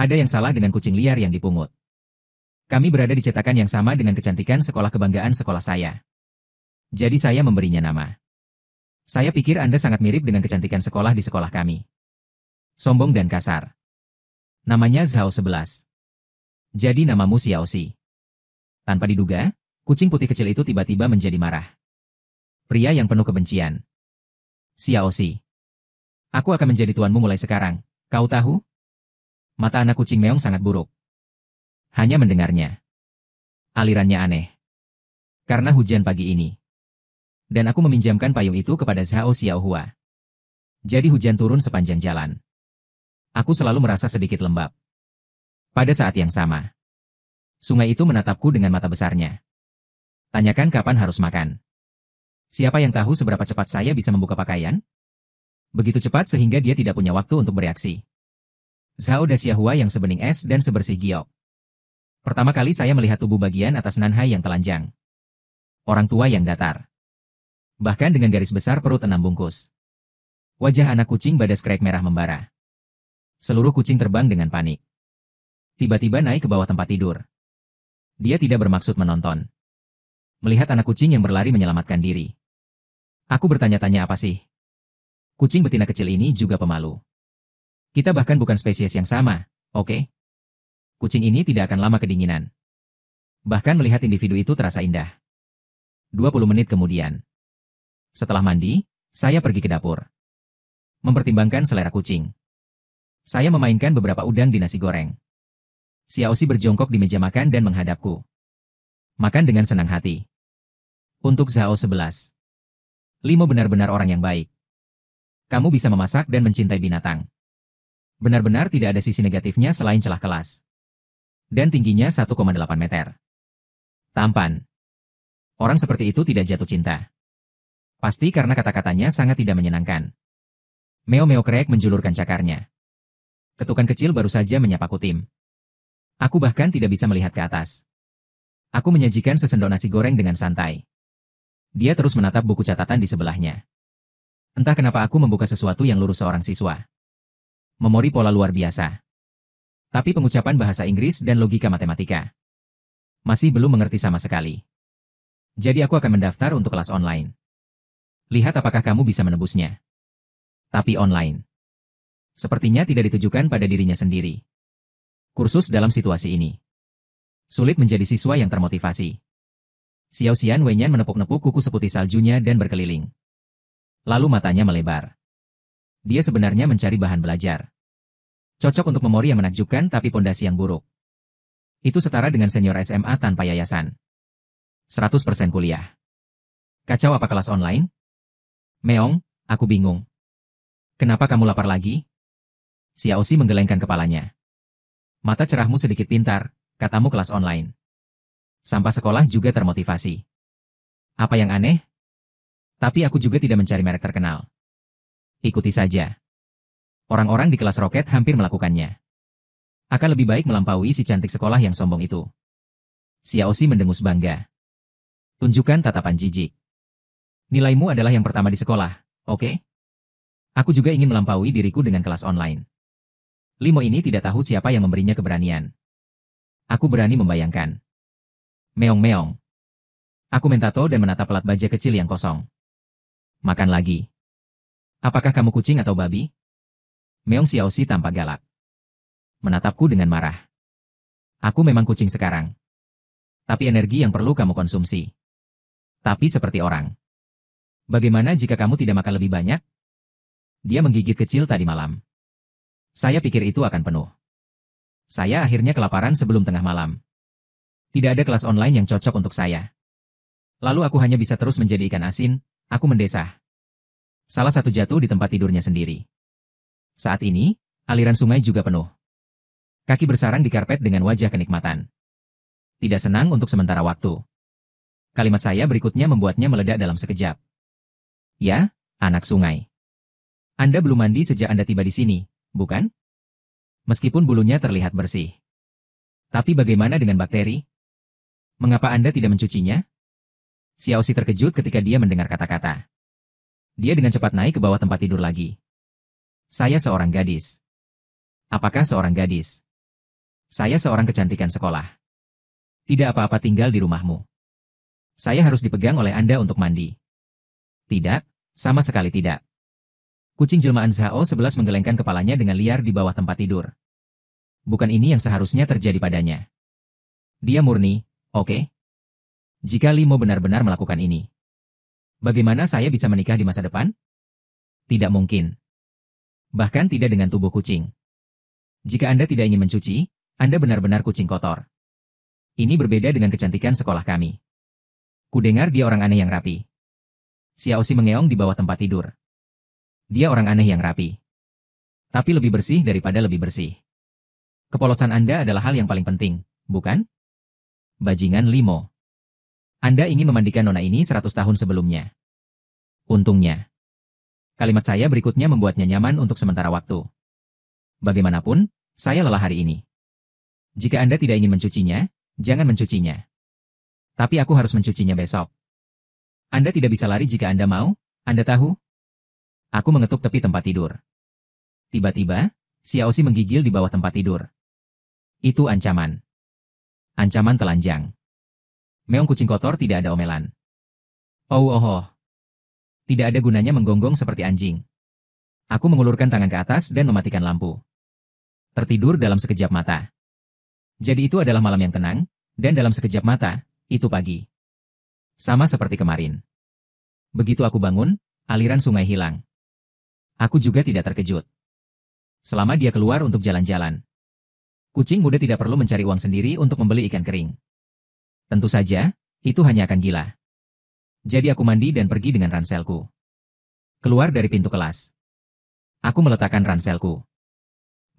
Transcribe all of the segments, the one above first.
Ada yang salah dengan kucing liar yang dipungut. Kami berada di cetakan yang sama dengan kecantikan sekolah kebanggaan sekolah saya. Jadi saya memberinya nama. Saya pikir Anda sangat mirip dengan kecantikan sekolah di sekolah kami. Sombong dan kasar. Namanya Zhao 11. Jadi namamu Xiaoxi. Tanpa diduga, kucing putih kecil itu tiba-tiba menjadi marah. Pria yang penuh kebencian. Xiaoxi. Aku akan menjadi tuanmu mulai sekarang, kau tahu? Mata anak kucing meong sangat buruk. Hanya mendengarnya. Alirannya aneh. Karena hujan pagi ini. Dan aku meminjamkan payung itu kepada Zhao Xiaohua. Jadi hujan turun sepanjang jalan. Aku selalu merasa sedikit lembab. Pada saat yang sama, sungai itu menatapku dengan mata besarnya. Tanyakan kapan harus makan. Siapa yang tahu seberapa cepat saya bisa membuka pakaian? Begitu cepat sehingga dia tidak punya waktu untuk bereaksi. Zhao Xiaohua yang sebening es dan sebersih giok. Pertama kali saya melihat tubuh bagian atas Nanhai yang telanjang. Orang tua yang datar. Bahkan dengan garis besar perut 6 bungkus. Wajah anak kucing badas krek merah membara. Seluruh kucing terbang dengan panik. Tiba-tiba naik ke bawah tempat tidur. Dia tidak bermaksud menonton. Melihat anak kucing yang berlari menyelamatkan diri. Aku bertanya-tanya apa sih? Kucing betina kecil ini juga pemalu. Kita bahkan bukan spesies yang sama, oke? Kucing ini tidak akan lama kedinginan. Bahkan melihat individu itu terasa indah. 20 menit kemudian. Setelah mandi, saya pergi ke dapur. Mempertimbangkan selera kucing. Saya memainkan beberapa udang di nasi goreng. Xiaoxi berjongkok di meja makan dan menghadapku. Makan dengan senang hati. Untuk Zhao 11. Limo benar-benar orang yang baik. Kamu bisa memasak dan mencintai binatang. Benar-benar tidak ada sisi negatifnya selain celah kelas. Dan tingginya 1,8 meter. Tampan. Orang seperti itu tidak jatuh cinta. Pasti karena kata-katanya sangat tidak menyenangkan. Meo-meo krek menjulurkan cakarnya. Ketukan kecil baru saja menyapaku tim. Aku bahkan tidak bisa melihat ke atas. Aku menyajikan sesendok nasi goreng dengan santai. Dia terus menatap buku catatan di sebelahnya. Entah kenapa aku membuka sesuatu yang lurus seorang siswa. Memori pola luar biasa. Tapi pengucapan bahasa Inggris dan logika matematika. Masih belum mengerti sama sekali. Jadi aku akan mendaftar untuk kelas online. Lihat apakah kamu bisa menebusnya. Tapi online. Sepertinya tidak ditujukan pada dirinya sendiri. Kursus dalam situasi ini. Sulit menjadi siswa yang termotivasi. Xiao Xian Wenyan menepuk-nepuk kuku seputih saljunya dan berkeliling. Lalu matanya melebar. Dia sebenarnya mencari bahan belajar. Cocok untuk memori yang menakjubkan tapi pondasi yang buruk. Itu setara dengan senior SMA tanpa yayasan. 100% kuliah. Kacau apa kelas online? Meong, aku bingung. Kenapa kamu lapar lagi? Xiaoxi menggelengkan kepalanya. Mata cerahmu sedikit pintar, katamu kelas online. Sampah sekolah juga termotivasi. Apa yang aneh? Tapi aku juga tidak mencari merek terkenal. Ikuti saja. Orang-orang di kelas roket hampir melakukannya. Akan lebih baik melampaui si cantik sekolah yang sombong itu. Xiaoxi mendengus bangga. Tunjukkan tatapan jijik. Nilaimu adalah yang pertama di sekolah, oke? Aku juga ingin melampaui diriku dengan kelas online. Limo ini tidak tahu siapa yang memberinya keberanian. Aku berani membayangkan. Meong-meong. Aku mentato dan menatap pelat baja kecil yang kosong. Makan lagi. Apakah kamu kucing atau babi? Meong Xiaoxi tampak galak. Menatapku dengan marah. Aku memang kucing sekarang. Tapi energi yang perlu kamu konsumsi. Tapi seperti orang. Bagaimana jika kamu tidak makan lebih banyak? Dia menggigit kecil tadi malam. Saya pikir itu akan penuh. Saya akhirnya kelaparan sebelum tengah malam. Tidak ada kelas online yang cocok untuk saya. Lalu aku hanya bisa terus menjadi ikan asin, aku mendesah. Salah satu jatuh di tempat tidurnya sendiri. Saat ini, aliran sungai juga penuh. Kaki bersarang di karpet dengan wajah kenikmatan. Tidak senang untuk sementara waktu. Kalimat saya berikutnya membuatnya meledak dalam sekejap. Ya, anak sungai. Anda belum mandi sejak Anda tiba di sini, bukan? Meskipun bulunya terlihat bersih. Tapi bagaimana dengan bakteri? Mengapa Anda tidak mencucinya? Xiaoxi terkejut ketika dia mendengar kata-kata. Dia dengan cepat naik ke bawah tempat tidur lagi. Saya seorang gadis. Apakah seorang gadis? Saya seorang kecantikan sekolah. Tidak apa-apa tinggal di rumahmu. Saya harus dipegang oleh Anda untuk mandi. Tidak, sama sekali tidak. Kucing jelmaan Zhao 11 menggelengkan kepalanya dengan liar di bawah tempat tidur. Bukan ini yang seharusnya terjadi padanya. Dia murni, oke? Jika Limo benar-benar melakukan ini, bagaimana saya bisa menikah di masa depan? Tidak mungkin. Bahkan tidak dengan tubuh kucing. Jika Anda tidak ingin mencuci, Anda benar-benar kucing kotor. Ini berbeda dengan kecantikan sekolah kami. Kudengar dia orang aneh yang rapi. Xiaoxi mengeong di bawah tempat tidur. Dia orang aneh yang rapi. Tapi lebih bersih daripada lebih bersih. Kepolosan Anda adalah hal yang paling penting, bukan? Bajingan Limo. Anda ingin memandikan nona ini 100 tahun sebelumnya. Untungnya. Kalimat saya berikutnya membuatnya nyaman untuk sementara waktu. Bagaimanapun, saya lelah hari ini. Jika Anda tidak ingin mencucinya, jangan mencucinya. Tapi aku harus mencucinya besok. Anda tidak bisa lari jika Anda mau, Anda tahu? Aku mengetuk tepi tempat tidur. Tiba-tiba, Xiaoxi menggigil di bawah tempat tidur. Itu ancaman. Ancaman telanjang. Meong kucing kotor tidak ada omelan. Oh. Tidak ada gunanya menggonggong seperti anjing. Aku mengulurkan tangan ke atas dan mematikan lampu. Tertidur dalam sekejap mata. Jadi itu adalah malam yang tenang, dan dalam sekejap mata, itu pagi. Sama seperti kemarin. Begitu aku bangun, aliran sungai hilang. Aku juga tidak terkejut. Selama dia keluar untuk jalan-jalan. Kucing muda tidak perlu mencari uang sendiri untuk membeli ikan kering. Tentu saja, itu hanya akan gila. Jadi aku mandi dan pergi dengan ranselku. Keluar dari pintu kelas. Aku meletakkan ranselku.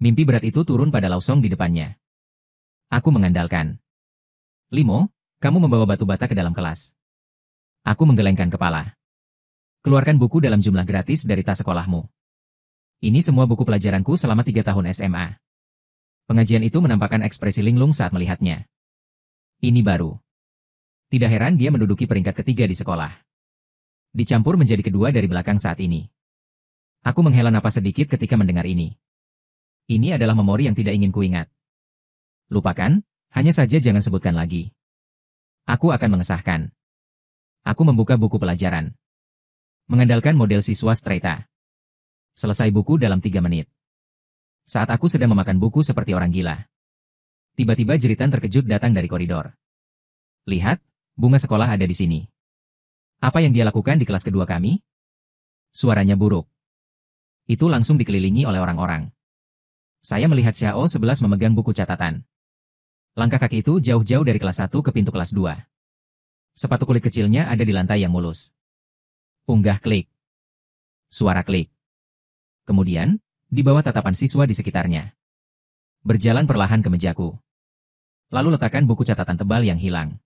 Mimpi berat itu turun pada Laosong di depannya. Aku mengandalkan. Limo, kamu membawa batu bata ke dalam kelas. Aku menggelengkan kepala. Keluarkan buku dalam jumlah gratis dari tas sekolahmu. Ini semua buku pelajaranku selama 3 tahun SMA. Pengajian itu menampakkan ekspresi linglung saat melihatnya. Ini baru. Tidak heran dia menduduki peringkat ketiga di sekolah. Dicampur menjadi kedua dari belakang saat ini. Aku menghela napas sedikit ketika mendengar ini. Ini adalah memori yang tidak ingin kuingat. Lupakan, hanya saja jangan sebutkan lagi. Aku akan mengesahkan. Aku membuka buku pelajaran. Mengandalkan model siswa straight-A. Selesai buku dalam 3 menit. Saat aku sedang memakan buku seperti orang gila. Tiba-tiba jeritan terkejut datang dari koridor. Lihat, bunga sekolah ada di sini. Apa yang dia lakukan di kelas kedua kami? Suaranya buruk. Itu langsung dikelilingi oleh orang-orang. Saya melihat Xiao 11 memegang buku catatan. Langkah kaki itu jauh-jauh dari kelas 1 ke pintu kelas 2. Sepatu kulit kecilnya ada di lantai yang mulus. Unggah klik. Suara klik. Kemudian, di bawah tatapan siswa di sekitarnya. Berjalan perlahan ke mejaku. Lalu letakkan buku catatan tebal yang hilang.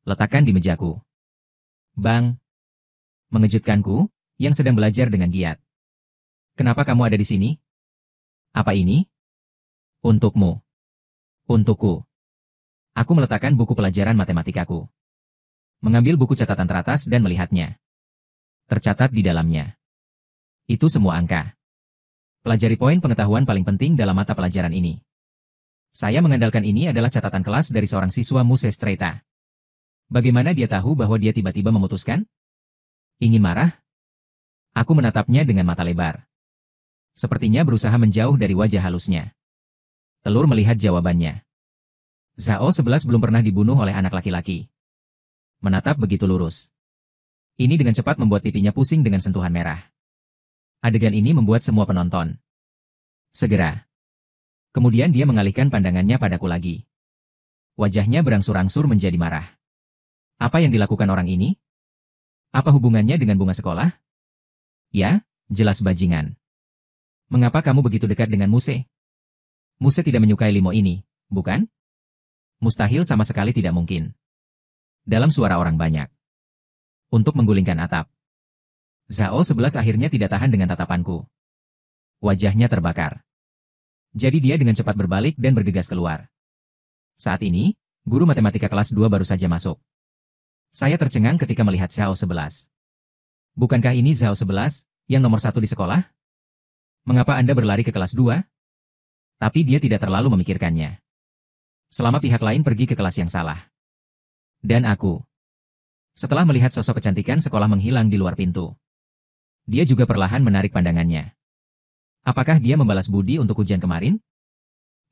Letakkan di mejaku. Bang. Mengejutkanku, yang sedang belajar dengan giat. Kenapa kamu ada di sini? Apa ini? Untukmu. Untukku. Aku meletakkan buku pelajaran matematikaku. Mengambil buku catatan teratas dan melihatnya. Tercatat di dalamnya. Itu semua angka. Pelajari poin pengetahuan paling penting dalam mata pelajaran ini. Saya mengandalkan ini adalah catatan kelas dari seorang siswa Muse Straight-A. Bagaimana dia tahu bahwa dia tiba-tiba memutuskan? Ingin marah? Aku menatapnya dengan mata lebar. Sepertinya berusaha menjauh dari wajah halusnya. Telur melihat jawabannya. Zhao 11 belum pernah dibunuh oleh anak laki-laki. Menatap begitu lurus. Ini dengan cepat membuat pipinya pusing dengan sentuhan merah. Adegan ini membuat semua penonton. Segera. Kemudian dia mengalihkan pandangannya padaku lagi. Wajahnya berangsur-angsur menjadi marah. Apa yang dilakukan orang ini? Apa hubungannya dengan bunga sekolah? Ya, jelas bajingan. Mengapa kamu begitu dekat dengan Muse? Muse tidak menyukai Limo ini, bukan? Mustahil sama sekali tidak mungkin. Dalam suara orang banyak. Untuk menggulingkan atap. Zhao 11 akhirnya tidak tahan dengan tatapanku. Wajahnya terbakar. Jadi dia dengan cepat berbalik dan bergegas keluar. Saat ini, guru matematika kelas 2 baru saja masuk. Saya tercengang ketika melihat Zhao 11. Bukankah ini Zhao 11, yang nomor 1 di sekolah? Mengapa Anda berlari ke kelas 2? Tapi dia tidak terlalu memikirkannya. selama pihak lain pergi ke kelas yang salah. Dan aku. Setelah melihat sosok kecantikan sekolah menghilang di luar pintu, dia juga perlahan menarik pandangannya. Apakah dia membalas budi untuk hujan kemarin?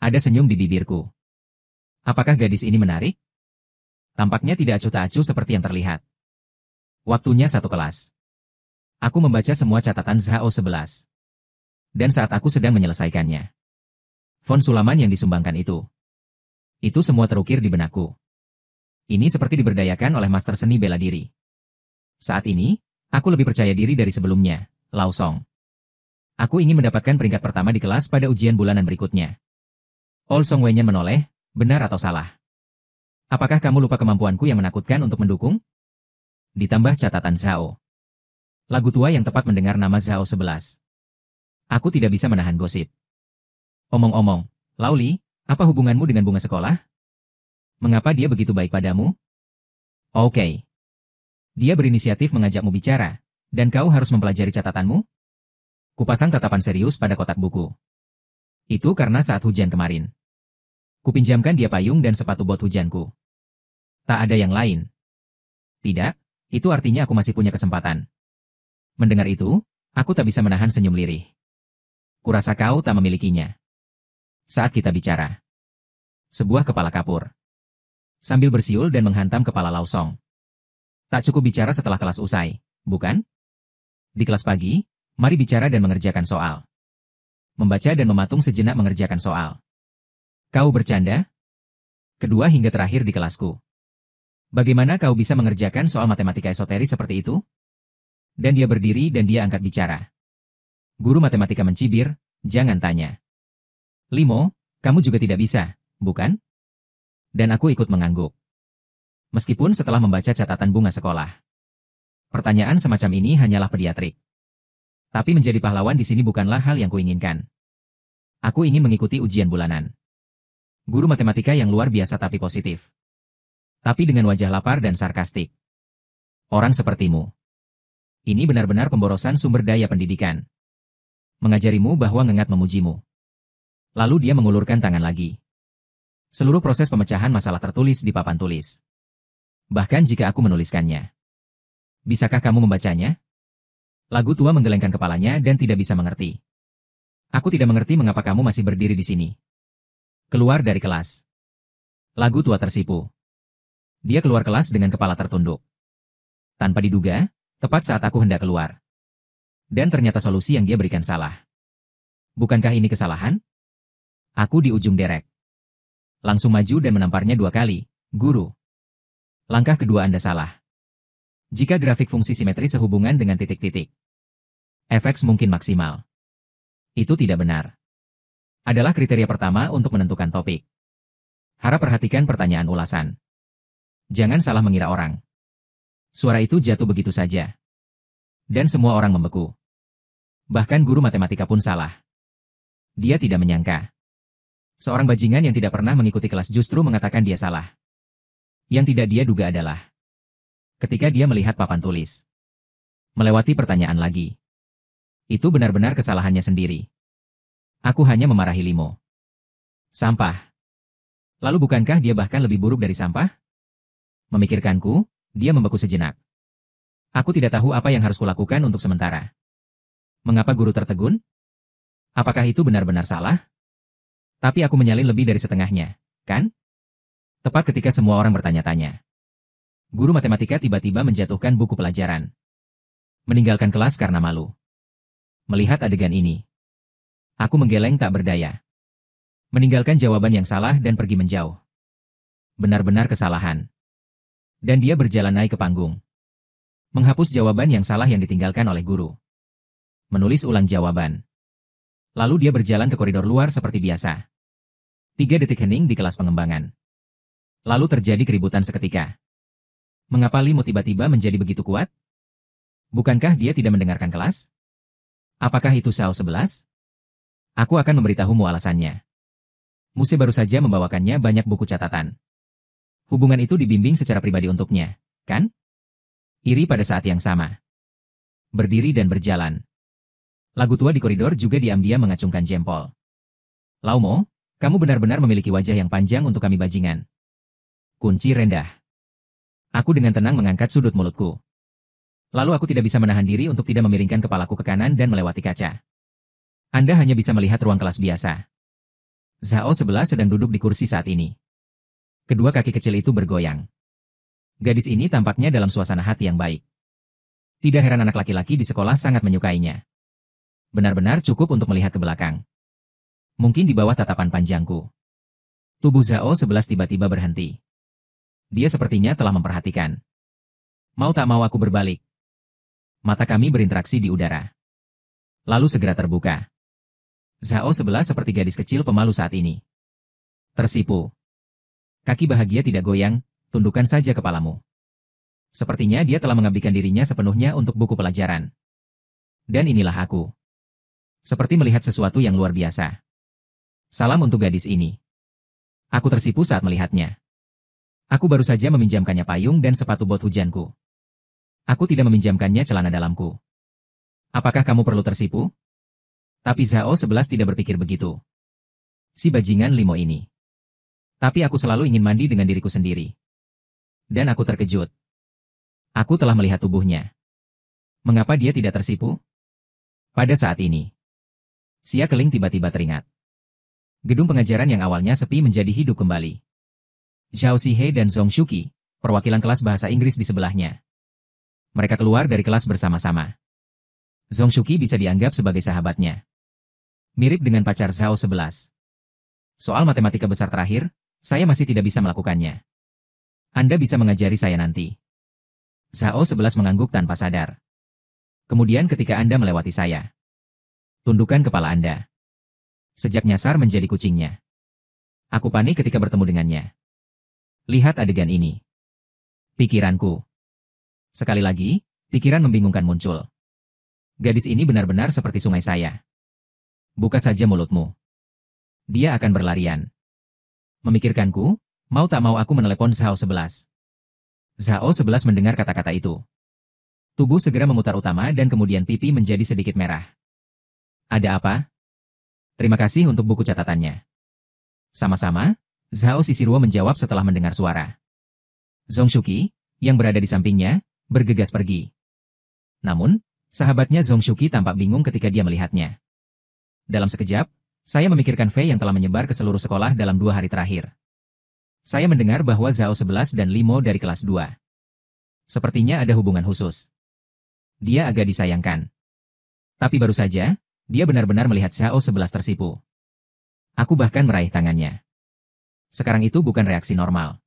Ada senyum di bibirku. Apakah gadis ini menarik? Tampaknya tidak acuh tak acuh seperti yang terlihat. Waktunya satu kelas. Aku membaca semua catatan Zhao 11. Dan saat aku sedang menyelesaikannya, font sulaman yang disumbangkan itu semua terukir di benakku. Ini seperti diberdayakan oleh master seni bela diri. Saat ini, aku lebih percaya diri dari sebelumnya, Lao Song. Aku ingin mendapatkan peringkat pertama di kelas pada ujian bulanan berikutnya. Ol Song Wenyan menoleh, benar atau salah? Apakah kamu lupa kemampuanku yang menakutkan untuk mendukung? Ditambah catatan Zhao. Lagu tua yang tepat mendengar nama Zhao 11. Aku tidak bisa menahan gosip. Omong-omong, Lauli, apa hubunganmu dengan bunga sekolah? Mengapa dia begitu baik padamu? Oke. Dia berinisiatif mengajakmu bicara, dan kau harus mempelajari catatanmu? Kupasang tatapan serius pada kotak buku. Itu karena saat hujan kemarin. Kupinjamkan dia payung dan sepatu bot hujanku. Tak ada yang lain. Tidak, itu artinya aku masih punya kesempatan. Mendengar itu, aku tak bisa menahan senyum lirih. Kurasa kau tak memilikinya. Saat kita bicara. Sebuah kepala kapur. Sambil bersiul dan menghantam kepala Lao Song. Tak cukup bicara setelah kelas usai, bukan? Di kelas pagi, mari bicara dan mengerjakan soal. Membaca dan mematung sejenak mengerjakan soal. Kau bercanda? Kedua hingga terakhir di kelasku. Bagaimana kau bisa mengerjakan soal matematika esoteris seperti itu? Dan dia berdiri dan dia angkat bicara. Guru matematika mencibir, jangan tanya. Limo, kamu juga tidak bisa, bukan? Dan aku ikut mengangguk. Meskipun setelah membaca catatan bunga sekolah. Pertanyaan semacam ini hanyalah pediatrik. Tapi menjadi pahlawan di sini bukanlah hal yang kuinginkan. Aku ingin mengikuti ujian bulanan. Guru matematika yang luar biasa tapi positif. Tapi dengan wajah lapar dan sarkastik. Orang sepertimu. Ini benar-benar pemborosan sumber daya pendidikan. Mengajarimu bahwa ngengat memujimu. Lalu dia mengulurkan tangan lagi. Seluruh proses pemecahan masalah tertulis di papan tulis. Bahkan jika aku menuliskannya. Bisakah kamu membacanya? Lagu tua menggelengkan kepalanya dan tidak bisa mengerti. Aku tidak mengerti mengapa kamu masih berdiri di sini. Keluar dari kelas. Lagu tua tersipu. Dia keluar kelas dengan kepala tertunduk. Tanpa diduga, tepat saat aku hendak keluar. Dan ternyata solusi yang dia berikan salah. Bukankah ini kesalahan? Aku di ujung derek. Langsung maju dan menamparnya 2 kali, guru. Langkah kedua Anda salah. Jika grafik fungsi simetri sehubungan dengan titik-titik, fx mungkin maksimal. Itu tidak benar. Adalah kriteria pertama untuk menentukan topik. Harap perhatikan pertanyaan ulasan. Jangan salah mengira orang. Suara itu jatuh begitu saja. Dan semua orang membeku. Bahkan guru matematika pun salah. Dia tidak menyangka. Seorang bajingan yang tidak pernah mengikuti kelas justru mengatakan dia salah. Yang tidak dia duga adalah ketika dia melihat papan tulis. Melewati pertanyaan lagi. Itu benar-benar kesalahannya sendiri. Aku hanya memarahi Limo. Sampah. Lalu bukankah dia bahkan lebih buruk dari sampah? Memikirkanku, dia membeku sejenak. Aku tidak tahu apa yang harus kulakukan untuk sementara. Mengapa guru tertegun? Apakah itu benar-benar salah? Tapi aku menyalin lebih dari setengahnya, kan? Tepat ketika semua orang bertanya-tanya. Guru matematika tiba-tiba menjatuhkan buku pelajaran. Meninggalkan kelas karena malu. Melihat adegan ini, aku menggeleng tak berdaya. Meninggalkan jawaban yang salah dan pergi menjauh. Benar-benar kesalahan. Dan dia berjalan naik ke panggung. Menghapus jawaban yang salah yang ditinggalkan oleh guru. Menulis ulang jawaban. Lalu dia berjalan ke koridor luar seperti biasa. 3 detik hening di kelas pengembangan. Lalu terjadi keributan seketika. Mengapa Limo tiba-tiba menjadi begitu kuat? Bukankah dia tidak mendengarkan kelas? Apakah itu Zhao 11? Aku akan memberitahumu alasannya. Muse baru saja membawakannya banyak buku catatan. Hubungan itu dibimbing secara pribadi untuknya, kan? Iri pada saat yang sama. Berdiri dan berjalan. Lagu tua di koridor juga diam-diam mengacungkan jempol. Laumo, Kamu benar-benar memiliki wajah yang panjang untuk kami bajingan. Kunci rendah. Aku dengan tenang mengangkat sudut mulutku. Lalu aku tidak bisa menahan diri untuk tidak memiringkan kepalaku ke kanan dan melewati kaca. Anda hanya bisa melihat ruang kelas biasa. Zhao sebelah sedang duduk di kursi saat ini. Kedua kaki kecil itu bergoyang. Gadis ini tampaknya dalam suasana hati yang baik. Tidak heran anak laki-laki di sekolah sangat menyukainya. Benar-benar cukup untuk melihat ke belakang. Mungkin di bawah tatapan panjangku. Tubuh Zhao 11 tiba-tiba berhenti. Dia sepertinya telah memperhatikan. Mau tak mau aku berbalik. Mata kami berinteraksi di udara. Lalu segera terbuka. Zhao 11 seperti gadis kecil pemalu saat ini. Tersipu. Kaki bahagia tidak goyang, tundukkan saja kepalamu. Sepertinya dia telah mengabdikan dirinya sepenuhnya untuk buku pelajaran. Dan inilah aku. Seperti melihat sesuatu yang luar biasa. Salam untuk gadis ini. Aku tersipu saat melihatnya. Aku baru saja meminjamkannya payung dan sepatu bot hujanku. Aku tidak meminjamkannya celana dalamku. Apakah kamu perlu tersipu? Tapi Zhao 11 tidak berpikir begitu. Si bajingan Limo ini. Tapi aku selalu ingin mandi dengan diriku sendiri. Dan aku terkejut. Aku telah melihat tubuhnya. Mengapa dia tidak tersipu? Pada saat ini. Xia Keling tiba-tiba teringat. Gedung pengajaran yang awalnya sepi menjadi hidup kembali. Zhao Zihei dan Zhong Shuqi, perwakilan kelas bahasa Inggris di sebelahnya. Mereka keluar dari kelas bersama-sama. Zhong Shuqi bisa dianggap sebagai sahabatnya. Mirip dengan pacar Zhao 11. Soal matematika besar terakhir, saya masih tidak bisa melakukannya. Anda bisa mengajari saya nanti. Zhao 11 mengangguk tanpa sadar. Kemudian ketika Anda melewati saya. Tundukkan kepala Anda. Sejak nyasar menjadi kucingnya. Aku panik ketika bertemu dengannya. Lihat adegan ini. Pikiranku. Sekali lagi, pikiran membingungkan muncul. Gadis ini benar-benar seperti sungai saya. Buka saja mulutmu. Dia akan berlarian. Memikirkanku, mau tak mau aku menelepon Zhao 11. Zhao 11 mendengar kata-kata itu. Tubuh segera memutar utama dan kemudian pipi menjadi sedikit merah. Ada apa? Terima kasih untuk buku catatannya. Sama-sama, Zhao Sisiruo menjawab setelah mendengar suara. Zhong Shuqi, yang berada di sampingnya, bergegas pergi. Namun, sahabatnya Zhong Shuqi tampak bingung ketika dia melihatnya. Dalam sekejap, saya memikirkan Fei yang telah menyebar ke seluruh sekolah dalam 2 hari terakhir. Saya mendengar bahwa Zhao 11 dan Limo dari kelas 2. Sepertinya ada hubungan khusus. Dia agak disayangkan. Tapi baru saja, dia benar-benar melihat Zhao 11 tersipu. Aku bahkan meraih tangannya. Sekarang itu bukan reaksi normal.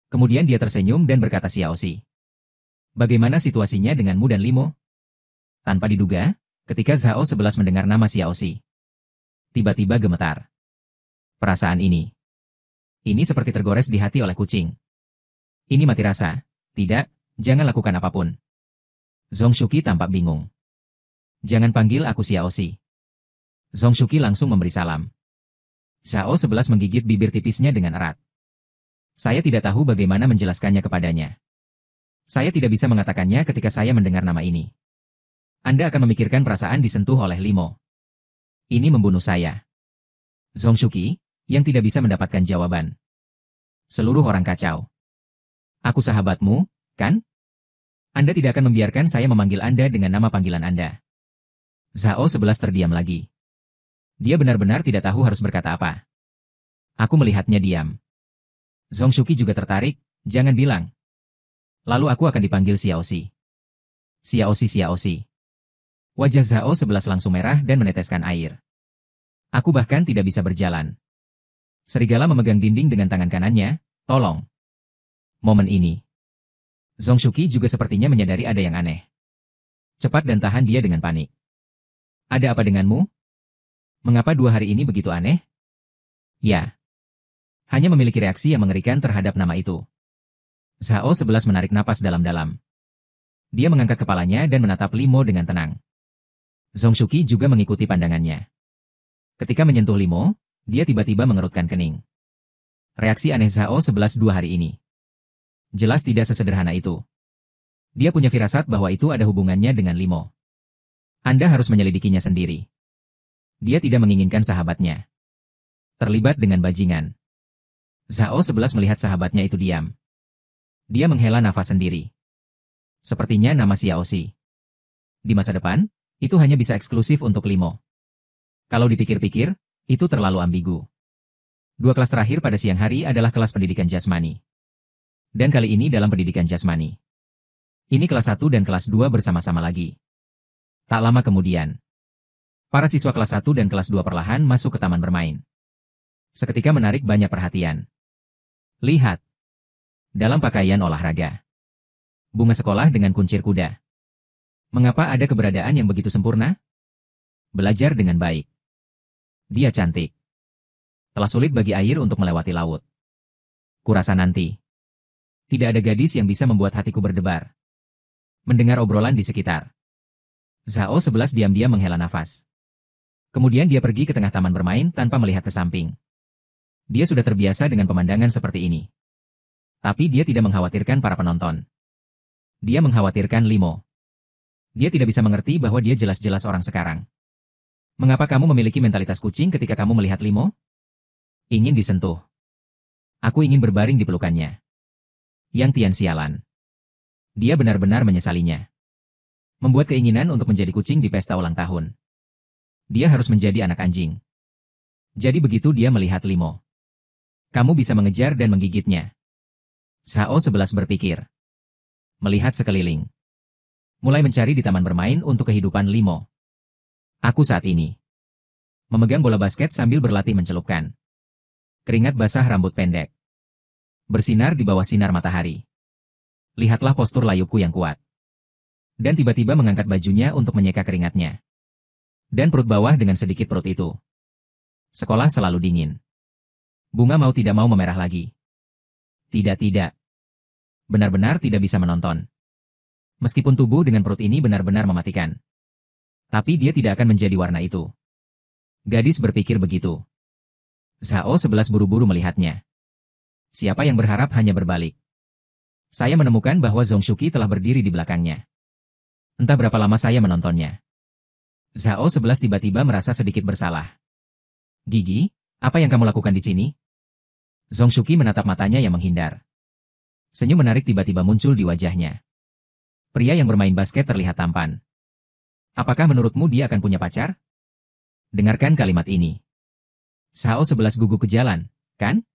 Kemudian dia tersenyum dan berkata Xiaoxi. Bagaimana situasinya denganmu dan Limo? Tanpa diduga, ketika Zhao 11 mendengar nama Xiaoxi. Tiba-tiba gemetar. Perasaan ini. Ini seperti tergores di hati oleh kucing. Ini mati rasa. Tidak, jangan lakukan apapun. Zhong Shuqi tampak bingung. Jangan panggil aku Xiaoxi. Zhong Shuqi langsung memberi salam. Zhao 11 menggigit bibir tipisnya dengan erat. Saya tidak tahu bagaimana menjelaskannya kepadanya. Saya tidak bisa mengatakannya ketika saya mendengar nama ini. Anda akan memikirkan perasaan disentuh oleh Limo. Ini membunuh saya. Zhong Shuqi, yang tidak bisa mendapatkan jawaban. Seluruh orang kacau. Aku sahabatmu, kan? Anda tidak akan membiarkan saya memanggil Anda dengan nama panggilan Anda. Zhao 11 terdiam lagi. Dia benar-benar tidak tahu harus berkata apa. Aku melihatnya diam. Zhong Shuqi juga tertarik, jangan bilang. Lalu aku akan dipanggil Xiaoxi. Xiaoxi. Wajah Zhao 11 langsung merah dan meneteskan air. Aku bahkan tidak bisa berjalan. Serigala memegang dinding dengan tangan kanannya, tolong. Momen ini. Zhong Shuqi juga sepertinya menyadari ada yang aneh. Cepat dan tahan dia dengan panik. Ada apa denganmu? Mengapa 2 hari ini begitu aneh? Ya. Hanya memiliki reaksi yang mengerikan terhadap nama itu. Zhao 11 menarik napas dalam-dalam. Dia mengangkat kepalanya dan menatap Limo dengan tenang. Zhong Shuqi juga mengikuti pandangannya. Ketika menyentuh Limo, dia tiba-tiba mengerutkan kening. Reaksi aneh Zhao 11 2 hari ini. Jelas tidak sesederhana itu. Dia punya firasat bahwa itu ada hubungannya dengan Limo. Anda harus menyelidikinya sendiri. Dia tidak menginginkan sahabatnya. Terlibat dengan bajingan. Zhao 11 melihat sahabatnya itu diam. Dia menghela nafas sendiri. Sepertinya nama Xiaoxi. Di masa depan, itu hanya bisa eksklusif untuk Limo. Kalau dipikir-pikir, itu terlalu ambigu. Dua kelas terakhir pada siang hari adalah kelas pendidikan jasmani. Dan kali ini dalam pendidikan jasmani. Ini kelas 1 dan kelas 2 bersama-sama lagi. Tak lama kemudian, para siswa kelas 1 dan kelas 2 perlahan masuk ke taman bermain. Seketika menarik banyak perhatian. Lihat. Dalam pakaian olahraga. Bunga sekolah dengan kuncir kuda. Mengapa ada keberadaan yang begitu sempurna? Belajar dengan baik. Dia cantik. Telah sulit bagi air untuk melewati laut. Kurasa nanti. Tidak ada gadis yang bisa membuat hatiku berdebar. Mendengar obrolan di sekitar. Zhao 11 diam-diam menghela nafas. Kemudian dia pergi ke tengah taman bermain tanpa melihat ke samping. Dia sudah terbiasa dengan pemandangan seperti ini. Tapi dia tidak mengkhawatirkan para penonton. Dia mengkhawatirkan Limo. Dia tidak bisa mengerti bahwa dia jelas-jelas orang sekarang. Mengapa kamu memiliki mentalitas kucing ketika kamu melihat Limo? Ingin disentuh. Aku ingin berbaring di pelukannya. Yang Tian sialan. Dia benar-benar menyesalinya. Membuat keinginan untuk menjadi kucing di pesta ulang tahun. Dia harus menjadi anak anjing. Jadi begitu dia melihat Limo. Kamu bisa mengejar dan menggigitnya. Zhao 11 berpikir. Melihat sekeliling. Mulai mencari di taman bermain untuk kehidupan Limo. Aku saat ini memegang bola basket sambil berlatih mencelupkan. Keringat basah rambut pendek. Bersinar di bawah sinar matahari. Lihatlah postur layupku yang kuat. Dan tiba-tiba mengangkat bajunya untuk menyeka keringatnya. Dan perut bawah dengan sedikit perut itu. Sekolah selalu dingin. Bunga mau tidak mau memerah lagi. Tidak. Benar-benar tidak bisa menonton. Meskipun tubuh dengan perut ini benar-benar mematikan. Tapi dia tidak akan menjadi warna itu. Gadis berpikir begitu. Zhao 11 buru-buru melihatnya. Siapa yang berharap hanya berbalik. Saya menemukan bahwa Zongshuki telah berdiri di belakangnya. Entah berapa lama saya menontonnya. Zhao 11 tiba-tiba merasa sedikit bersalah. Gigi, apa yang kamu lakukan di sini? Zongshuki menatap matanya yang menghindar. Senyum menarik tiba-tiba muncul di wajahnya. Pria yang bermain basket terlihat tampan. Apakah menurutmu dia akan punya pacar? Dengarkan kalimat ini. Zhao 11 gugup ke jalan, kan?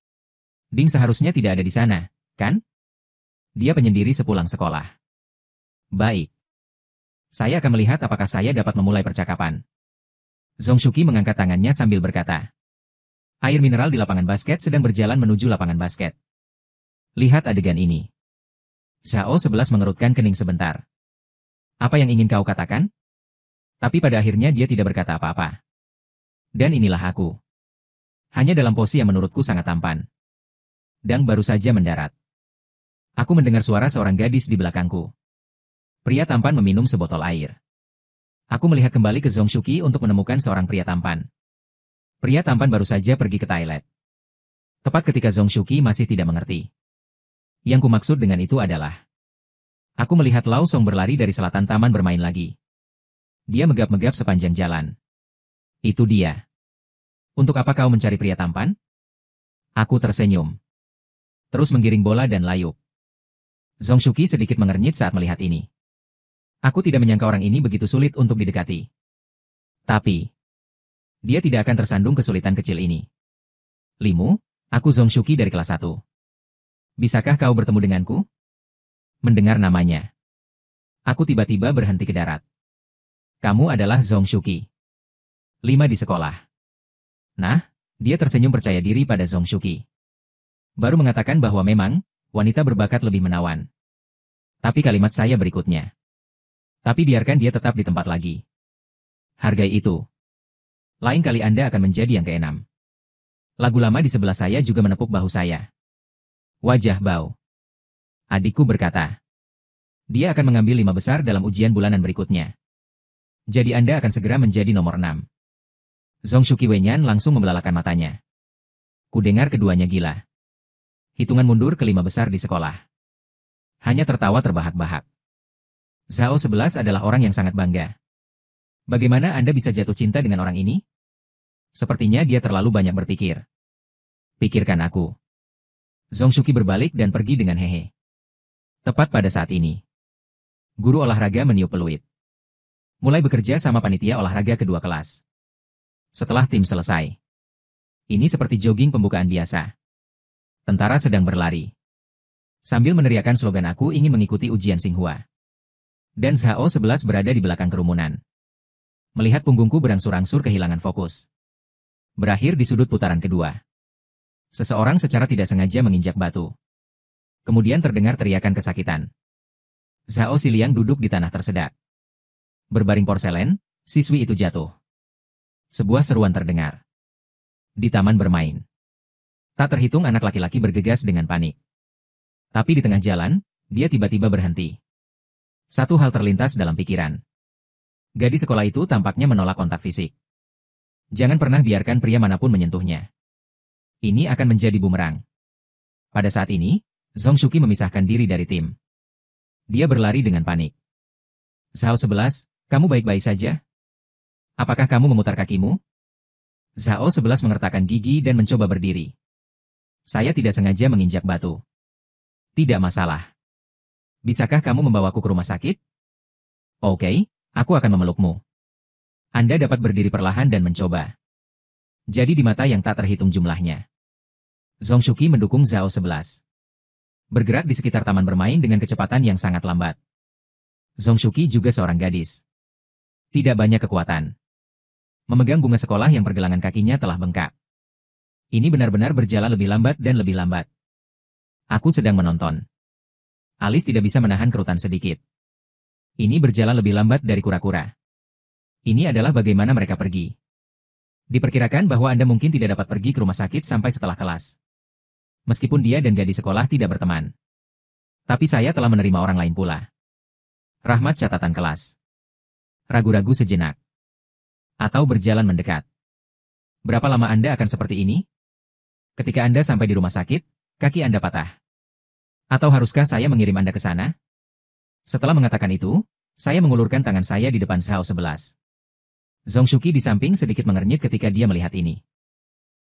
Ding seharusnya tidak ada di sana, kan? Dia penyendiri sepulang sekolah. Baik. Saya akan melihat apakah saya dapat memulai percakapan. Zongshuki mengangkat tangannya sambil berkata. Air mineral di lapangan basket sedang berjalan menuju lapangan basket. Lihat adegan ini. Zhao 11 mengerutkan kening sebentar. Apa yang ingin kau katakan? Tapi pada akhirnya dia tidak berkata apa-apa. Dan inilah aku. Hanya dalam pose yang menurutku sangat tampan. Dang baru saja mendarat. Aku mendengar suara seorang gadis di belakangku. Pria tampan meminum sebotol air. Aku melihat kembali ke Zongshuki untuk menemukan seorang pria tampan. Pria tampan baru saja pergi ke toilet. Tepat ketika Zongshuki masih tidak mengerti. Yang kumaksud dengan itu adalah, aku melihat Lao Song berlari dari selatan taman bermain lagi. Dia megap-megap sepanjang jalan. Itu dia. Untuk apa kau mencari pria tampan? Aku tersenyum. Terus menggiring bola dan layup. Zongshuki sedikit mengernyit saat melihat ini. Aku tidak menyangka orang ini begitu sulit untuk didekati. Tapi dia tidak akan tersandung kesulitan kecil ini. Limu, aku Zongshuki dari kelas 1. Bisakah kau bertemu denganku? Mendengar namanya. Aku tiba-tiba berhenti ke darat. Kamu adalah Zongshuki. 5 di sekolah. Nah, dia tersenyum percaya diri pada Zongshuki. Baru mengatakan bahwa memang, wanita berbakat lebih menawan. Tapi kalimat saya berikutnya. Tapi biarkan dia tetap di tempat lagi. Hargai itu. Lain kali Anda akan menjadi yang keenam. Lagu lama di sebelah saya juga menepuk bahu saya. Wajah bau. Adikku berkata. Dia akan mengambil 5 besar dalam ujian bulanan berikutnya. Jadi Anda akan segera menjadi nomor 6. Zongshuki Wenyan langsung membelalakan matanya. Kudengar keduanya gila. Hitungan mundur ke 5 besar di sekolah. Hanya tertawa terbahak-bahak. Zhao 11 adalah orang yang sangat bangga. Bagaimana Anda bisa jatuh cinta dengan orang ini? Sepertinya dia terlalu banyak berpikir. Pikirkan aku. Zhong Shuqi berbalik dan pergi dengan hehe. Tepat pada saat ini, guru olahraga meniup peluit. Mulai bekerja sama panitia olahraga kedua kelas. Setelah tim selesai. Ini seperti jogging pembukaan biasa. Tentara sedang berlari. Sambil meneriakkan slogan aku ingin mengikuti ujian Xinghua. Dan Zhao 11 berada di belakang kerumunan. Melihat punggungku berangsur-angsur kehilangan fokus. Berakhir di sudut putaran kedua. Seseorang secara tidak sengaja menginjak batu. Kemudian terdengar teriakan kesakitan. Zhao Xiliang duduk di tanah tersedak. Berbaring porselen, siswi itu jatuh. Sebuah seruan terdengar. Di taman bermain. Tak terhitung anak laki-laki bergegas dengan panik. Tapi di tengah jalan, dia tiba-tiba berhenti. Satu hal terlintas dalam pikiran. Gadis sekolah itu tampaknya menolak kontak fisik. Jangan pernah biarkan pria manapun menyentuhnya. Ini akan menjadi bumerang. Pada saat ini, Zhong Shuqi memisahkan diri dari tim. Dia berlari dengan panik. Zhao 11, kamu baik-baik saja? Apakah kamu memutar kakimu? Zhao 11 mengertakkan gigi dan mencoba berdiri. Saya tidak sengaja menginjak batu. Tidak masalah. Bisakah kamu membawaku ke rumah sakit? Oke, aku akan memelukmu. Anda dapat berdiri perlahan dan mencoba. Jadi di mata yang tak terhitung jumlahnya. Zhong Shuqi mendukung Zhao 11. Bergerak di sekitar taman bermain dengan kecepatan yang sangat lambat. Zhong Shuqi juga seorang gadis. Tidak banyak kekuatan. Memegang bunga sekolah yang pergelangan kakinya telah bengkak. Ini benar-benar berjalan lebih lambat dan lebih lambat. Aku sedang menonton. Alis tidak bisa menahan kerutan sedikit. Ini berjalan lebih lambat dari kura-kura. Ini adalah bagaimana mereka pergi. Diperkirakan bahwa Anda mungkin tidak dapat pergi ke rumah sakit sampai setelah kelas. Meskipun dia dan gadis sekolah tidak berteman. Tapi saya telah menerima orang lain pula. Rahmat catatan kelas. Ragu-ragu sejenak. Atau berjalan mendekat. Berapa lama Anda akan seperti ini? Ketika Anda sampai di rumah sakit, kaki Anda patah. Atau haruskah saya mengirim Anda ke sana? Setelah mengatakan itu, saya mengulurkan tangan saya di depan Zhao 11. Zhong Shuqi di samping sedikit mengernyit ketika dia melihat ini.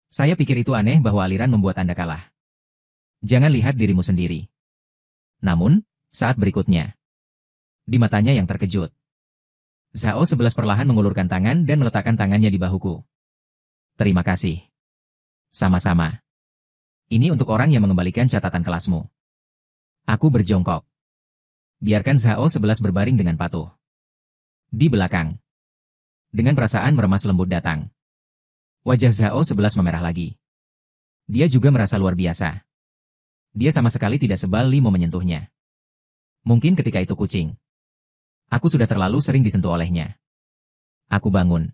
Saya pikir itu aneh bahwa aliran membuat Anda kalah. Jangan lihat dirimu sendiri. Namun, saat berikutnya. Di matanya yang terkejut. Zhao 11 perlahan mengulurkan tangan dan meletakkan tangannya di bahuku. Terima kasih. Sama-sama. Ini untuk orang yang mengembalikan catatan kelasmu. Aku berjongkok. Biarkan Zhao 11 berbaring dengan patuh. Di belakang. Dengan perasaan meremas lembut datang. Wajah Zhao 11 memerah lagi. Dia juga merasa luar biasa. Dia sama sekali tidak sebal Li mau menyentuhnya. Mungkin ketika itu kucing. Aku sudah terlalu sering disentuh olehnya. Aku bangun.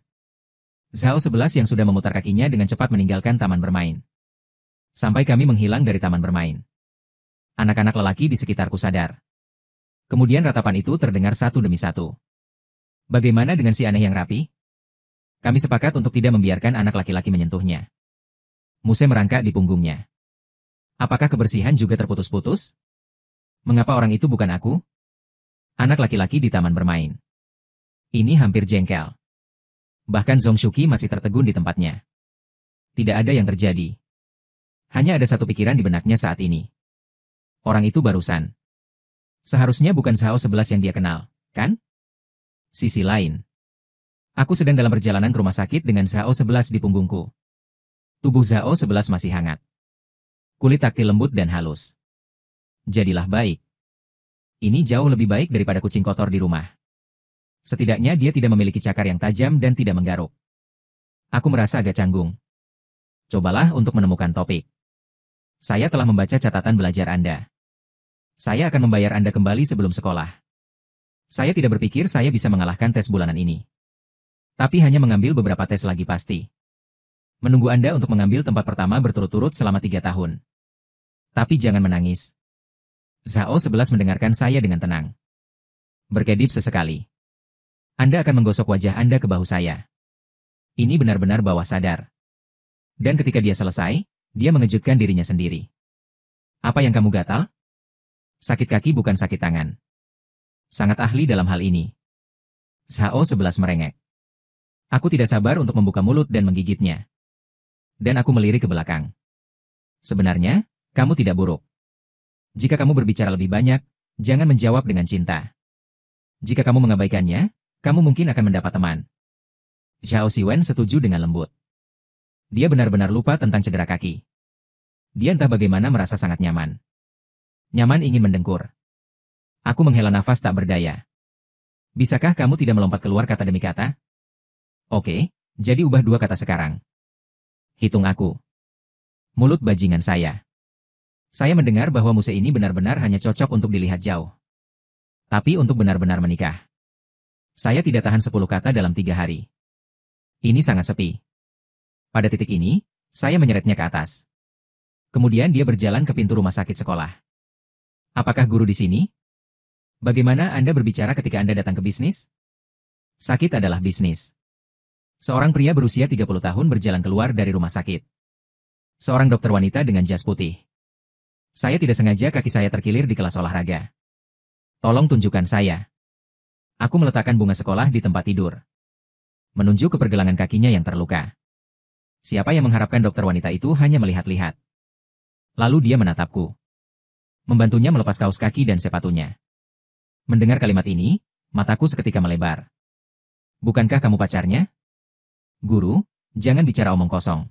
Zhao 11 yang sudah memutar kakinya dengan cepat meninggalkan taman bermain. Sampai kami menghilang dari taman bermain. Anak-anak lelaki di sekitarku sadar. Kemudian ratapan itu terdengar satu demi satu. Bagaimana dengan si aneh yang rapi? Kami sepakat untuk tidak membiarkan anak laki-laki menyentuhnya. Muse merangkak di punggungnya. Apakah kebersihan juga terputus-putus? Mengapa orang itu bukan aku? Anak laki-laki di taman bermain. Ini hampir jengkel. Bahkan Zhong Shuqi masih tertegun di tempatnya. Tidak ada yang terjadi. Hanya ada satu pikiran di benaknya saat ini. Orang itu barusan. Seharusnya bukan Zhao 11 yang dia kenal, kan? Sisi lain. Aku sedang dalam perjalanan ke rumah sakit dengan Zhao 11 di punggungku. Tubuh Zhao 11 masih hangat. Kulit taktil lembut dan halus. Jadilah baik. Ini jauh lebih baik daripada kucing kotor di rumah. Setidaknya dia tidak memiliki cakar yang tajam dan tidak menggaruk. Aku merasa agak canggung. Cobalah untuk menemukan topik. Saya telah membaca catatan belajar Anda. Saya akan membayar Anda kembali sebelum sekolah. Saya tidak berpikir saya bisa mengalahkan tes bulanan ini. Tapi hanya mengambil beberapa tes lagi pasti. Menunggu Anda untuk mengambil tempat pertama berturut-turut selama 3 tahun. Tapi jangan menangis. Zhao 11 mendengarkan saya dengan tenang. Berkedip sesekali. Anda akan menggosok wajah Anda ke bahu saya. Ini benar-benar bawah sadar. Dan ketika dia selesai, dia mengejutkan dirinya sendiri. Apa yang kamu gatal? Sakit kaki bukan sakit tangan. Sangat ahli dalam hal ini. Zhao 11 merengek. Aku tidak sabar untuk membuka mulut dan menggigitnya. Dan aku melirik ke belakang. Sebenarnya, kamu tidak buruk. Jika kamu berbicara lebih banyak, jangan menjawab dengan cinta. Jika kamu mengabaikannya, kamu mungkin akan mendapat teman. Zhao Siwen setuju dengan lembut. Dia benar-benar lupa tentang cedera kaki. Dia entah bagaimana merasa sangat nyaman. Nyaman ingin mendengkur. Aku menghela nafas tak berdaya. Bisakah kamu tidak melompat keluar kata demi kata? Oke, jadi ubah dua kata sekarang. Hitung aku. Mulut bajingan saya. Saya mendengar bahwa Muse ini benar-benar hanya cocok untuk dilihat jauh. Tapi untuk benar-benar menikah. Saya tidak tahan 10 kata dalam 3 hari. Ini sangat sepi. Pada titik ini, saya menyeretnya ke atas. Kemudian dia berjalan ke pintu rumah sakit sekolah. Apakah guru di sini? Bagaimana Anda berbicara ketika Anda datang ke bisnis? Sakit adalah bisnis. Seorang pria berusia 30 tahun berjalan keluar dari rumah sakit. Seorang dokter wanita dengan jas putih. Saya tidak sengaja kaki saya terkilir di kelas olahraga. Tolong tunjukkan saya. Aku meletakkan bunga sekolah di tempat tidur. Menunjuk ke pergelangan kakinya yang terluka. Siapa yang mengharapkan dokter wanita itu hanya melihat-lihat. Lalu dia menatapku. Membantunya melepas kaos kaki dan sepatunya. Mendengar kalimat ini, mataku seketika melebar. Bukankah kamu pacarnya? Guru, jangan bicara omong kosong.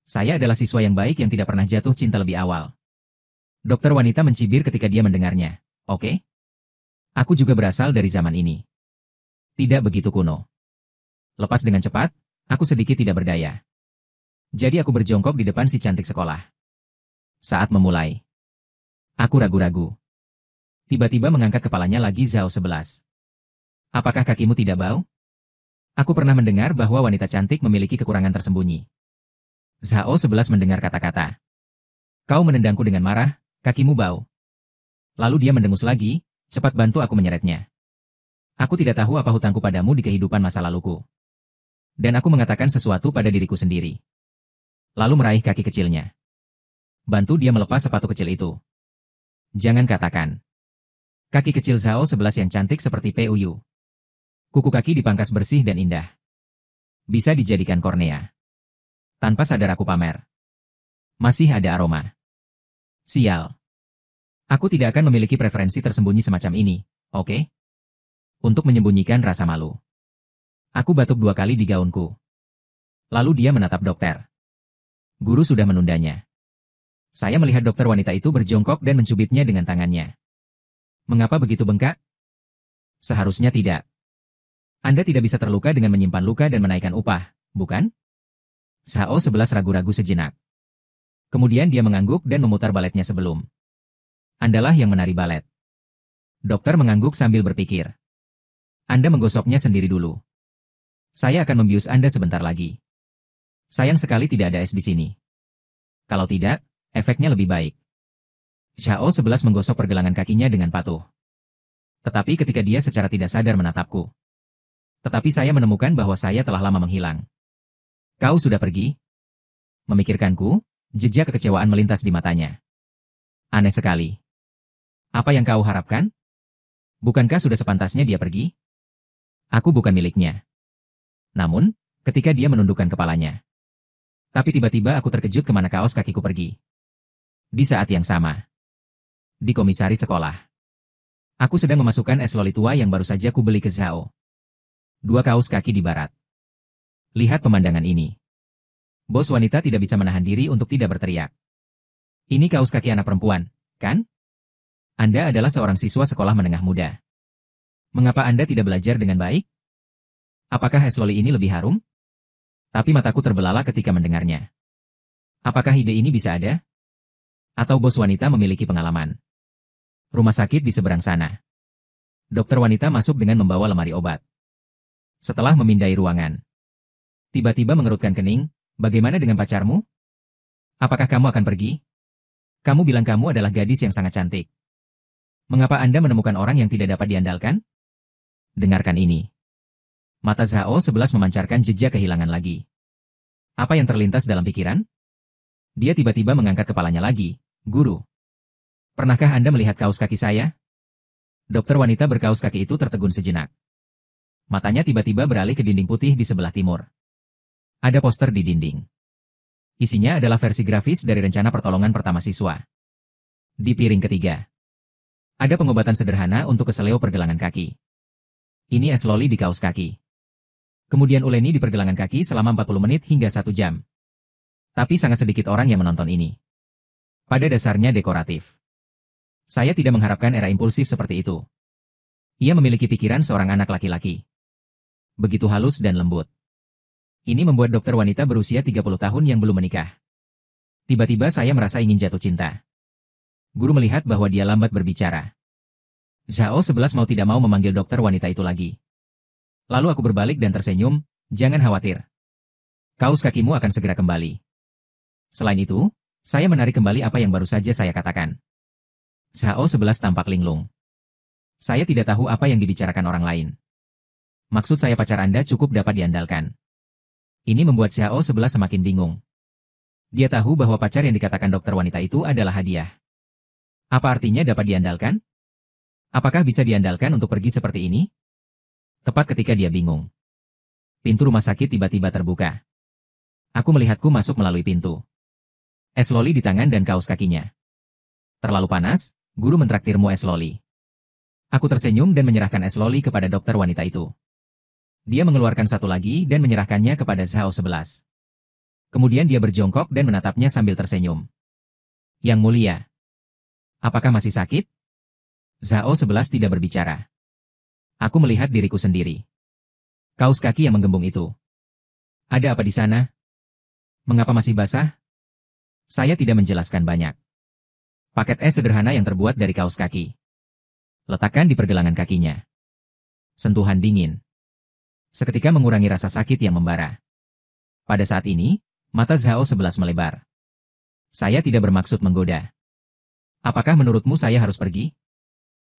Saya adalah siswa yang baik yang tidak pernah jatuh cinta lebih awal. Dokter wanita mencibir ketika dia mendengarnya. Oke? Aku juga berasal dari zaman ini. Tidak begitu kuno. Lepas dengan cepat, aku sedikit tidak berdaya. Jadi aku berjongkok di depan si cantik sekolah. Saat memulai, aku ragu-ragu. Tiba-tiba mengangkat kepalanya lagi Zhao 11. Apakah kakimu tidak bau? Aku pernah mendengar bahwa wanita cantik memiliki kekurangan tersembunyi. Zhao 11 mendengar kata-kata. Kau menendangku dengan marah, kakimu bau. Lalu dia mendengus lagi, cepat bantu aku menyeretnya. Aku tidak tahu apa hutangku padamu di kehidupan masa laluku. Dan aku mengatakan sesuatu pada diriku sendiri. Lalu meraih kaki kecilnya. Bantu dia melepas sepatu kecil itu. Jangan katakan. Kaki kecil Zhao 11 yang cantik seperti PUU. Kuku kaki dipangkas bersih dan indah. Bisa dijadikan kornea. Tanpa sadar aku pamer. Masih ada aroma. Sial. Aku tidak akan memiliki preferensi tersembunyi semacam ini, oke? Untuk menyembunyikan rasa malu. Aku batuk 2 kali di gaunku. Lalu dia menatap dokter. Guru sudah menundanya. Saya melihat dokter wanita itu berjongkok dan mencubitnya dengan tangannya. Mengapa begitu bengkak? Seharusnya tidak. Anda tidak bisa terluka dengan menyimpan luka dan menaikkan upah, bukan? Zhao 11 ragu-ragu sejenak. Kemudian dia mengangguk dan memutar baletnya sebelum. Andalah yang menari balet. Dokter mengangguk sambil berpikir. Anda menggosoknya sendiri dulu. Saya akan membius Anda sebentar lagi. Sayang sekali tidak ada es di sini. Kalau tidak, efeknya lebih baik. Zhao 11 menggosok pergelangan kakinya dengan patuh. Tetapi ketika dia secara tidak sadar menatapku. Tetapi saya menemukan bahwa saya telah lama menghilang. Kau sudah pergi? Memikirkanku, jejak kekecewaan melintas di matanya. Aneh sekali. Apa yang kau harapkan? Bukankah sudah sepantasnya dia pergi? Aku bukan miliknya. Namun, ketika dia menundukkan kepalanya. Tapi tiba-tiba aku terkejut kemana kaos kakiku pergi. Di saat yang sama. Di komisaris sekolah. Aku sedang memasukkan es loli tua yang baru saja ku beli ke Zhao. 2 kaos kaki di barat. Lihat pemandangan ini. Bos wanita tidak bisa menahan diri untuk tidak berteriak. Ini kaos kaki anak perempuan, kan? Anda adalah seorang siswa sekolah menengah muda. Mengapa Anda tidak belajar dengan baik? Apakah es loli ini lebih harum? Tapi mataku terbelalak ketika mendengarnya. Apakah ide ini bisa ada? Atau bos wanita memiliki pengalaman? Rumah sakit di seberang sana. Dokter wanita masuk dengan membawa lemari obat. Setelah memindai ruangan. Tiba-tiba mengerutkan kening, bagaimana dengan pacarmu? Apakah kamu akan pergi? Kamu bilang kamu adalah gadis yang sangat cantik. Mengapa Anda menemukan orang yang tidak dapat diandalkan? Dengarkan ini. Mata Zhao 11 memancarkan jejak kehilangan lagi. Apa yang terlintas dalam pikiran? Dia tiba-tiba mengangkat kepalanya lagi. Guru. Pernahkah Anda melihat kaos kaki saya? Dokter wanita berkaos kaki itu tertegun sejenak. Matanya tiba-tiba beralih ke dinding putih di sebelah timur. Ada poster di dinding. Isinya adalah versi grafis dari rencana pertolongan pertama siswa. Di piring ketiga, ada pengobatan sederhana untuk keseleo pergelangan kaki. Ini es loli di kaos kaki. Kemudian uleni di pergelangan kaki selama 40 menit hingga 1 jam. Tapi sangat sedikit orang yang menonton ini. Pada dasarnya dekoratif. Saya tidak mengharapkan era impulsif seperti itu. Ia memiliki pikiran seorang anak laki-laki. Begitu halus dan lembut. Ini membuat dokter wanita berusia 30 tahun yang belum menikah. Tiba-tiba saya merasa ingin jatuh cinta. Guru melihat bahwa dia lambat berbicara. Zhao 11 mau tidak mau memanggil dokter wanita itu lagi. Lalu aku berbalik dan tersenyum, jangan khawatir. Kaos kakimu akan segera kembali. Selain itu, saya menarik kembali apa yang baru saja saya katakan. Zhao 11 tampak linglung. Saya tidak tahu apa yang dibicarakan orang lain. Maksud saya pacar Anda cukup dapat diandalkan. Ini membuat Zhao 11 semakin bingung. Dia tahu bahwa pacar yang dikatakan dokter wanita itu adalah hadiah. Apa artinya dapat diandalkan? Apakah bisa diandalkan untuk pergi seperti ini? Tepat ketika dia bingung, pintu rumah sakit tiba-tiba terbuka. Aku melihatku masuk melalui pintu. Es loli di tangan dan kaos kakinya. Terlalu panas, guru mentraktirmu es loli. Aku tersenyum dan menyerahkan es loli kepada dokter wanita itu. Dia mengeluarkan satu lagi dan menyerahkannya kepada Zhao 11. Kemudian dia berjongkok dan menatapnya sambil tersenyum. Yang mulia, apakah masih sakit? Zhao 11 tidak berbicara. Aku melihat diriku sendiri. Kaos kaki yang menggembung itu. Ada apa di sana? Mengapa masih basah? Saya tidak menjelaskan banyak. Paket es sederhana yang terbuat dari kaos kaki. Letakkan di pergelangan kakinya. Sentuhan dingin. Seketika mengurangi rasa sakit yang membara. Pada saat ini, mata Zhao 11 melebar. Saya tidak bermaksud menggoda. Apakah menurutmu saya harus pergi?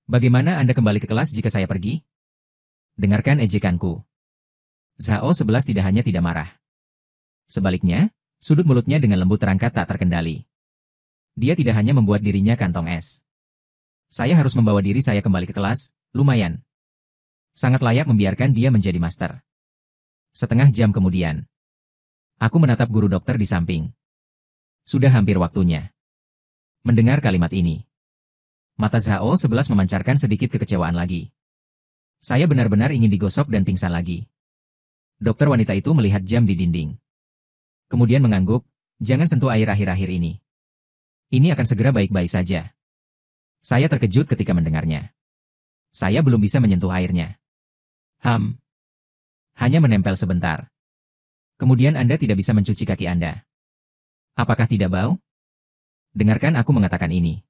Bagaimana Anda kembali ke kelas jika saya pergi? Dengarkan ejekanku. Zhao 11 tidak hanya tidak marah. Sebaliknya, sudut mulutnya dengan lembut terangkat tak terkendali. Dia tidak hanya membuat dirinya kantong es. Saya harus membawa diri saya kembali ke kelas, lumayan. Sangat layak membiarkan dia menjadi master. Setengah jam kemudian, aku menatap guru dokter di samping. Sudah hampir waktunya. Mendengar kalimat ini, mata Zhao 11 memancarkan sedikit kekecewaan lagi. Saya benar-benar ingin digosok dan pingsan lagi. Dokter wanita itu melihat jam di dinding. Kemudian mengangguk, jangan sentuh air akhir-akhir ini. Ini akan segera baik-baik saja. Saya terkejut ketika mendengarnya. Saya belum bisa menyentuh airnya. Hanya menempel sebentar. Kemudian Anda tidak bisa mencuci kaki Anda. Apakah tidak bau? Dengarkan aku mengatakan ini.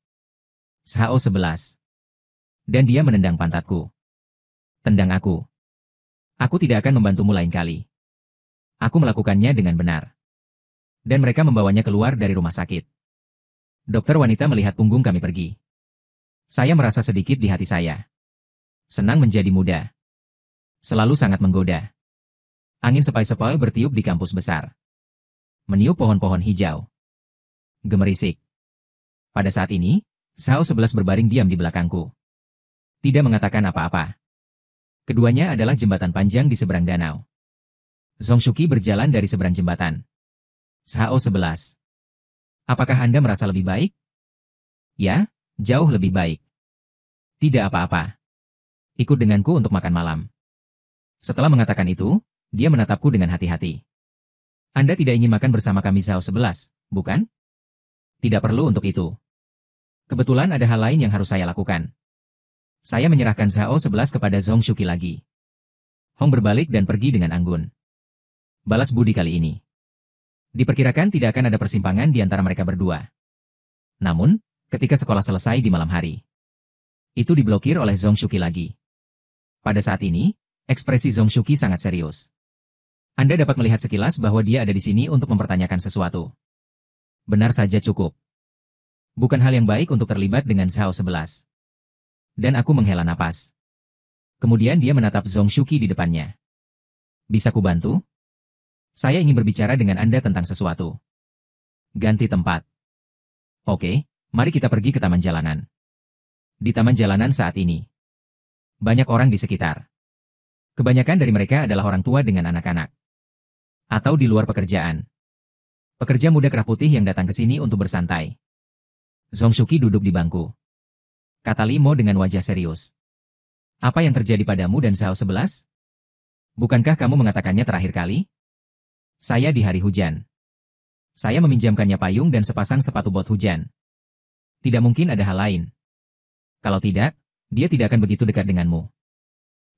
Zhao 11. Dan dia menendang pantatku. Tendang aku. Aku tidak akan membantumu lain kali. Aku melakukannya dengan benar. Dan mereka membawanya keluar dari rumah sakit. Dokter wanita melihat punggung kami pergi. Saya merasa sedikit di hati saya. Senang menjadi muda. Selalu sangat menggoda. Angin sepoi-sepoi bertiup di kampus besar. Meniup pohon-pohon hijau. Gemerisik. Pada saat ini, Zhao 11 berbaring diam di belakangku. Tidak mengatakan apa-apa. Keduanya adalah jembatan panjang di seberang danau. Zongshuki berjalan dari seberang jembatan. Zhao 11. Apakah Anda merasa lebih baik? Ya, jauh lebih baik. Tidak apa-apa. Ikut denganku untuk makan malam. Setelah mengatakan itu, dia menatapku dengan hati-hati. Anda tidak ingin makan bersama kami Zhao 11, bukan? Tidak perlu untuk itu. Kebetulan ada hal lain yang harus saya lakukan. Saya menyerahkan Zhao 11 kepada Zongshuki lagi. Hong berbalik dan pergi dengan anggun. Balas budi kali ini. Diperkirakan tidak akan ada persimpangan di antara mereka berdua. Namun, ketika sekolah selesai di malam hari, itu diblokir oleh Zongshuki lagi. Pada saat ini, ekspresi Zongshuki sangat serius. Anda dapat melihat sekilas bahwa dia ada di sini untuk mempertanyakan sesuatu. Benar saja cukup. Bukan hal yang baik untuk terlibat dengan Zhao 11. Dan aku menghela napas. Kemudian dia menatap Zongshuki di depannya. Bisa kubantu? Saya ingin berbicara dengan Anda tentang sesuatu. Ganti tempat. Oke, mari kita pergi ke taman jalanan. Di taman jalanan saat ini, banyak orang di sekitar. Kebanyakan dari mereka adalah orang tua dengan anak-anak. Atau di luar pekerjaan. Pekerja muda kerah putih yang datang ke sini untuk bersantai. Zongshuki duduk di bangku. Kata Limo dengan wajah serius. Apa yang terjadi padamu dan Zhao 11? Bukankah kamu mengatakannya terakhir kali? Saya di hari hujan. Saya meminjamkannya payung dan sepasang sepatu bot hujan. Tidak mungkin ada hal lain. Kalau tidak, dia tidak akan begitu dekat denganmu.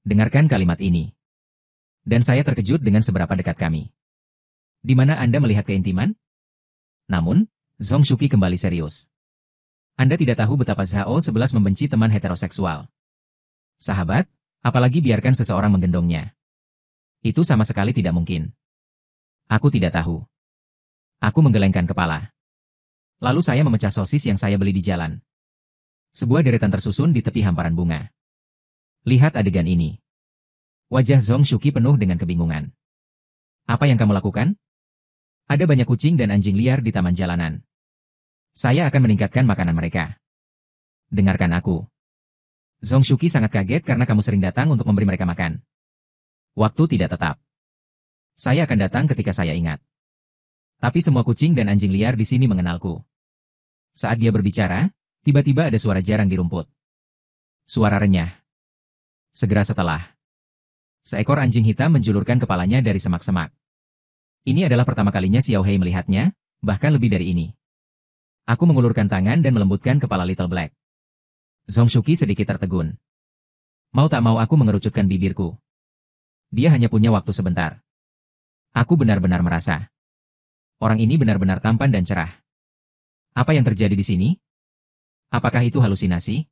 Dengarkan kalimat ini. Dan saya terkejut dengan seberapa dekat kami. Di mana Anda melihat keintiman? Namun, Zongshuki kembali serius. Anda tidak tahu betapa Zhao 11 membenci teman heteroseksual. Sahabat, apalagi biarkan seseorang menggendongnya. Itu sama sekali tidak mungkin. Aku tidak tahu. Aku menggelengkan kepala. Lalu saya memecah sosis yang saya beli di jalan. Sebuah deretan tersusun di tepi hamparan bunga. Lihat adegan ini. Wajah Zongshuki penuh dengan kebingungan. Apa yang kamu lakukan? Ada banyak kucing dan anjing liar di taman jalanan. Saya akan meningkatkan makanan mereka. Dengarkan aku. Zongshuki sangat kaget karena kamu sering datang untuk memberi mereka makan. Waktu tidak tetap. Saya akan datang ketika saya ingat. Tapi semua kucing dan anjing liar di sini mengenalku. Saat dia berbicara, tiba-tiba ada suara jarang di rumput. Suara renyah. Segera setelah, seekor anjing hitam menjulurkan kepalanya dari semak-semak. Ini adalah pertama kalinya Xiao Hei melihatnya, bahkan lebih dari ini. Aku mengulurkan tangan dan melembutkan kepala Little Black. Zongshuki sedikit tertegun. Mau tak mau aku mengerucutkan bibirku. Dia hanya punya waktu sebentar. Aku benar-benar merasa. Orang ini benar-benar tampan dan cerah. Apa yang terjadi di sini? Apakah itu halusinasi?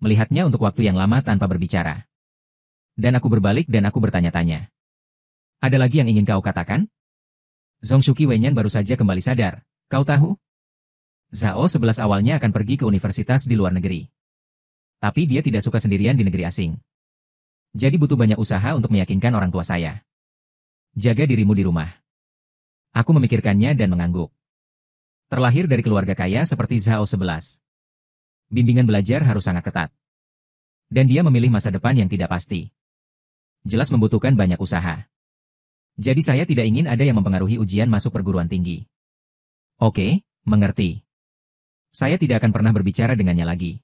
Melihatnya untuk waktu yang lama tanpa berbicara. Dan aku berbalik dan aku bertanya-tanya. Ada lagi yang ingin kau katakan? Zongshuki Wenyan baru saja kembali sadar. Kau tahu? Zhao 11 awalnya akan pergi ke universitas di luar negeri. Tapi dia tidak suka sendirian di negeri asing. Jadi butuh banyak usaha untuk meyakinkan orang tua saya. Jaga dirimu di rumah. Aku memikirkannya dan mengangguk. Terlahir dari keluarga kaya seperti Zhao 11. Bimbingan belajar harus sangat ketat. Dan dia memilih masa depan yang tidak pasti. Jelas membutuhkan banyak usaha. Jadi saya tidak ingin ada yang mempengaruhi ujian masuk perguruan tinggi. Oke, mengerti. Saya tidak akan pernah berbicara dengannya lagi.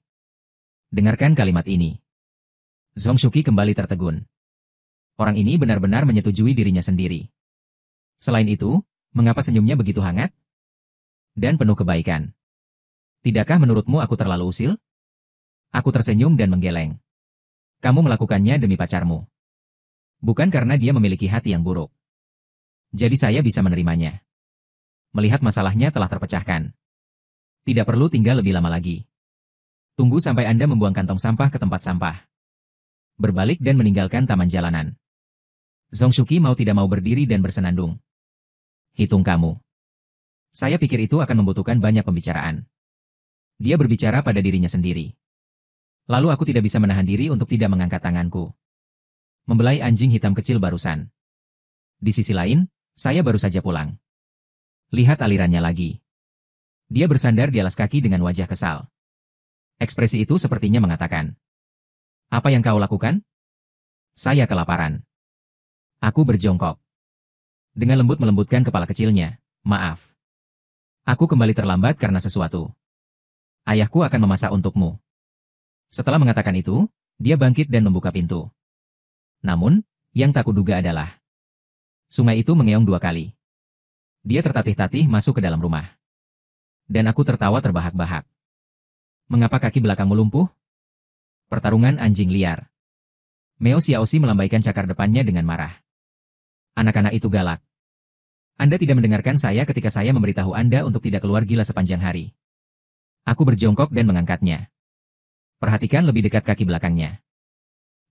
Dengarkan kalimat ini. Zongshuki kembali tertegun. Orang ini benar-benar menyetujui dirinya sendiri. Selain itu, mengapa senyumnya begitu hangat? Dan penuh kebaikan. Tidakkah menurutmu aku terlalu usil? Aku tersenyum dan menggeleng. Kamu melakukannya demi pacarmu. Bukan karena dia memiliki hati yang buruk. Jadi saya bisa menerimanya. Melihat masalahnya telah terpecahkan. Tidak perlu tinggal lebih lama lagi. Tunggu sampai Anda membuang kantong sampah ke tempat sampah. Berbalik dan meninggalkan taman jalanan. Zongshuki mau tidak mau berdiri dan bersenandung. Hitung kamu. Saya pikir itu akan membutuhkan banyak pembicaraan. Dia berbicara pada dirinya sendiri. Lalu aku tidak bisa menahan diri untuk tidak mengangkat tanganku. Membelai anjing hitam kecil barusan. Di sisi lain, saya baru saja pulang. Lihat alirannya lagi. Dia bersandar di alas kaki dengan wajah kesal. Ekspresi itu sepertinya mengatakan. Apa yang kau lakukan? Saya kelaparan. Aku berjongkok. Dengan lembut melembutkan kepala kecilnya. Maaf. Aku kembali terlambat karena sesuatu. Ayahku akan memasak untukmu. Setelah mengatakan itu, dia bangkit dan membuka pintu. Namun, yang tak kuduga adalah sungai itu mengeong 2 kali. Dia tertatih-tatih masuk ke dalam rumah. Dan aku tertawa terbahak-bahak. Mengapa kaki belakangmu lumpuh? Pertarungan anjing liar. Meo Xiaoxi melambaikan cakar depannya dengan marah. Anak-anak itu galak. Anda tidak mendengarkan saya ketika saya memberitahu Anda untuk tidak keluar gila sepanjang hari. Aku berjongkok dan mengangkatnya. Perhatikan lebih dekat kaki belakangnya.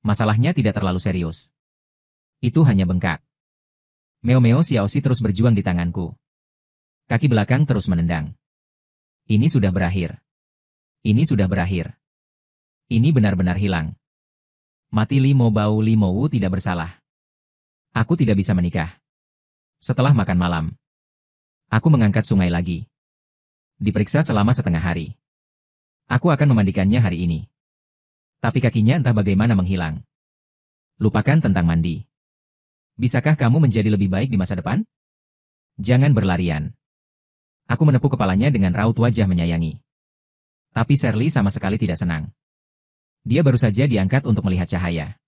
Masalahnya tidak terlalu serius. Itu hanya bengkak. Meo Xiaoxi terus berjuang di tanganku. Kaki belakang terus menendang. Ini sudah berakhir. Ini sudah berakhir. Ini benar-benar hilang. Mati Limo Bau Limo Wu tidak bersalah. Aku tidak bisa menikah. Setelah makan malam, aku mengangkat sungai lagi. Diperiksa selama setengah hari. Aku akan memandikannya hari ini. Tapi kakinya entah bagaimana menghilang. Lupakan tentang mandi. Bisakah kamu menjadi lebih baik di masa depan? Jangan berlarian. Aku menepuk kepalanya dengan raut wajah menyayangi. Tapi Shirley sama sekali tidak senang. Dia baru saja diangkat untuk melihat cahaya.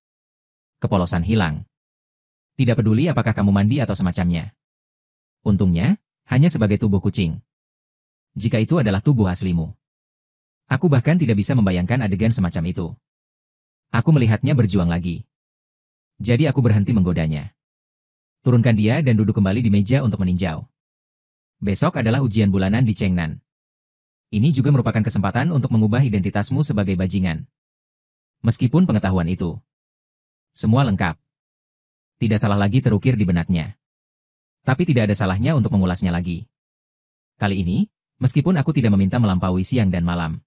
Kepolosan hilang. Tidak peduli apakah kamu mandi atau semacamnya. Untungnya, hanya sebagai tubuh kucing. Jika itu adalah tubuh aslimu. Aku bahkan tidak bisa membayangkan adegan semacam itu. Aku melihatnya berjuang lagi. Jadi aku berhenti menggodanya. Turunkan dia dan duduk kembali di meja untuk meninjau. Besok adalah ujian bulanan di Chengnan. Ini juga merupakan kesempatan untuk mengubah identitasmu sebagai bajingan. Meskipun pengetahuan itu semua lengkap. Tidak salah lagi terukir di benaknya. Tapi tidak ada salahnya untuk mengulasnya lagi. Kali ini, meskipun aku tidak meminta melampaui siang dan malam.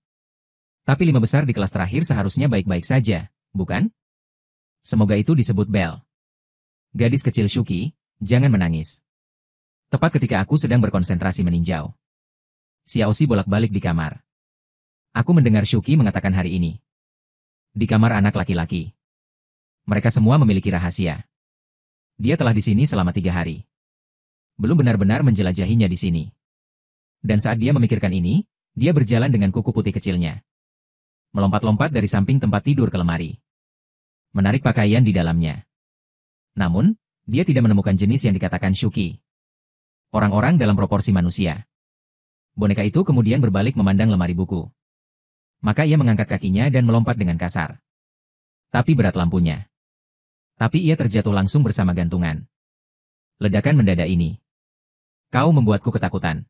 Tapi 5 besar di kelas terakhir seharusnya baik-baik saja, bukan? Semoga itu disebut Bel. Gadis kecil Shuki, jangan menangis. Tepat ketika aku sedang berkonsentrasi meninjau. Xiaoxi bolak-balik di kamar. Aku mendengar Shuki mengatakan hari ini. Di kamar anak laki-laki. Mereka semua memiliki rahasia. Dia telah di sini selama 3 hari. Belum benar-benar menjelajahinya di sini. Dan saat dia memikirkan ini, dia berjalan dengan kuku putih kecilnya. Melompat-lompat dari samping tempat tidur ke lemari. Menarik pakaian di dalamnya. Namun, dia tidak menemukan jenis yang dikatakan Shuki. Orang-orang dalam proporsi manusia. Boneka itu kemudian berbalik memandang lemari buku. Maka ia mengangkat kakinya dan melompat dengan kasar. Tapi berat lampunya. Tapi ia terjatuh langsung bersama gantungan. Ledakan mendadak ini. Kau membuatku ketakutan.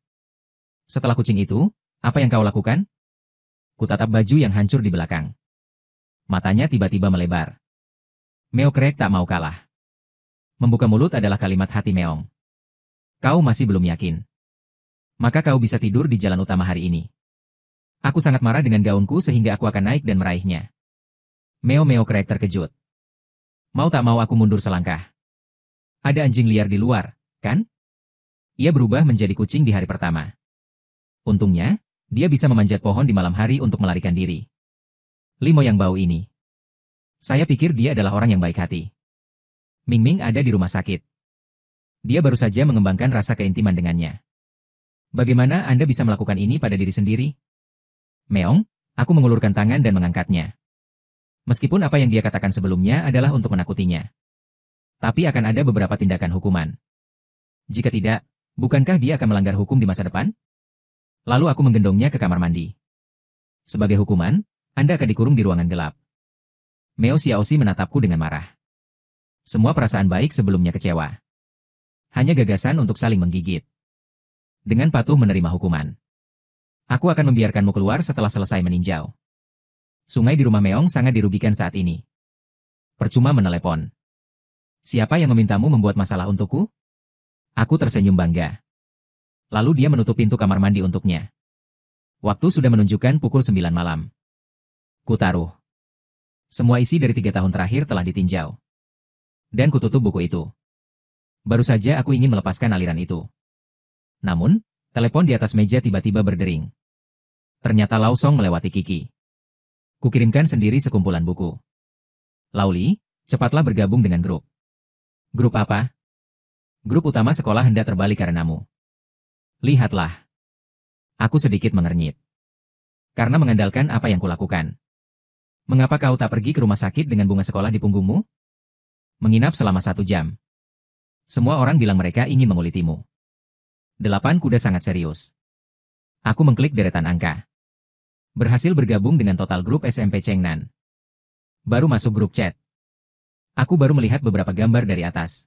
Setelah kucing itu, apa yang kau lakukan? Kutatap baju yang hancur di belakang. Matanya tiba-tiba melebar. Meokrek tak mau kalah. Membuka mulut adalah kalimat hati Meong. Kau masih belum yakin. Maka kau bisa tidur di jalan utama hari ini. Aku sangat marah dengan gaunku sehingga aku akan naik dan meraihnya. Meokrek terkejut. Mau tak mau aku mundur selangkah. Ada anjing liar di luar, kan? Ia berubah menjadi kucing di hari pertama. Untungnya, dia bisa memanjat pohon di malam hari untuk melarikan diri. Limo yang bau ini. Saya pikir dia adalah orang yang baik hati. Ming ada di rumah sakit. Dia baru saja mengembangkan rasa keintiman dengannya. Bagaimana Anda bisa melakukan ini pada diri sendiri? Meong, aku mengulurkan tangan dan mengangkatnya. Meskipun apa yang dia katakan sebelumnya adalah untuk menakutinya. Tapi akan ada beberapa tindakan hukuman. Jika tidak, bukankah dia akan melanggar hukum di masa depan? Lalu aku menggendongnya ke kamar mandi. Sebagai hukuman, Anda akan dikurung di ruangan gelap. Meo Xiaoxi menatapku dengan marah. Semua perasaan baik sebelumnya kecewa. Hanya gagasan untuk saling menggigit. Dengan patuh menerima hukuman. Aku akan membiarkanmu keluar setelah selesai meninjau. Sungai di rumah Meong sangat dirugikan saat ini. Percuma menelepon. Siapa yang memintamu membuat masalah untukku? Aku tersenyum bangga. Lalu dia menutup pintu kamar mandi untuknya. Waktu sudah menunjukkan pukul 9 malam. Kutaruh. Semua isi dari 3 tahun terakhir telah ditinjau. Dan kututup buku itu. Baru saja aku ingin melepaskan aliran itu. Namun, telepon di atas meja tiba-tiba berdering. Ternyata Lau Song melewati Kiki. Kukirimkan sendiri sekumpulan buku. Lauli, cepatlah bergabung dengan grup. Grup apa? Grup utama sekolah hendak terbalik karenamu. Lihatlah. Aku sedikit mengernyit. Karena mengandalkan apa yang kulakukan. Mengapa kau tak pergi ke rumah sakit dengan bunga sekolah di punggungmu? Menginap selama 1 jam. Semua orang bilang mereka ingin mengulitimu. 8 kuda sangat serius. Aku mengklik deretan angka. Berhasil bergabung dengan total grup SMP Chengnan. Baru masuk grup chat. Aku baru melihat beberapa gambar dari atas.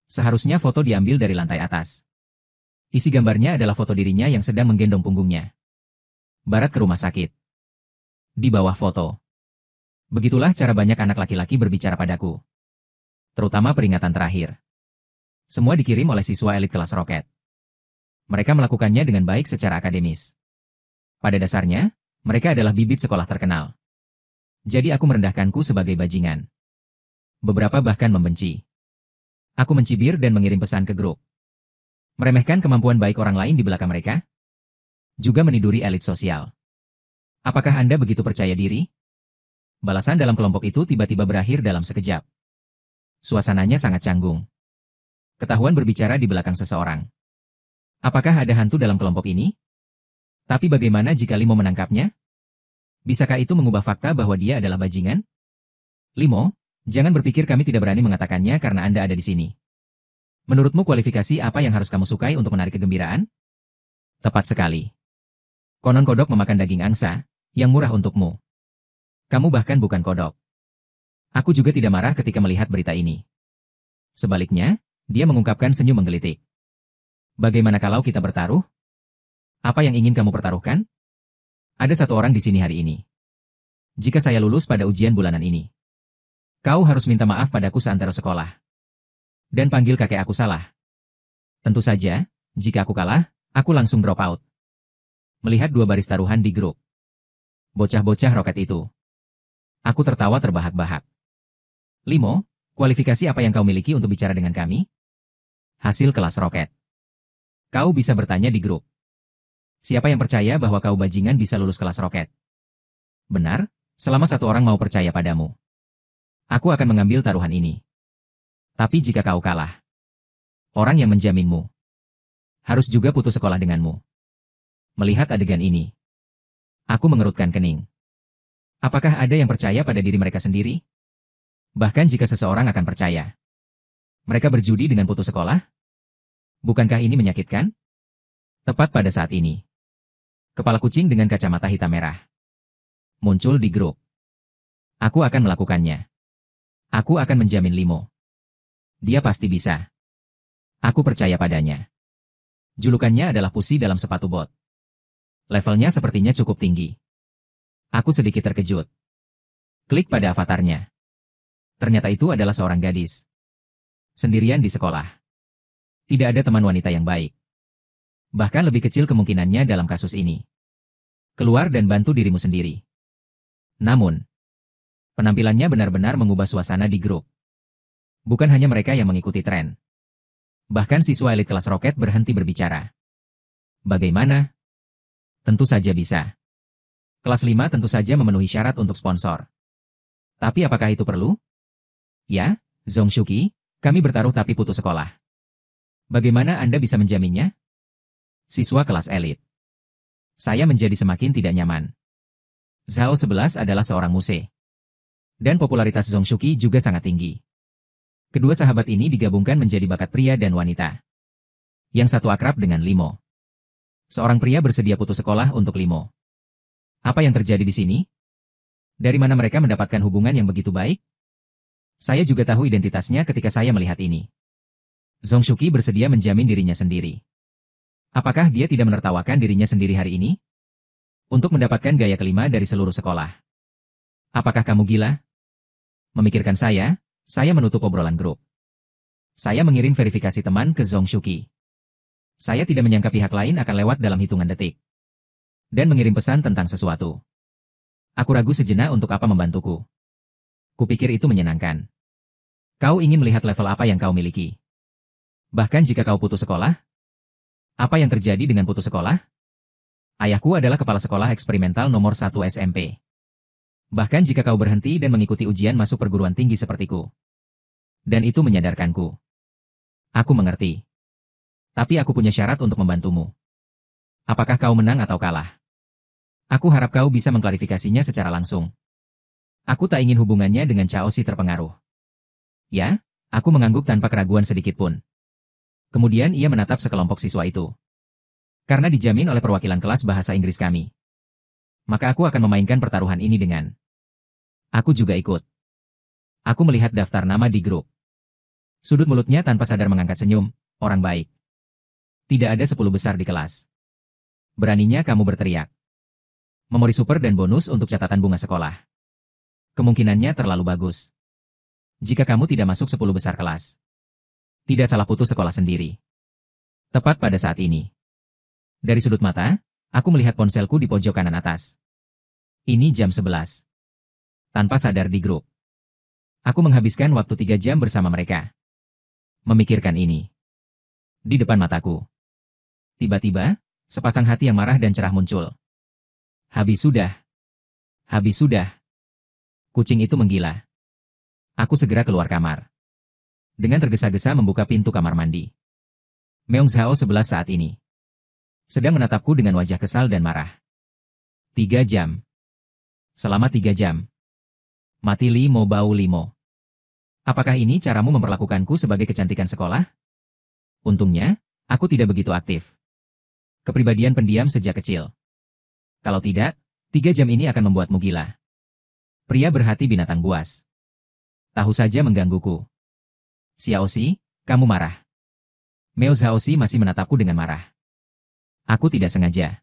Seharusnya foto diambil dari lantai atas. Isi gambarnya adalah foto dirinya yang sedang menggendong punggungnya. Barat ke rumah sakit. Di bawah foto. Begitulah cara banyak anak laki-laki berbicara padaku. Terutama peringatan terakhir. Semua dikirim oleh siswa elit kelas roket. Mereka melakukannya dengan baik secara akademis. Pada dasarnya, mereka adalah bibit sekolah terkenal. Jadi aku merendahkanku sebagai bajingan. Beberapa bahkan membenci. Aku mencibir dan mengirim pesan ke grup. Meremehkan kemampuan baik orang lain di belakang mereka? Juga meniduri elit sosial. Apakah Anda begitu percaya diri? Balasan dalam kelompok itu tiba-tiba berakhir dalam sekejap. Suasananya sangat canggung. Ketahuan berbicara di belakang seseorang. Apakah ada hantu dalam kelompok ini? Tapi bagaimana jika Limo menangkapnya? Bisakah itu mengubah fakta bahwa dia adalah bajingan? Limo, jangan berpikir kami tidak berani mengatakannya karena Anda ada di sini. Menurutmu kualifikasi apa yang harus kamu sukai untuk menarik kegembiraan? Tepat sekali. Konon kodok memakan daging angsa, yang murah untukmu. Kamu bahkan bukan kodok. Aku juga tidak marah ketika melihat berita ini. Sebaliknya, dia mengungkapkan senyum menggelitik. Bagaimana kalau kita bertaruh? Apa yang ingin kamu pertaruhkan? Ada satu orang di sini hari ini. Jika saya lulus pada ujian bulanan ini, kau harus minta maaf padaku seantero sekolah. Dan panggil kakek aku salah. Tentu saja, jika aku kalah, aku langsung drop out. Melihat dua baris taruhan di grup. Bocah-bocah roket itu. Aku tertawa terbahak-bahak. Limo, kualifikasi apa yang kau miliki untuk bicara dengan kami? Hasil kelas roket. Kau bisa bertanya di grup. Siapa yang percaya bahwa kau bajingan bisa lulus kelas roket? Benar, selama satu orang mau percaya padamu. Aku akan mengambil taruhan ini. Tapi jika kau kalah, orang yang menjaminmu harus juga putus sekolah denganmu. Melihat adegan ini, aku mengerutkan kening. Apakah ada yang percaya pada diri mereka sendiri? Bahkan jika seseorang akan percaya, mereka berjudi dengan putus sekolah? Bukankah ini menyakitkan? Tepat pada saat ini, kepala kucing dengan kacamata hitam merah muncul di grup. Aku akan melakukannya. Aku akan menjamin Limo. Dia pasti bisa. Aku percaya padanya. Julukannya adalah Pusi dalam sepatu bot. Levelnya sepertinya cukup tinggi. Aku sedikit terkejut. Klik pada avatarnya. Ternyata itu adalah seorang gadis. Sendirian di sekolah. Tidak ada teman wanita yang baik. Bahkan lebih kecil kemungkinannya dalam kasus ini. Keluar dan bantu dirimu sendiri. Namun, penampilannya benar-benar mengubah suasana di grup. Bukan hanya mereka yang mengikuti tren. Bahkan siswa elit kelas roket berhenti berbicara. Bagaimana? Tentu saja bisa. Kelas 5 tentu saja memenuhi syarat untuk sponsor. Tapi apakah itu perlu? Ya, Zongshuki, kami bertaruh tapi putus sekolah. Bagaimana Anda bisa menjaminnya? Siswa kelas elit. Saya menjadi semakin tidak nyaman. Zhao 11 adalah seorang muse. Dan popularitas Zongshuki juga sangat tinggi. Kedua sahabat ini digabungkan menjadi bakat pria dan wanita. Yang satu akrab dengan Limo. Seorang pria bersedia putus sekolah untuk Limo. Apa yang terjadi di sini? Dari mana mereka mendapatkan hubungan yang begitu baik? Saya juga tahu identitasnya ketika saya melihat ini. Zongshuki bersedia menjamin dirinya sendiri. Apakah dia tidak menertawakan dirinya sendiri hari ini? Untuk mendapatkan gaya kelima dari seluruh sekolah. Apakah kamu gila? Memikirkan saya menutup obrolan grup. Saya mengirim verifikasi teman ke Zongshuki. Saya tidak menyangka pihak lain akan lewat dalam hitungan detik. Dan mengirim pesan tentang sesuatu. Aku ragu sejenak untuk apa membantuku. Kupikir itu menyenangkan. Kau ingin melihat level apa yang kau miliki. Bahkan jika kau putus sekolah? Apa yang terjadi dengan putus sekolah? Ayahku adalah kepala sekolah eksperimental nomor 1 SMP. Bahkan jika kau berhenti dan mengikuti ujian masuk perguruan tinggi sepertiku. Dan itu menyadarkanku. Aku mengerti. Tapi aku punya syarat untuk membantumu. Apakah kau menang atau kalah? Aku harap kau bisa mengklarifikasinya secara langsung. Aku tak ingin hubungannya dengan Chaoshi terpengaruh. Ya, aku mengangguk tanpa keraguan sedikit pun. Kemudian ia menatap sekelompok siswa itu. Karena dijamin oleh perwakilan kelas bahasa Inggris kami. Maka aku akan memainkan pertaruhan ini dengan. Aku juga ikut. Aku melihat daftar nama di grup. Sudut mulutnya tanpa sadar mengangkat senyum, orang baik. Tidak ada 10 besar di kelas. Beraninya kamu berteriak. Memori super dan bonus untuk catatan bunga sekolah. Kemungkinannya terlalu bagus. Jika kamu tidak masuk 10 besar kelas. Tidak salah putus sekolah sendiri. Tepat pada saat ini. Dari sudut mata, aku melihat ponselku di pojok kanan atas. Ini jam 11. Tanpa sadar di grup. Aku menghabiskan waktu 3 jam bersama mereka. Memikirkan ini. Di depan mataku. Tiba-tiba, sepasang hati yang marah dan cerah muncul. Habis sudah. Habis sudah. Kucing itu menggila. Aku segera keluar kamar. Dengan tergesa-gesa membuka pintu kamar mandi. Meong Zhao 11 saat ini sedang menatapku dengan wajah kesal dan marah. 3 jam. Selama 3 jam. Mati Limo bau limo. Apakah ini caramu memperlakukanku sebagai kecantikan sekolah? Untungnya, aku tidak begitu aktif. Kepribadian pendiam sejak kecil. Kalau tidak, 3 jam ini akan membuatmu gila. Pria berhati binatang buas. Tahu saja menggangguku. Xiaoxi, kamu marah. Meo Zhaoxi masih menatapku dengan marah. Aku tidak sengaja.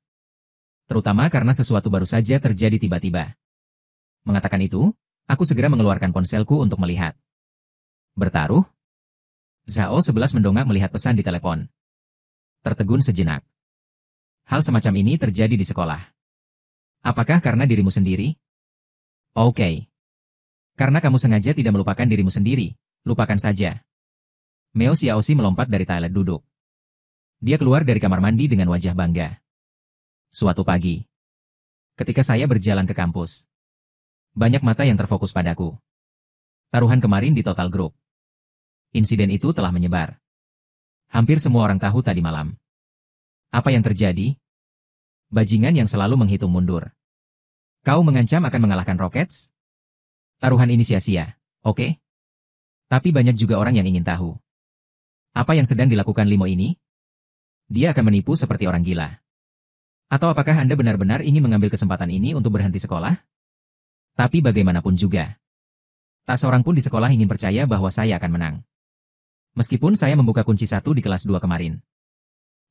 Terutama karena sesuatu baru saja terjadi tiba-tiba. Mengatakan itu, aku segera mengeluarkan ponselku untuk melihat. Bertaruh? Zhao 11 mendongak melihat pesan di telepon. Tertegun sejenak. Hal semacam ini terjadi di sekolah. Apakah karena dirimu sendiri? Oke. Karena kamu sengaja tidak melupakan dirimu sendiri, lupakan saja. Meo Xiaoxi melompat dari toilet duduk. Dia keluar dari kamar mandi dengan wajah bangga. Suatu pagi, ketika saya berjalan ke kampus, banyak mata yang terfokus padaku. Taruhan kemarin di Total Group. Insiden itu telah menyebar. Hampir semua orang tahu tadi malam. Apa yang terjadi? Bajingan yang selalu menghitung mundur. Kau mengancam akan mengalahkan Rockets? Taruhan ini sia-sia, oke? Tapi banyak juga orang yang ingin tahu. Apa yang sedang dilakukan Limo ini? Dia akan menipu seperti orang gila. Atau apakah Anda benar-benar ingin mengambil kesempatan ini untuk berhenti sekolah? Tapi bagaimanapun juga. Tak seorang pun di sekolah ingin percaya bahwa saya akan menang. Meskipun saya membuka kunci 1 di kelas 2 kemarin.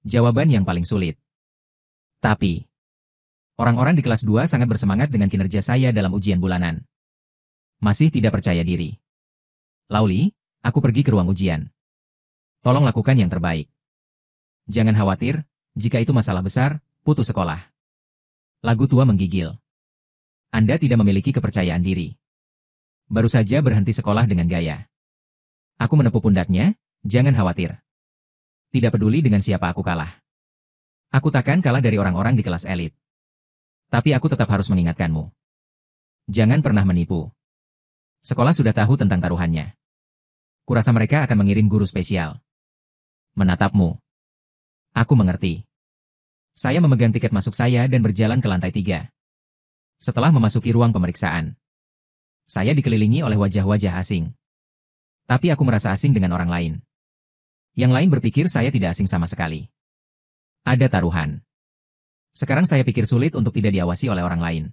Jawaban yang paling sulit. Tapi, orang-orang di kelas 2 sangat bersemangat dengan kinerja saya dalam ujian bulanan. Masih tidak percaya diri. Lauli, aku pergi ke ruang ujian. Tolong lakukan yang terbaik. Jangan khawatir, jika itu masalah besar, putus sekolah. Lagu tua menggigil. Anda tidak memiliki kepercayaan diri. Baru saja berhenti sekolah dengan gaya. Aku menepuk pundaknya, jangan khawatir. Tidak peduli dengan siapa aku kalah. Aku takkan kalah dari orang-orang di kelas elit. Tapi aku tetap harus mengingatkanmu. Jangan pernah menipu. Sekolah sudah tahu tentang taruhannya. Kurasa mereka akan mengirim guru spesial. Menatapmu. Aku mengerti. Saya memegang tiket masuk saya dan berjalan ke lantai 3. Setelah memasuki ruang pemeriksaan, saya dikelilingi oleh wajah-wajah asing. Tapi aku merasa asing dengan orang lain. Yang lain berpikir saya tidak asing sama sekali. Ada taruhan. Sekarang saya pikir sulit untuk tidak diawasi oleh orang lain.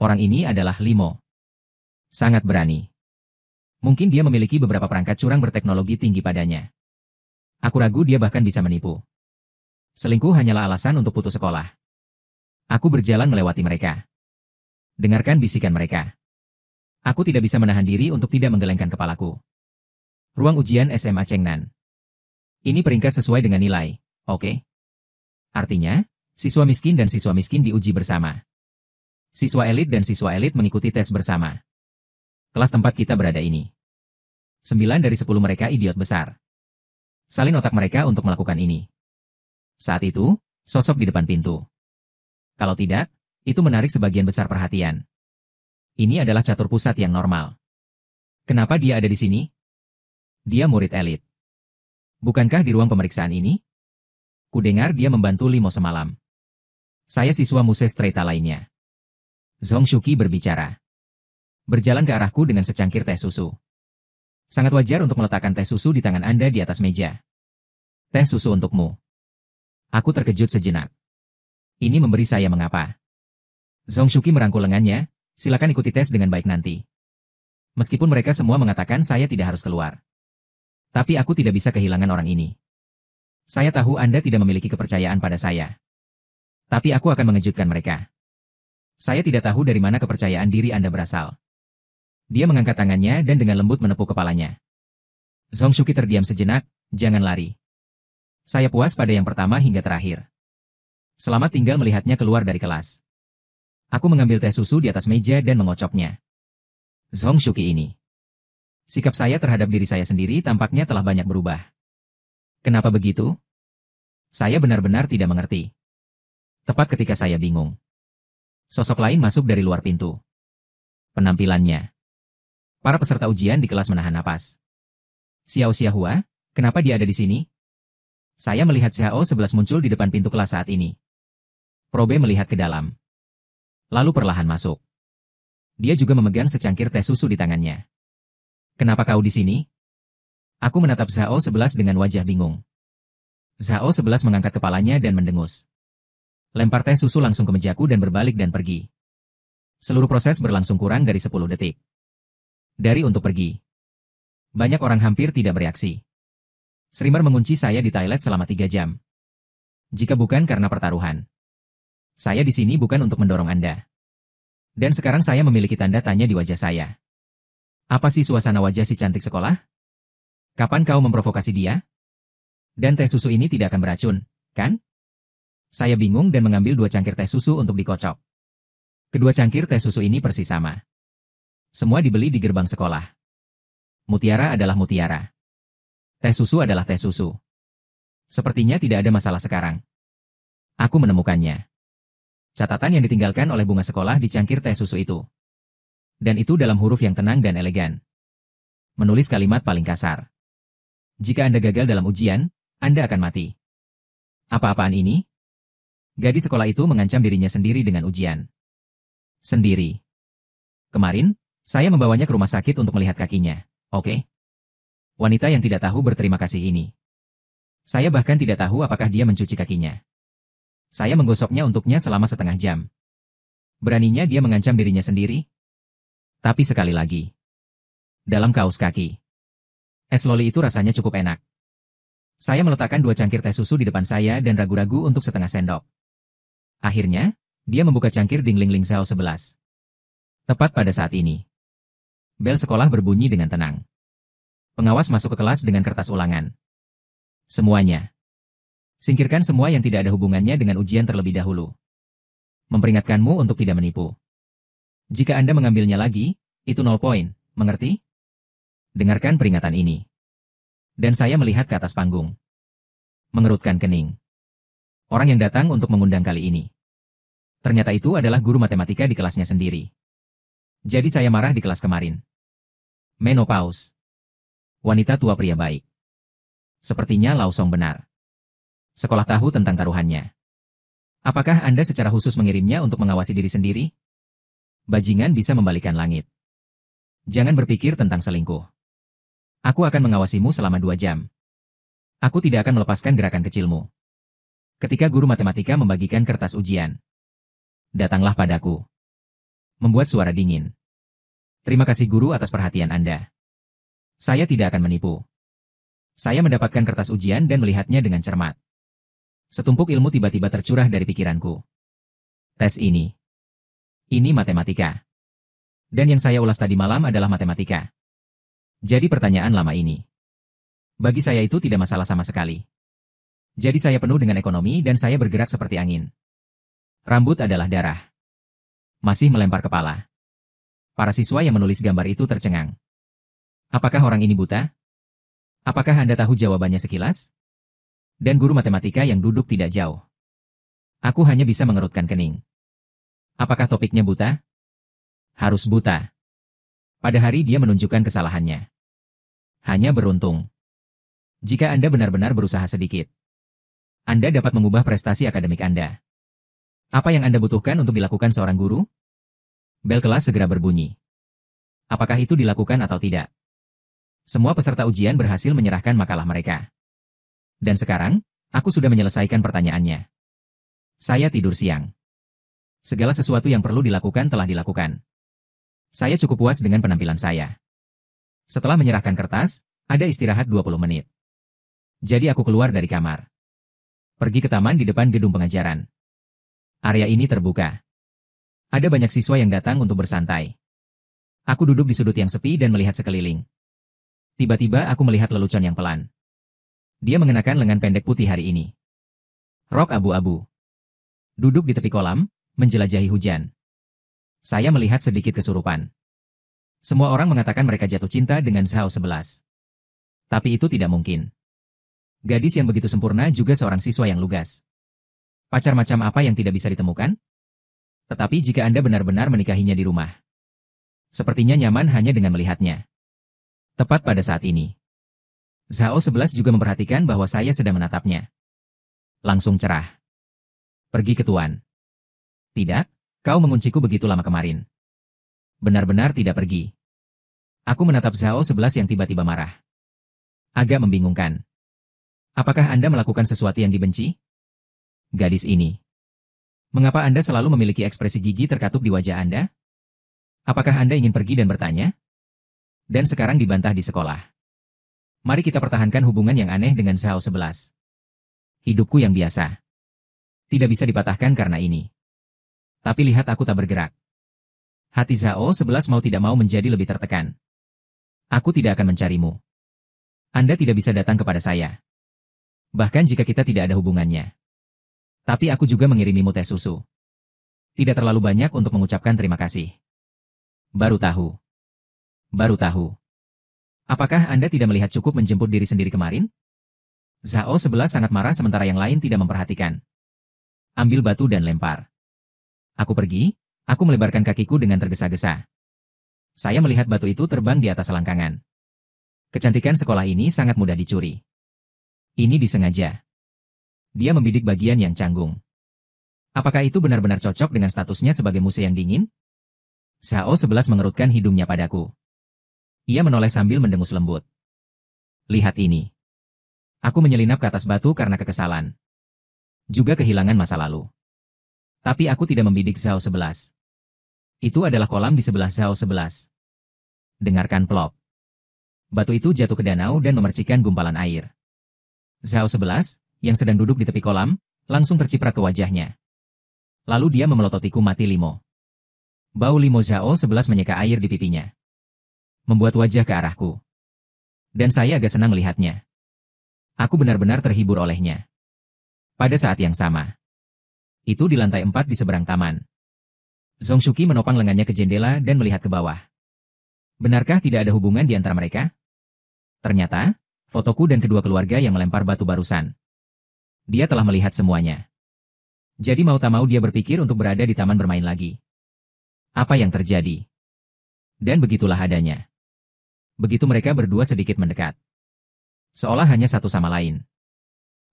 Orang ini adalah Limo. Sangat berani. Mungkin dia memiliki beberapa perangkat curang berteknologi tinggi padanya. Aku ragu dia bahkan bisa menipu. Selingkuh hanyalah alasan untuk putus sekolah. Aku berjalan melewati mereka. Dengarkan bisikan mereka. Aku tidak bisa menahan diri untuk tidak menggelengkan kepalaku. Ruang ujian SMA Chengnan. Ini peringkat sesuai dengan nilai, oke? Artinya, siswa miskin dan siswa miskin diuji bersama. Siswa elit dan siswa elit mengikuti tes bersama. Kelas tempat kita berada ini. 9 dari 10 mereka idiot besar. Salin otak mereka untuk melakukan ini. Saat itu, sosok di depan pintu. Kalau tidak, itu menarik sebagian besar perhatian. Ini adalah catur pusat yang normal. Kenapa dia ada di sini? Dia murid elit. Bukankah di ruang pemeriksaan ini? Kudengar dia membantu Limo semalam. Saya siswa Muse Strata lainnya. Zhong Shuqi berbicara. Berjalan ke arahku dengan secangkir teh susu. Sangat wajar untuk meletakkan teh susu di tangan Anda di atas meja. Teh susu untukmu. Aku terkejut sejenak. Ini memberi saya mengapa. Zhong Shuqi merangkul lengannya, silakan ikuti tes dengan baik nanti. Meskipun mereka semua mengatakan saya tidak harus keluar. Tapi aku tidak bisa kehilangan orang ini. Saya tahu Anda tidak memiliki kepercayaan pada saya. Tapi aku akan mengejutkan mereka. Saya tidak tahu dari mana kepercayaan diri Anda berasal. Dia mengangkat tangannya dan dengan lembut menepuk kepalanya. Zhong Shuqi terdiam sejenak, jangan lari. Saya puas pada yang pertama hingga terakhir. Selamat tinggal melihatnya keluar dari kelas. Aku mengambil teh susu di atas meja dan mengocoknya. Zhong Shuqi ini. Sikap saya terhadap diri saya sendiri tampaknya telah banyak berubah. Kenapa begitu? Saya benar-benar tidak mengerti. Tepat ketika saya bingung, sosok lain masuk dari luar pintu. Penampilannya. Para peserta ujian di kelas menahan napas. Xiao Xiahua, kenapa dia ada di sini? Saya melihat Xiao 11 muncul di depan pintu kelas saat ini. Probe melihat ke dalam. Lalu perlahan masuk. Dia juga memegang secangkir teh susu di tangannya. Kenapa kau di sini? Aku menatap Xiao 11 dengan wajah bingung. Xiao 11 mengangkat kepalanya dan mendengus. Lempar teh susu langsung ke mejaku dan berbalik dan pergi. Seluruh proses berlangsung kurang dari 10 detik. Dari untuk pergi. Banyak orang hampir tidak bereaksi. Streamer mengunci saya di toilet selama 3 jam. Jika bukan karena pertaruhan. Saya di sini bukan untuk mendorong Anda. Dan sekarang saya memiliki tanda tanya di wajah saya. Apa sih suasana wajah si cantik sekolah? Kapan kau memprovokasi dia? Dan teh susu ini tidak akan beracun, kan? Saya bingung dan mengambil 2 cangkir teh susu untuk dikocok. Kedua cangkir teh susu ini persis sama. Semua dibeli di gerbang sekolah. Mutiara adalah mutiara. Teh susu adalah teh susu. Sepertinya tidak ada masalah sekarang. Aku menemukannya. Catatan yang ditinggalkan oleh bunga sekolah di cangkir teh susu itu. Dan itu dalam huruf yang tenang dan elegan. Menulis kalimat paling kasar. Jika Anda gagal dalam ujian, Anda akan mati. Apa-apaan ini? Gadis sekolah itu mengancam dirinya sendiri dengan ujian. Sendiri. Kemarin, saya membawanya ke rumah sakit untuk melihat kakinya, oke? Wanita yang tidak tahu berterima kasih ini. Saya bahkan tidak tahu apakah dia mencuci kakinya. Saya menggosoknya untuknya selama setengah jam. Beraninya dia mengancam dirinya sendiri? Tapi sekali lagi. Dalam kaos kaki. Es loli itu rasanya cukup enak. Saya meletakkan 2 cangkir teh susu di depan saya dan ragu-ragu untuk setengah sendok. Akhirnya, dia membuka cangkir dingling-ling Xiao 11. Tepat pada saat ini. Bel sekolah berbunyi dengan tenang. Pengawas masuk ke kelas dengan kertas ulangan. Semuanya. Singkirkan semua yang tidak ada hubungannya dengan ujian terlebih dahulu. Memperingatkanmu untuk tidak menipu. Jika Anda mengambilnya lagi, itu 0 poin, mengerti? Dengarkan peringatan ini. Dan saya melihat ke atas panggung. Mengerutkan kening. Orang yang datang untuk mengundang kali ini. Ternyata itu adalah guru matematika di kelasnya sendiri. Jadi saya marah di kelas kemarin. Menopause. Wanita tua pria baik. Sepertinya Lao Song benar. Sekolah tahu tentang taruhannya. Apakah Anda secara khusus mengirimnya untuk mengawasi diri sendiri? Bajingan bisa membalikan langit. Jangan berpikir tentang selingkuh. Aku akan mengawasimu selama 2 jam. Aku tidak akan melepaskan gerakan kecilmu. Ketika guru matematika membagikan kertas ujian. Datanglah padaku. Membuat suara dingin. Terima kasih guru atas perhatian Anda. Saya tidak akan menipu. Saya mendapatkan kertas ujian dan melihatnya dengan cermat. Setumpuk ilmu tiba-tiba tercurah dari pikiranku. Tes ini. Ini matematika. Dan yang saya ulas tadi malam adalah matematika. Jadi pertanyaan lama ini. Bagi saya itu tidak masalah sama sekali. Jadi saya penuh dengan ekonomi dan saya bergerak seperti angin. Rambut adalah darah. Masih melempar kepala. Para siswa yang menulis gambar itu tercengang. Apakah orang ini buta? Apakah Anda tahu jawabannya sekilas? Dan guru matematika yang duduk tidak jauh. Aku hanya bisa mengerutkan kening. Apakah topiknya buta? Harus buta. Pada hari dia menunjukkan kesalahannya. Hanya beruntung. Jika Anda benar-benar berusaha sedikit. Anda dapat mengubah prestasi akademik Anda. Apa yang Anda butuhkan untuk dilakukan seorang guru? Bel kelas segera berbunyi. Apakah itu dilakukan atau tidak? Semua peserta ujian berhasil menyerahkan makalah mereka. Dan sekarang, aku sudah menyelesaikan pertanyaannya. Saya tidur siang. Segala sesuatu yang perlu dilakukan telah dilakukan. Saya cukup puas dengan penampilan saya. Setelah menyerahkan kertas, ada istirahat 20 menit. Jadi aku keluar dari kamar. Pergi ke taman di depan gedung pengajaran. Area ini terbuka. Ada banyak siswa yang datang untuk bersantai. Aku duduk di sudut yang sepi dan melihat sekeliling. Tiba-tiba aku melihat lelucon yang pelan. Dia mengenakan lengan pendek putih hari ini. Rok abu-abu. Duduk di tepi kolam, menjelajahi hujan. Saya melihat sedikit kesurupan. Semua orang mengatakan mereka jatuh cinta dengan Xiao 11. Tapi itu tidak mungkin. Gadis yang begitu sempurna juga seorang siswa yang lugas. Pacar macam apa yang tidak bisa ditemukan? Tetapi jika Anda benar-benar menikahinya di rumah. Sepertinya nyaman hanya dengan melihatnya. Tepat pada saat ini. Zhao 11 juga memperhatikan bahwa saya sedang menatapnya. Langsung cerah. Pergi ke Tuan. Tidak, kau mengunciku begitu lama kemarin. Benar-benar tidak pergi. Aku menatap Zhao 11 yang tiba-tiba marah. Agak membingungkan. Apakah Anda melakukan sesuatu yang dibenci? Gadis ini. Mengapa Anda selalu memiliki ekspresi gigi terkatup di wajah Anda? Apakah Anda ingin pergi dan bertanya? Dan sekarang dibantah di sekolah. Mari kita pertahankan hubungan yang aneh dengan Zhao 11. Hidupku yang biasa. Tidak bisa dipatahkan karena ini. Tapi lihat aku tak bergerak. Hati Zhao 11 mau tidak mau menjadi lebih tertekan. Aku tidak akan mencarimu. Anda tidak bisa datang kepada saya. Bahkan jika kita tidak ada hubungannya. Tapi aku juga mengirimimu teh susu. Tidak terlalu banyak untuk mengucapkan terima kasih. Baru tahu. Baru tahu. Apakah Anda tidak melihat cukup menjemput diri sendiri kemarin? Zhao 11 sangat marah sementara yang lain tidak memperhatikan. Ambil batu dan lempar. Aku pergi, aku melebarkan kakiku dengan tergesa-gesa. Saya melihat batu itu terbang di atas selangkangan. Kecantikan sekolah ini sangat mudah dicuri. Ini disengaja. Dia membidik bagian yang canggung. Apakah itu benar-benar cocok dengan statusnya sebagai musuh yang dingin? Zhao 11 mengerutkan hidungnya padaku. Ia menoleh sambil mendengus lembut. Lihat ini. Aku menyelinap ke atas batu karena kekesalan. Juga kehilangan masa lalu. Tapi aku tidak membidik Zhao 11. Itu adalah kolam di sebelah Zhao 11. Dengarkan plop. Batu itu jatuh ke danau dan memercikan gumpalan air. Zhao 11, yang sedang duduk di tepi kolam, langsung terciprat ke wajahnya. Lalu dia memelototiku mati limo. Bau limo Zhao 11 menyeka air di pipinya. Membuat wajah ke arahku. Dan saya agak senang melihatnya. Aku benar-benar terhibur olehnya. Pada saat yang sama. Itu di lantai 4 di seberang taman. Zongshuki menopang lengannya ke jendela dan melihat ke bawah. Benarkah tidak ada hubungan di antara mereka? Ternyata, fotoku dan kedua keluarga yang melempar batu barusan. Dia telah melihat semuanya. Jadi mau tak mau dia berpikir untuk berada di taman bermain lagi. Apa yang terjadi? Dan begitulah adanya. Begitu mereka berdua sedikit mendekat. Seolah hanya satu sama lain.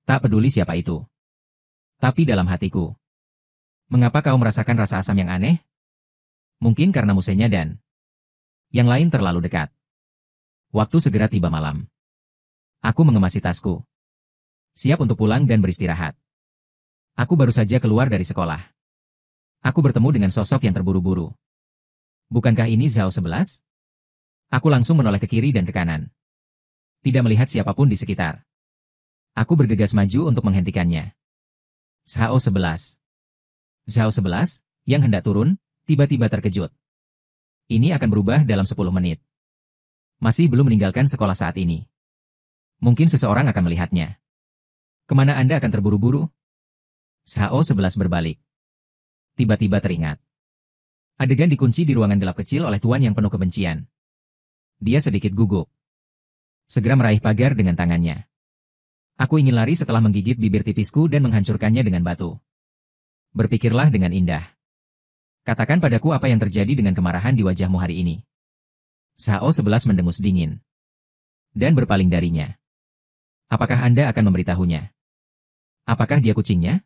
Tak peduli siapa itu. Tapi dalam hatiku. Mengapa kau merasakan rasa asam yang aneh? Mungkin karena musenya dan yang lain terlalu dekat. Waktu segera tiba malam. Aku mengemasi tasku. Siap untuk pulang dan beristirahat. Aku baru saja keluar dari sekolah. Aku bertemu dengan sosok yang terburu-buru. Bukankah ini Zhao 11? Aku langsung menoleh ke kiri dan ke kanan. Tidak melihat siapapun di sekitar. Aku bergegas maju untuk menghentikannya. Zhao 11. Zhao 11, yang hendak turun, tiba-tiba terkejut. Ini akan berubah dalam 10 menit. Masih belum meninggalkan sekolah saat ini. Mungkin seseorang akan melihatnya. Kemana Anda akan terburu-buru? Zhao 11 berbalik. Tiba-tiba teringat. Adegan dikunci di ruangan gelap kecil oleh tuan yang penuh kebencian. Dia sedikit gugup. Segera meraih pagar dengan tangannya. Aku ingin lari setelah menggigit bibir tipisku dan menghancurkannya dengan batu. Berpikirlah dengan indah. Katakan padaku apa yang terjadi dengan kemarahan di wajahmu hari ini. Zhao 11 mendengus dingin. Dan berpaling darinya. Apakah Anda akan memberitahunya? Apakah dia kucingnya?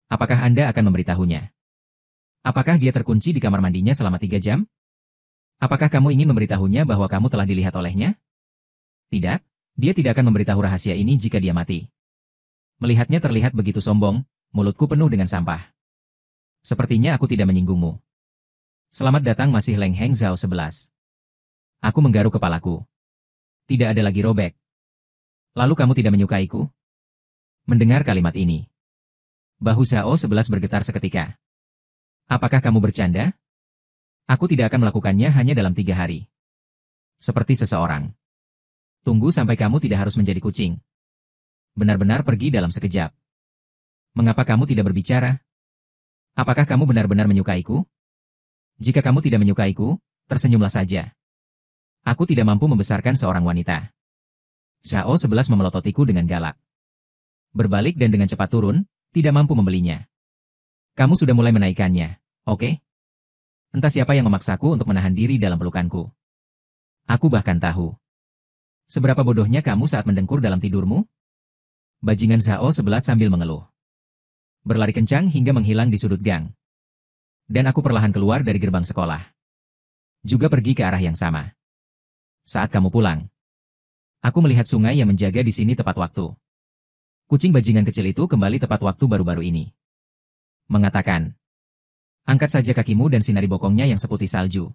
Apakah Anda akan memberitahunya? Apakah dia terkunci di kamar mandinya selama 3 jam? Apakah kamu ingin memberitahunya bahwa kamu telah dilihat olehnya? Tidak, dia tidak akan memberitahu rahasia ini jika dia mati. Melihatnya terlihat begitu sombong, mulutku penuh dengan sampah. Sepertinya aku tidak menyinggungmu. Selamat datang masih Leng Heng Zhao 11. Aku menggaruk kepalaku. Tidak ada lagi robek. Lalu kamu tidak menyukaiku? Mendengar kalimat ini. Bahu Zhao 11 bergetar seketika. Apakah kamu bercanda? Aku tidak akan melakukannya hanya dalam 3 hari. Seperti seseorang. Tunggu sampai kamu tidak harus menjadi kucing. Benar-benar pergi dalam sekejap. Mengapa kamu tidak berbicara? Apakah kamu benar-benar menyukaiku? Jika kamu tidak menyukaiku, tersenyumlah saja. Aku tidak mampu membesarkan seorang wanita. Zhao 11 memelototiku dengan galak. Berbalik dan dengan cepat turun, tidak mampu membelinya. Kamu sudah mulai menaikkannya, oke? Entah siapa yang memaksaku untuk menahan diri dalam pelukanku. Aku bahkan tahu. Seberapa bodohnya kamu saat mendengkur dalam tidurmu? Bajingan Zhao 11 sambil mengeluh. Berlari kencang hingga menghilang di sudut gang. Dan aku perlahan keluar dari gerbang sekolah. Juga pergi ke arah yang sama. Saat kamu pulang, aku melihat sungai yang menjaga di sini tepat waktu. Kucing bajingan kecil itu kembali tepat waktu baru-baru ini. Mengatakan, angkat saja kakimu dan sinari bokongnya yang seputih salju.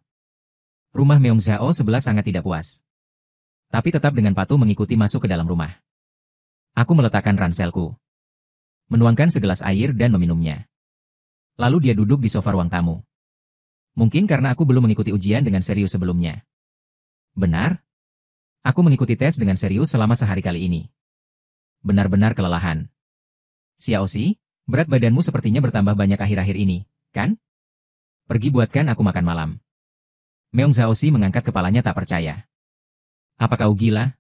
Rumah Meong Zhao 11 sangat tidak puas. Tapi tetap dengan patuh mengikuti masuk ke dalam rumah. Aku meletakkan ranselku. Menuangkan segelas air dan meminumnya. Lalu dia duduk di sofa ruang tamu. Mungkin karena aku belum mengikuti ujian dengan serius sebelumnya. Benar? Aku mengikuti tes dengan serius selama sehari kali ini. Benar-benar kelelahan. Xiaoxi, berat badanmu sepertinya bertambah banyak akhir-akhir ini, kan? Pergi buatkan aku makan malam. Meong Xiaoxi mengangkat kepalanya tak percaya. Apa kau gila?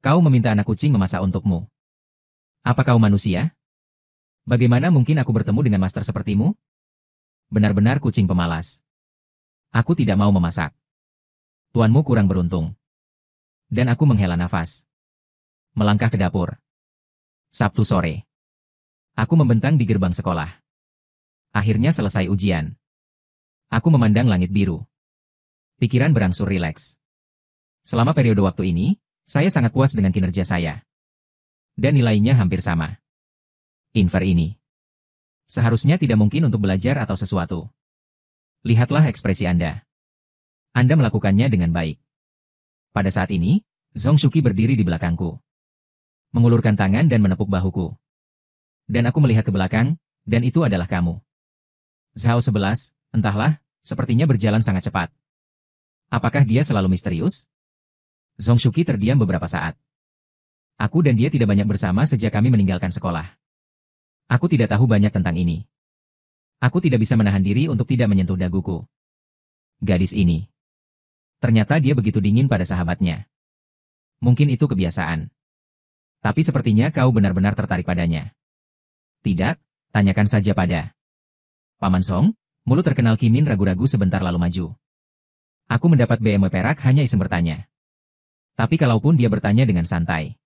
Kau meminta anak kucing memasak untukmu. Apa kau manusia? Bagaimana mungkin aku bertemu dengan master sepertimu? Benar-benar kucing pemalas. Aku tidak mau memasak. Tuanmu kurang beruntung. Dan aku menghela nafas. Melangkah ke dapur. Sabtu sore. Aku membentang di gerbang sekolah. Akhirnya selesai ujian. Aku memandang langit biru. Pikiran berangsur rileks. Selama periode waktu ini, saya sangat puas dengan kinerja saya. Dan nilainya hampir sama. Inver ini. Seharusnya tidak mungkin untuk belajar atau sesuatu. Lihatlah ekspresi Anda. Anda melakukannya dengan baik. Pada saat ini, Zhong Shuqi berdiri di belakangku. Mengulurkan tangan dan menepuk bahuku. Dan aku melihat ke belakang, dan itu adalah kamu. Zhao 11, entahlah, sepertinya berjalan sangat cepat. Apakah dia selalu misterius? Zhong Shuqi terdiam beberapa saat. Aku dan dia tidak banyak bersama sejak kami meninggalkan sekolah. Aku tidak tahu banyak tentang ini. Aku tidak bisa menahan diri untuk tidak menyentuh daguku. Gadis ini. Ternyata dia begitu dingin pada sahabatnya. Mungkin itu kebiasaan. Tapi sepertinya kau benar-benar tertarik padanya. Tidak, tanyakan saja pada Paman Song. Mulut terkenal Kimin ragu-ragu sebentar lalu maju. Aku mendapat BMW perak hanya iseng bertanya. Tapi kalaupun dia bertanya dengan santai.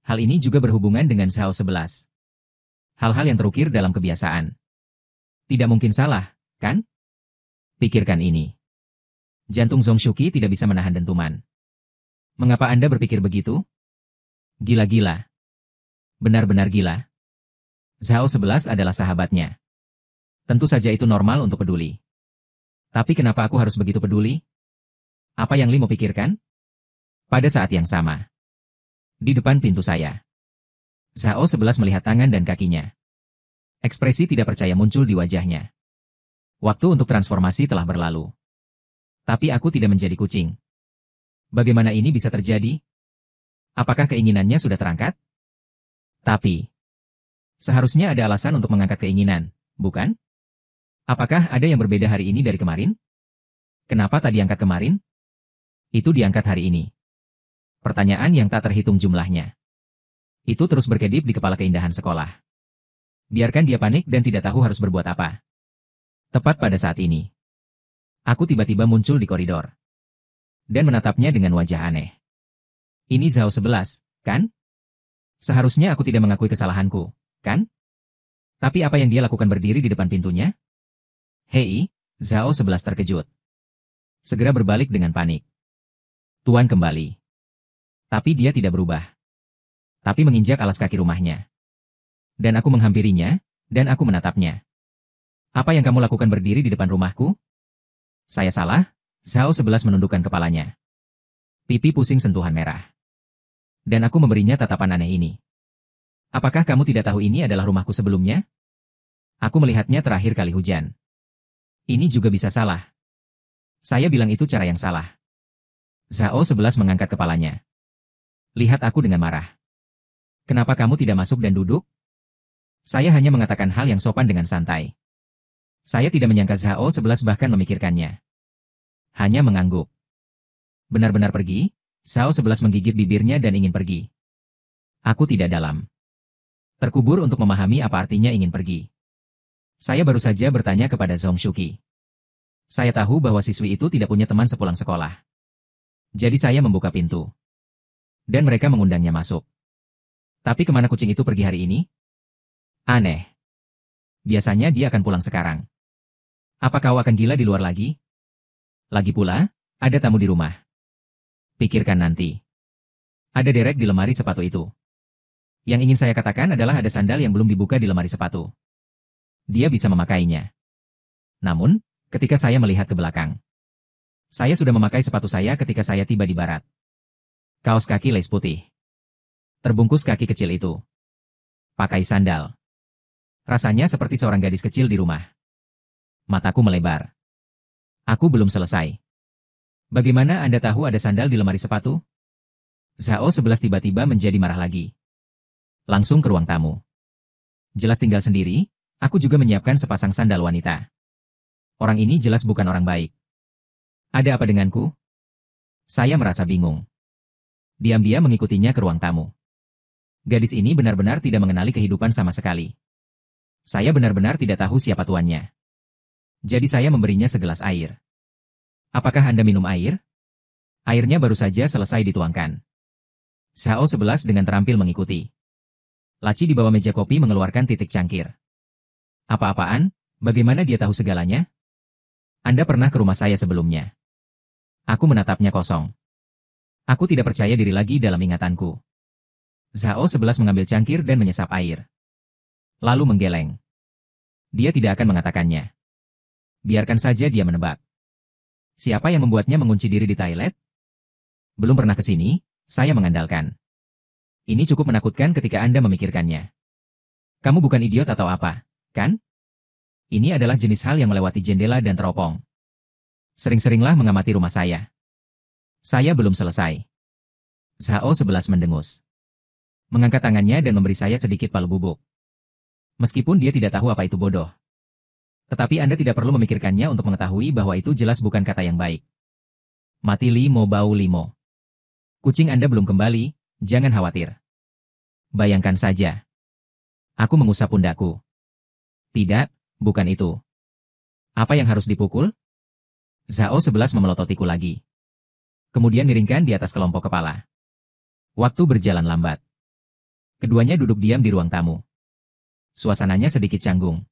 Hal ini juga berhubungan dengan Zhao 11. Hal-hal yang terukir dalam kebiasaan. Tidak mungkin salah, kan? Pikirkan ini. Jantung Zhong Shuqi tidak bisa menahan dentuman. Mengapa Anda berpikir begitu? Gila-gila. Benar-benar gila. Zhao 11 adalah sahabatnya. Tentu saja itu normal untuk peduli. Tapi kenapa aku harus begitu peduli? Apa yang Li mau pikirkan? Pada saat yang sama. Di depan pintu saya. Zhao 11 melihat tangan dan kakinya. Ekspresi tidak percaya muncul di wajahnya. Waktu untuk transformasi telah berlalu. Tapi aku tidak menjadi kucing. Bagaimana ini bisa terjadi? Apakah keinginannya sudah terangkat? Tapi, seharusnya ada alasan untuk mengangkat keinginan, bukan? Apakah ada yang berbeda hari ini dari kemarin? Kenapa tak diangkat kemarin? Itu diangkat hari ini. Pertanyaan yang tak terhitung jumlahnya. Itu terus berkedip di kepala keindahan sekolah. Biarkan dia panik dan tidak tahu harus berbuat apa. Tepat pada saat ini. Aku tiba-tiba muncul di koridor. Dan menatapnya dengan wajah aneh. Ini Zhao 11, kan? Seharusnya aku tidak mengakui kesalahanku, kan? Tapi apa yang dia lakukan berdiri di depan pintunya? Hei, Zhao 11 terkejut. Segera berbalik dengan panik. Tuan kembali. Tapi dia tidak berubah. Tapi menginjak alas kaki rumahnya. Dan aku menghampirinya, dan aku menatapnya. Apa yang kamu lakukan berdiri di depan rumahku? Saya salah? Zhao 11 menundukkan kepalanya. Pipi pusing sentuhan merah. Dan aku memberinya tatapan aneh ini. Apakah kamu tidak tahu ini adalah rumahku sebelumnya? Aku melihatnya terakhir kali hujan. Ini juga bisa salah. Saya bilang itu cara yang salah. Zhao 11 mengangkat kepalanya. Lihat aku dengan marah. Kenapa kamu tidak masuk dan duduk? Saya hanya mengatakan hal yang sopan dengan santai. Saya tidak menyangka Zhao 11 bahkan memikirkannya. Hanya mengangguk. Benar-benar pergi? Zhao 11 menggigit bibirnya dan ingin pergi. Aku tidak dalam. Terkubur untuk memahami apa artinya ingin pergi. Saya baru saja bertanya kepada Zhong Shuqi. Saya tahu bahwa siswi itu tidak punya teman sepulang sekolah. Jadi saya membuka pintu. Dan mereka mengundangnya masuk. Tapi kemana kucing itu pergi hari ini? Aneh. Biasanya dia akan pulang sekarang. Apa kau akan gila di luar lagi? Lagi pula, ada tamu di rumah. Pikirkan nanti. Ada derek di lemari sepatu itu. Yang ingin saya katakan adalah ada sandal yang belum dibuka di lemari sepatu. Dia bisa memakainya. Namun, ketika saya melihat ke belakang, saya sudah memakai sepatu saya ketika saya tiba di barat. Kaos kaki lace putih. Terbungkus kaki kecil itu. Pakai sandal. Rasanya seperti seorang gadis kecil di rumah. Mataku melebar. Aku belum selesai. Bagaimana Anda tahu ada sandal di lemari sepatu? Zhao 11 tiba-tiba menjadi marah lagi. Langsung ke ruang tamu. Jelas tinggal sendiri, aku juga menyiapkan sepasang sandal wanita. Orang ini jelas bukan orang baik. Ada apa denganku? Saya merasa bingung. Diam-diam mengikutinya ke ruang tamu. Gadis ini benar-benar tidak mengenali kehidupan sama sekali. Saya benar-benar tidak tahu siapa tuannya. Jadi saya memberinya segelas air. Apakah Anda minum air? Airnya baru saja selesai dituangkan. Zhao 11 dengan terampil mengikuti. Laci di bawah meja kopi mengeluarkan titik cangkir. Apa-apaan? Bagaimana dia tahu segalanya? Anda pernah ke rumah saya sebelumnya. Aku menatapnya kosong. Aku tidak percaya diri lagi dalam ingatanku. Zhao 11 mengambil cangkir dan menyesap air. Lalu menggeleng. Dia tidak akan mengatakannya. Biarkan saja dia menebak. Siapa yang membuatnya mengunci diri di toilet? Belum pernah ke sini, saya mengandalkan. Ini cukup menakutkan ketika Anda memikirkannya. Kamu bukan idiot atau apa, kan? Ini adalah jenis hal yang melewati jendela dan teropong. Sering-seringlah mengamati rumah saya. Saya belum selesai. Zhao 11 mendengus. Mengangkat tangannya dan memberi saya sedikit palu bubuk. Meskipun dia tidak tahu apa itu bodoh. Tetapi Anda tidak perlu memikirkannya untuk mengetahui bahwa itu jelas bukan kata yang baik. Mati limo bau limo. Kucing Anda belum kembali, jangan khawatir. Bayangkan saja. Aku mengusap pundakku. Tidak, bukan itu. Apa yang harus dipukul? Zhao 11 memelototiku lagi. Kemudian miringkan di atas kelompok kepala. Waktu berjalan lambat. Keduanya duduk diam di ruang tamu. Suasananya sedikit canggung.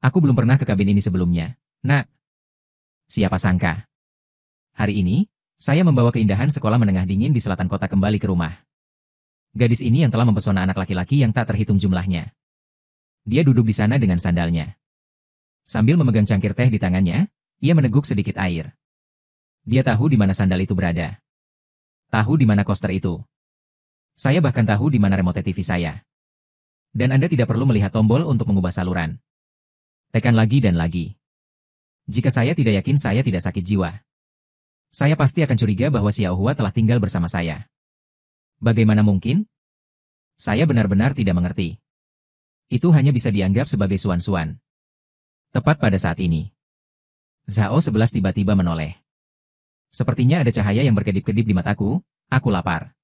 Aku belum pernah ke kabin ini sebelumnya, Nak. Siapa sangka? Hari ini, saya membawa keindahan sekolah menengah dingin di selatan kota kembali ke rumah. Gadis ini yang telah mempesona anak laki-laki yang tak terhitung jumlahnya. Dia duduk di sana dengan sandalnya. Sambil memegang cangkir teh di tangannya, ia meneguk sedikit air. Dia tahu di mana sandal itu berada. Tahu di mana koster itu. Saya bahkan tahu di mana remote TV saya. Dan Anda tidak perlu melihat tombol untuk mengubah saluran. Tekan lagi dan lagi. Jika saya tidak yakin saya tidak sakit jiwa. Saya pasti akan curiga bahwa Xiao Hua telah tinggal bersama saya. Bagaimana mungkin? Saya benar-benar tidak mengerti. Itu hanya bisa dianggap sebagai suan-suan. Tepat pada saat ini. Zhao 11 tiba-tiba menoleh. Sepertinya ada cahaya yang berkedip-kedip di mataku, aku lapar.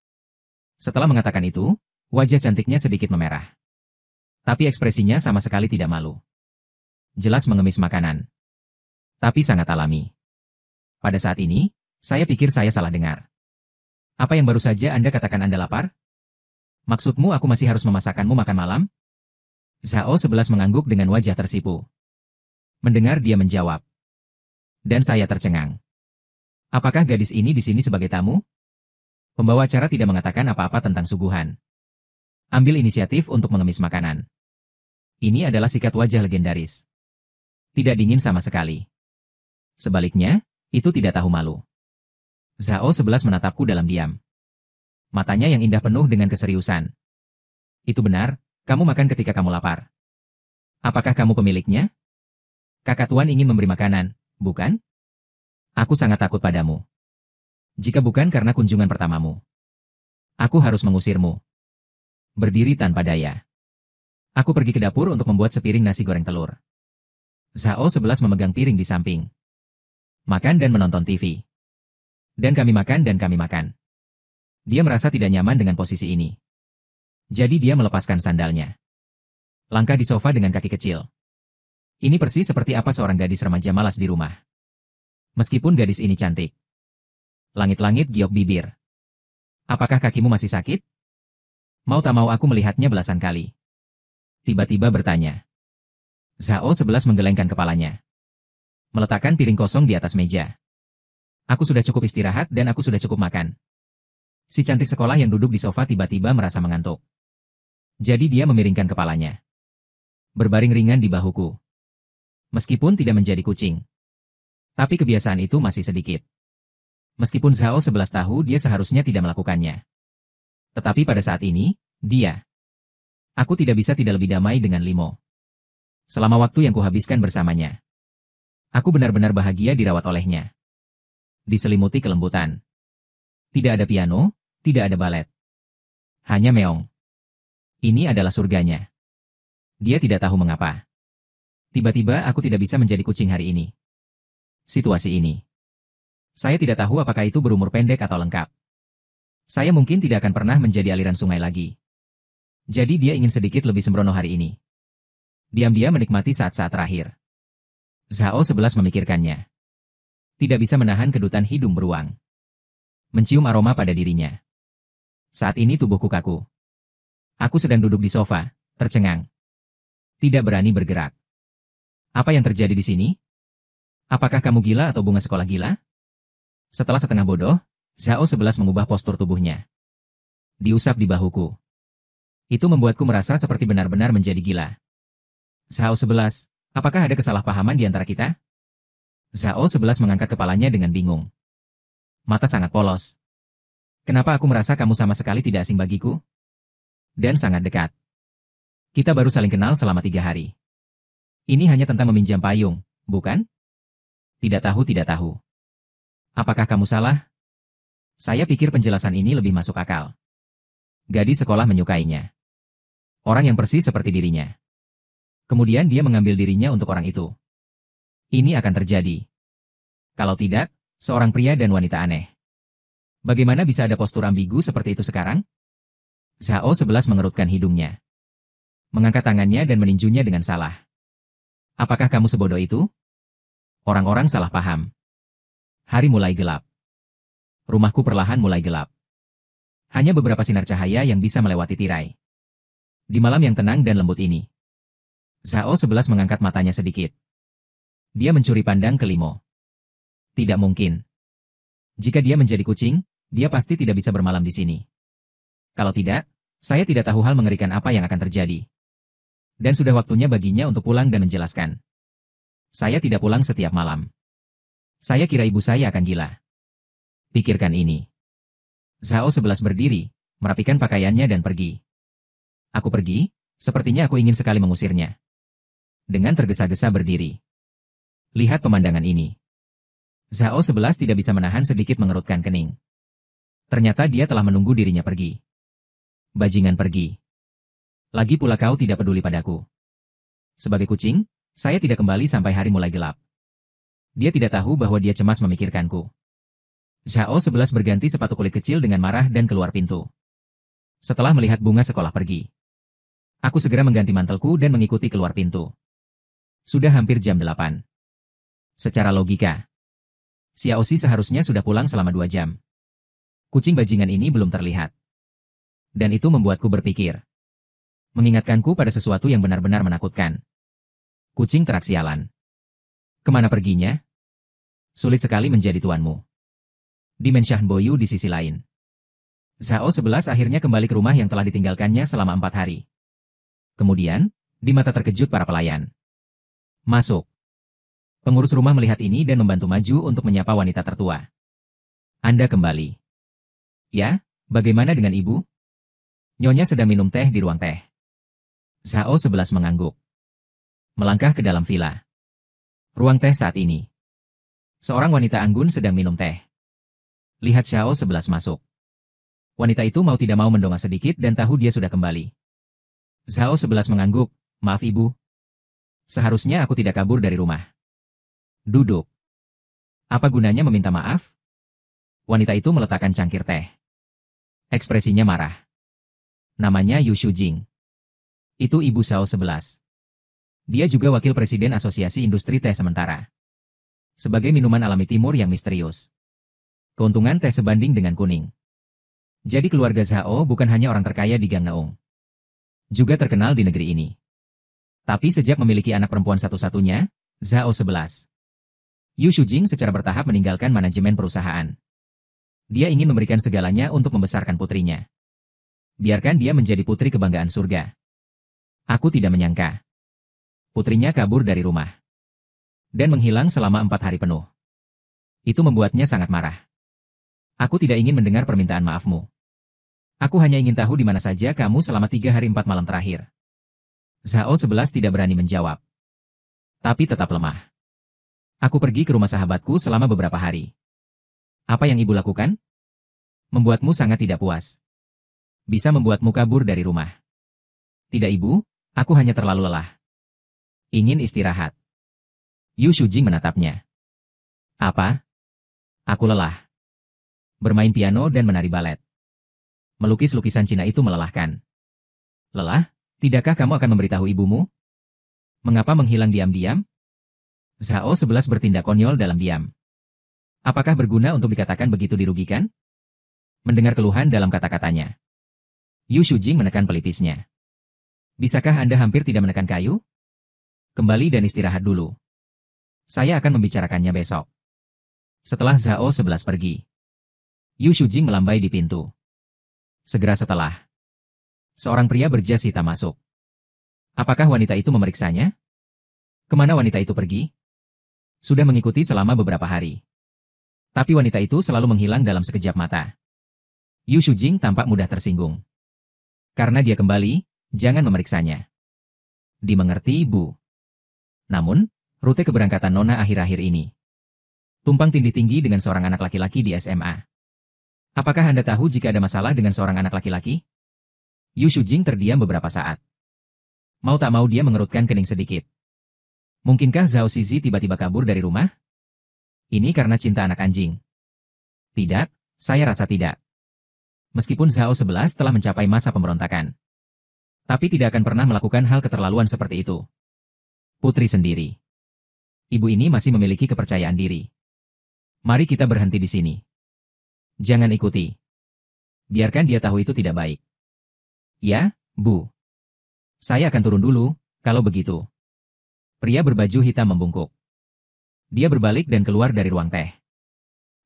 Setelah mengatakan itu, wajah cantiknya sedikit memerah. Tapi ekspresinya sama sekali tidak malu. Jelas mengemis makanan. Tapi sangat alami. Pada saat ini, saya pikir saya salah dengar. Apa yang baru saja Anda katakan Anda lapar? Maksudmu aku masih harus memasakkanmu makan malam? Zhao 11 mengangguk dengan wajah tersipu. Mendengar dia menjawab. Dan saya tercengang. Apakah gadis ini di sini sebagai tamu? Pembawa acara tidak mengatakan apa-apa tentang suguhan. Ambil inisiatif untuk mengemis makanan. Ini adalah sikat wajah legendaris. Tidak dingin sama sekali. Sebaliknya, itu tidak tahu malu. Zhao 11 menatapku dalam diam. Matanya yang indah penuh dengan keseriusan. Itu benar, kamu makan ketika kamu lapar. Apakah kamu pemiliknya? Kakak tuan ingin memberi makanan, bukan? Aku sangat takut padamu. Jika bukan karena kunjungan pertamamu. Aku harus mengusirmu. Berdiri tanpa daya. Aku pergi ke dapur untuk membuat sepiring nasi goreng telur. Zhao 11 memegang piring di samping. Makan dan menonton TV. Dan kami makan dan kami makan. Dia merasa tidak nyaman dengan posisi ini. Jadi dia melepaskan sandalnya. Langkah di sofa dengan kaki kecil. Ini persis seperti apa seorang gadis remaja malas di rumah. Meskipun gadis ini cantik. Langit-langit giok bibir. Apakah kakimu masih sakit? Mau tak mau aku melihatnya belasan kali. Tiba-tiba bertanya. Zhao 11 menggelengkan kepalanya. Meletakkan piring kosong di atas meja. Aku sudah cukup istirahat dan aku sudah cukup makan. Si cantik sekolah yang duduk di sofa tiba-tiba merasa mengantuk. Jadi dia memiringkan kepalanya. Berbaring ringan di bahuku. Meskipun tidak menjadi kucing. Tapi kebiasaan itu masih sedikit. Meskipun Zhao 11 tahu dia seharusnya tidak melakukannya. Tetapi pada saat ini, aku tidak bisa tidak lebih damai dengan Limo. Selama waktu yang kuhabiskan bersamanya. Aku benar-benar bahagia dirawat olehnya. Diselimuti kelembutan. Tidak ada piano, tidak ada balet. Hanya meong. Ini adalah surganya. Dia tidak tahu mengapa. Tiba-tiba aku tidak bisa menjadi kucing hari ini. Situasi ini. Saya tidak tahu apakah itu berumur pendek atau lengkap. Saya mungkin tidak akan pernah menjadi aliran sungai lagi. Jadi dia ingin sedikit lebih sembrono hari ini. Diam-diam menikmati saat-saat terakhir. Zhao 11 memikirkannya. Tidak bisa menahan kedutan hidung beruang. Mencium aroma pada dirinya. Saat ini tubuhku kaku. Aku sedang duduk di sofa, tercengang. Tidak berani bergerak. Apa yang terjadi di sini? Apakah kamu gila atau bunga sekolah gila? Setelah setengah bodoh, Zhao 11 mengubah postur tubuhnya. Diusap di bahuku. Itu membuatku merasa seperti benar-benar menjadi gila. Zhao 11, apakah ada kesalahpahaman di antara kita? Zhao 11 mengangkat kepalanya dengan bingung. Mata sangat polos. Kenapa aku merasa kamu sama sekali tidak asing bagiku? Dan sangat dekat. Kita baru saling kenal selama 3 hari. Ini hanya tentang meminjam payung, bukan? Tidak tahu. Apakah kamu salah? Saya pikir penjelasan ini lebih masuk akal. Gadis sekolah menyukainya. Orang yang persis seperti dirinya. Kemudian dia mengambil dirinya untuk orang itu. Ini akan terjadi. Kalau tidak, seorang pria dan wanita aneh. Bagaimana bisa ada postur ambigu seperti itu sekarang? Zhao 11 mengerutkan hidungnya. Mengangkat tangannya dan meninjunya dengan salah. Apakah kamu sebodoh itu? Orang-orang salah paham. Hari mulai gelap. Rumahku perlahan mulai gelap. Hanya beberapa sinar cahaya yang bisa melewati tirai. Di malam yang tenang dan lembut ini. Zhao 11 mengangkat matanya sedikit. Dia mencuri pandang ke Limo. Tidak mungkin. Jika dia menjadi kucing, dia pasti tidak bisa bermalam di sini. Kalau tidak, saya tidak tahu hal mengerikan apa yang akan terjadi. Dan sudah waktunya baginya untuk pulang dan menjelaskan. Saya tidak pulang setiap malam. Saya kira ibu saya akan gila. Pikirkan ini. Zhao 11 berdiri, merapikan pakaiannya dan pergi. Aku pergi, sepertinya aku ingin sekali mengusirnya. Dengan tergesa-gesa berdiri. Lihat pemandangan ini. Zhao 11 tidak bisa menahan sedikit mengerutkan kening. Ternyata dia telah menunggu dirinya pergi. Bajingan pergi. Lagi pula kau tidak peduli padaku. Sebagai kucing, saya tidak kembali sampai hari mulai gelap. Dia tidak tahu bahwa dia cemas memikirkanku. Zhao 11 berganti sepatu kulit kecil dengan marah dan keluar pintu. Setelah melihat bunga sekolah pergi. Aku segera mengganti mantelku dan mengikuti keluar pintu. Sudah hampir jam 8. Secara logika, Xiaoxi seharusnya sudah pulang selama 2 jam. Kucing bajingan ini belum terlihat. Dan itu membuatku berpikir. Mengingatkanku pada sesuatu yang benar-benar menakutkan. Kucing terak sialan. Kemana perginya? Sulit sekali menjadi tuanmu. Di Menshan Boyu di sisi lain. Zhao 11 akhirnya kembali ke rumah yang telah ditinggalkannya selama 4 hari. Kemudian, di mata terkejut para pelayan. Masuk. Pengurus rumah melihat ini dan membantu maju untuk menyapa wanita tertua. Anda kembali. Ya, bagaimana dengan ibu? Nyonya sedang minum teh di ruang teh. Zhao 11 mengangguk. Melangkah ke dalam villa. Ruang teh saat ini. Seorang wanita anggun sedang minum teh. Lihat Zhao 11 masuk. Wanita itu mau tidak mau mendongak sedikit dan tahu dia sudah kembali. Zhao 11 mengangguk, maaf ibu. Seharusnya aku tidak kabur dari rumah. Duduk. Apa gunanya meminta maaf? Wanita itu meletakkan cangkir teh. Ekspresinya marah. Namanya Yu Shujing. Itu ibu Zhao 11. Dia juga wakil presiden Asosiasi Industri Teh Sementara. Sebagai minuman alami timur yang misterius. Keuntungan teh sebanding dengan kuning. Jadi keluarga Zhao bukan hanya orang terkaya di Gang Naung. Juga terkenal di negeri ini. Tapi sejak memiliki anak perempuan satu-satunya, Zhao 11. Yu Shujing secara bertahap meninggalkan manajemen perusahaan. Dia ingin memberikan segalanya untuk membesarkan putrinya. Biarkan dia menjadi putri kebanggaan surga. Aku tidak menyangka. Putrinya kabur dari rumah. Dan menghilang selama 4 hari penuh. Itu membuatnya sangat marah. Aku tidak ingin mendengar permintaan maafmu. Aku hanya ingin tahu di mana saja kamu selama 3 hari 4 malam terakhir. Zhao 11 tidak berani menjawab. Tapi tetap lemah. Aku pergi ke rumah sahabatku selama beberapa hari. Apa yang ibu lakukan? Membuatmu sangat tidak puas. Bisa membuatmu kabur dari rumah. Tidak ibu, aku hanya terlalu lelah. Ingin istirahat. Yu Shujing menatapnya. Apa? Aku lelah. Bermain piano dan menari balet. Melukis lukisan Cina itu melelahkan. Lelah? Tidakkah kamu akan memberitahu ibumu? Mengapa menghilang diam-diam? Zhao 11 bertindak konyol dalam diam. Apakah berguna untuk dikatakan begitu dirugikan? Mendengar keluhan dalam kata-katanya. Yu Shujing menekan pelipisnya. Bisakah Anda hampir tidak menekan kayu? Kembali dan istirahat dulu. Saya akan membicarakannya besok. Setelah Zhao 11 pergi. Yu Shujing melambai di pintu. Segera setelah. Seorang pria berjas hitam masuk. Apakah wanita itu memeriksanya? Kemana wanita itu pergi? Sudah mengikuti selama beberapa hari. Tapi wanita itu selalu menghilang dalam sekejap mata. Yu Shujing tampak mudah tersinggung. Karena dia kembali, jangan memeriksanya. Dimengerti, Bu. Namun, rute keberangkatan Nona akhir-akhir ini. Tumpang tindih tinggi dengan seorang anak laki-laki di SMA. Apakah Anda tahu jika ada masalah dengan seorang anak laki-laki? Yu Shujing terdiam beberapa saat. Mau tak mau dia mengerutkan kening sedikit. Mungkinkah Zhao Zizi tiba-tiba kabur dari rumah? Ini karena cinta anak anjing. Tidak, saya rasa tidak. Meskipun Zhao 11 telah mencapai masa pemberontakan. Tapi tidak akan pernah melakukan hal keterlaluan seperti itu. Putri sendiri. Ibu ini masih memiliki kepercayaan diri. Mari kita berhenti di sini. Jangan ikuti. Biarkan dia tahu itu tidak baik. Ya, Bu. Saya akan turun dulu, kalau begitu. Pria berbaju hitam membungkuk. Dia berbalik dan keluar dari ruang teh.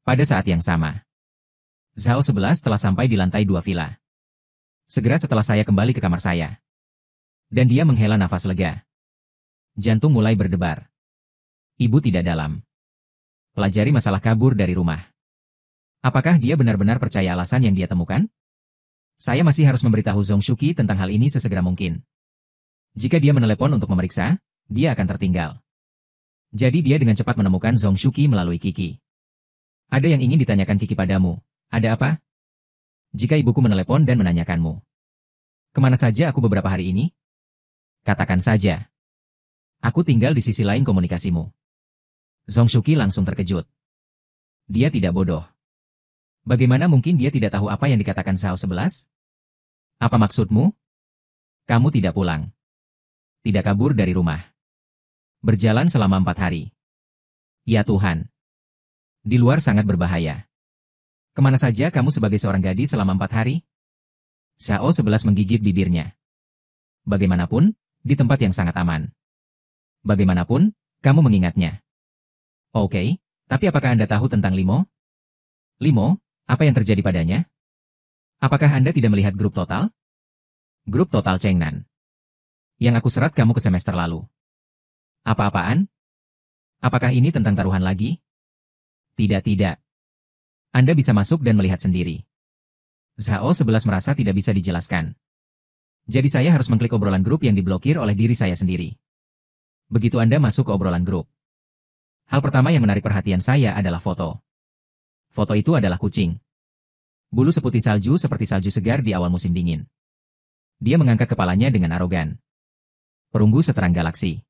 Pada saat yang sama, Zhao 11 telah sampai di lantai 2 villa. Segera setelah saya kembali ke kamar saya. Dan dia menghela nafas lega. Jantung mulai berdebar. Ibu tidak dalam. Pelajari masalah kabur dari rumah. Apakah dia benar-benar percaya alasan yang dia temukan? Saya masih harus memberitahu Zhong Shuqi tentang hal ini sesegera mungkin. Jika dia menelepon untuk memeriksa, dia akan tertinggal. Jadi dia dengan cepat menemukan Zhong Shuqi melalui Kiki. Ada yang ingin ditanyakan Kiki padamu. Ada apa? Jika ibuku menelepon dan menanyakanmu. Kemana saja aku beberapa hari ini? Katakan saja. Aku tinggal di sisi lain komunikasimu. Zhong Shuqi langsung terkejut. Dia tidak bodoh. Bagaimana mungkin dia tidak tahu apa yang dikatakan Zhao 11? Apa maksudmu? Kamu tidak pulang. Tidak kabur dari rumah. Berjalan selama 4 hari. Ya Tuhan. Di luar sangat berbahaya. Kemana saja kamu sebagai seorang gadis selama 4 hari? Zhao 11 menggigit bibirnya. Bagaimanapun, di tempat yang sangat aman. Bagaimanapun, kamu mengingatnya. Oke, tapi apakah Anda tahu tentang Limo? Limo, apa yang terjadi padanya? Apakah Anda tidak melihat grup total? Grup total Chengnan. Yang aku serat kamu ke semester lalu. Apa-apaan? Apakah ini tentang taruhan lagi? Tidak. Anda bisa masuk dan melihat sendiri. Zhao 11 merasa tidak bisa dijelaskan. Jadi saya harus mengklik obrolan grup yang diblokir oleh diri saya sendiri. Begitu Anda masuk ke obrolan grup. Hal pertama yang menarik perhatian saya adalah foto. Foto itu adalah kucing. Bulu seputih salju seperti salju segar di awal musim dingin. Dia mengangkat kepalanya dengan arogan. Perunggu seterang galaksi.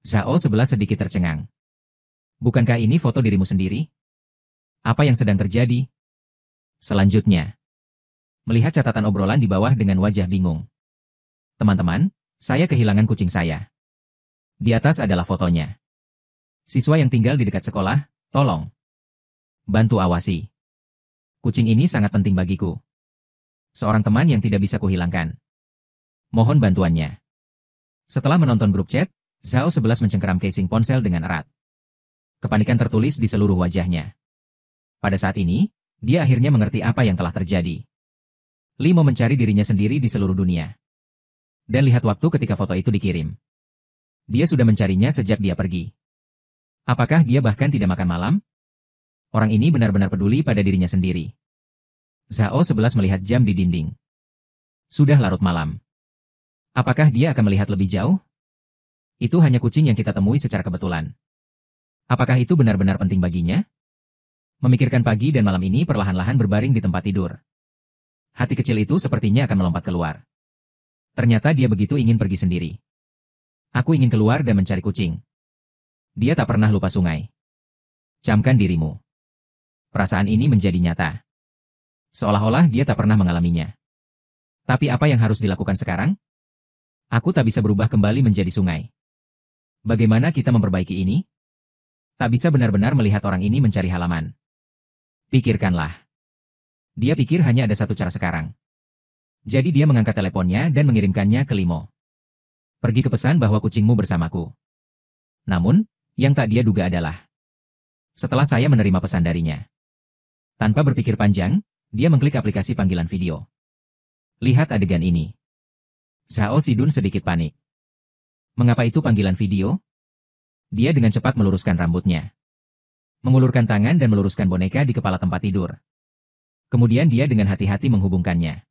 Zhao 11 sedikit tercengang. Bukankah ini foto dirimu sendiri? Apa yang sedang terjadi? Selanjutnya. Melihat catatan obrolan di bawah dengan wajah bingung. Teman-teman, saya kehilangan kucing saya. Di atas adalah fotonya. Siswa yang tinggal di dekat sekolah, tolong. Bantu awasi. Kucing ini sangat penting bagiku. Seorang teman yang tidak bisa kuhilangkan. Mohon bantuannya. Setelah menonton grup chat, Zhao 11 mencengkeram casing ponsel dengan erat. Kepanikan tertulis di seluruh wajahnya. Pada saat ini, dia akhirnya mengerti apa yang telah terjadi. Li mau mencari dirinya sendiri di seluruh dunia. Dan lihat waktu ketika foto itu dikirim. Dia sudah mencarinya sejak dia pergi. Apakah dia bahkan tidak makan malam? Orang ini benar-benar peduli pada dirinya sendiri. Zhao 11 melihat jam di dinding. Sudah larut malam. Apakah dia akan melihat lebih jauh? Itu hanya kucing yang kita temui secara kebetulan. Apakah itu benar-benar penting baginya? Memikirkan pagi dan malam ini perlahan-lahan berbaring di tempat tidur. Hati kecil itu sepertinya akan melompat keluar. Ternyata dia begitu ingin pergi sendiri. Aku ingin keluar dan mencari kucing. Dia tak pernah lupa sungai. Camkan dirimu. Perasaan ini menjadi nyata. Seolah-olah dia tak pernah mengalaminya. Tapi apa yang harus dilakukan sekarang? Aku tak bisa berubah kembali menjadi sungai. Bagaimana kita memperbaiki ini? Tak bisa benar-benar melihat orang ini mencari halaman. Pikirkanlah. Dia pikir hanya ada satu cara sekarang. Jadi dia mengangkat teleponnya dan mengirimkannya ke Limo. Pergi ke pesan bahwa kucingmu bersamaku. Namun, yang tak dia duga adalah setelah saya menerima pesan darinya. Tanpa berpikir panjang, dia mengklik aplikasi panggilan video. Lihat adegan ini. Zhao Sidun sedikit panik. Mengapa itu panggilan video? Dia dengan cepat meluruskan rambutnya. Mengulurkan tangan dan meluruskan boneka di kepala tempat tidur. Kemudian dia dengan hati-hati menghubungkannya.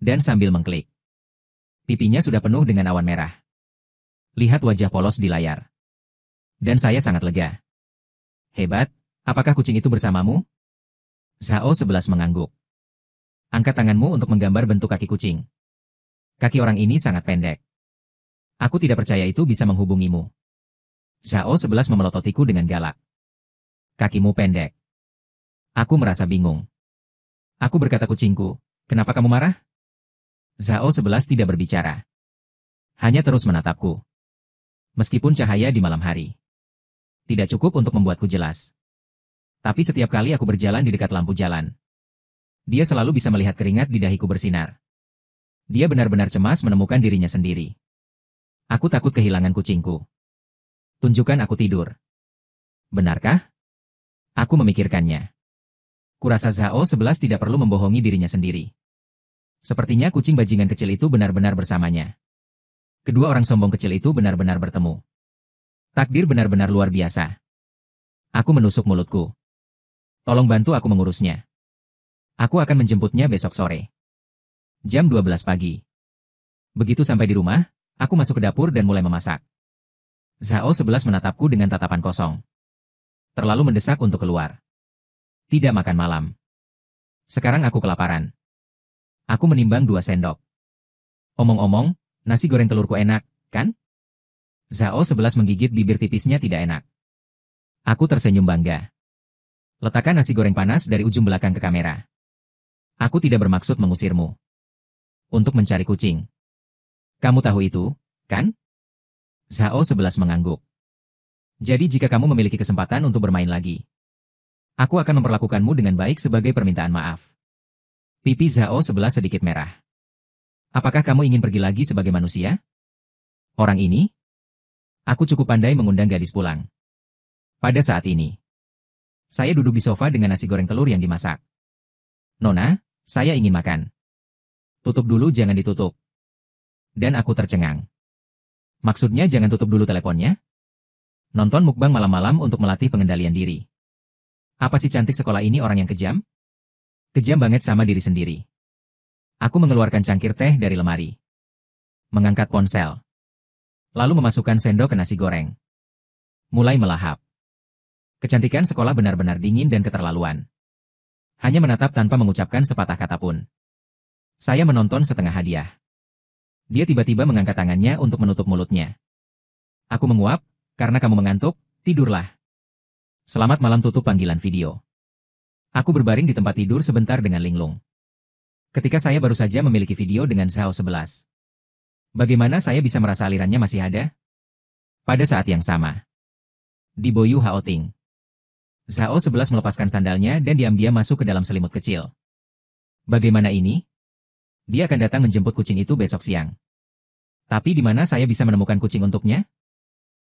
Dan sambil mengklik. Pipinya sudah penuh dengan awan merah. Lihat wajah polos di layar. Dan saya sangat lega. Hebat, apakah kucing itu bersamamu? Zhao 11 mengangguk. Angkat tanganmu untuk menggambar bentuk kaki kucing. Kaki orang ini sangat pendek. Aku tidak percaya itu bisa menghubungimu. Zhao 11 memelototiku dengan galak. Kakimu pendek. Aku merasa bingung. Aku berkata kucingku, kenapa kamu marah? Zhao 11 tidak berbicara. Hanya terus menatapku. Meskipun cahaya di malam hari tidak cukup untuk membuatku jelas. Tapi setiap kali aku berjalan di dekat lampu jalan, dia selalu bisa melihat keringat di dahiku bersinar. Dia benar-benar cemas menemukan dirinya sendiri. Aku takut kehilangan kucingku. Tunjukkan aku tidur. Benarkah? Aku memikirkannya. Kurasa Zhao 11 tidak perlu membohongi dirinya sendiri. Sepertinya kucing bajingan kecil itu benar-benar bersamanya. Kedua orang sombong kecil itu benar-benar bertemu. Takdir benar-benar luar biasa. Aku menusuk mulutku. Tolong bantu aku mengurusnya. Aku akan menjemputnya besok sore. Jam 12 pagi. Begitu sampai di rumah, aku masuk ke dapur dan mulai memasak. Zhao 11 menatapku dengan tatapan kosong. Terlalu mendesak untuk keluar. Tidak makan malam. Sekarang aku kelaparan. Aku menimbang 2 sendok. Omong-omong, nasi goreng telurku enak, kan? Zhao 11 menggigit bibir tipisnya tidak enak. Aku tersenyum bangga. Letakkan nasi goreng panas dari ujung belakang ke kamera. Aku tidak bermaksud mengusirmu. Untuk mencari kucing. Kamu tahu itu, kan? Zhao 11 mengangguk. Jadi jika kamu memiliki kesempatan untuk bermain lagi, aku akan memperlakukanmu dengan baik sebagai permintaan maaf. Pipi Zhao 11 sedikit merah. Apakah kamu ingin pergi lagi sebagai manusia? Orang ini? Aku cukup pandai mengundang gadis pulang. Pada saat ini, saya duduk di sofa dengan nasi goreng telur yang dimasak. Nona, saya ingin makan. Tutup dulu, jangan ditutup. Dan aku tercengang. Maksudnya jangan tutup dulu teleponnya? Nonton mukbang malam-malam untuk melatih pengendalian diri. Apa si cantik sekolah ini orang yang kejam? Kejam banget sama diri sendiri. Aku mengeluarkan cangkir teh dari lemari. Mengangkat ponsel. Lalu memasukkan sendok ke nasi goreng. Mulai melahap. Kecantikan sekolah benar-benar dingin dan keterlaluan. Hanya menatap tanpa mengucapkan sepatah kata pun. Saya menonton setengah hadiah. Dia tiba-tiba mengangkat tangannya untuk menutup mulutnya. Aku menguap, karena kamu mengantuk, tidurlah. Selamat malam, tutup panggilan video. Aku berbaring di tempat tidur sebentar dengan linglung. Ketika saya baru saja memiliki video dengan Zhao 11. Bagaimana saya bisa merasa alirannya masih ada? Pada saat yang sama, Di Boyu Haoting. Zhao 11 melepaskan sandalnya dan diam-diam masuk ke dalam selimut kecil. Bagaimana ini? Dia akan datang menjemput kucing itu besok siang. Tapi di mana saya bisa menemukan kucing untuknya?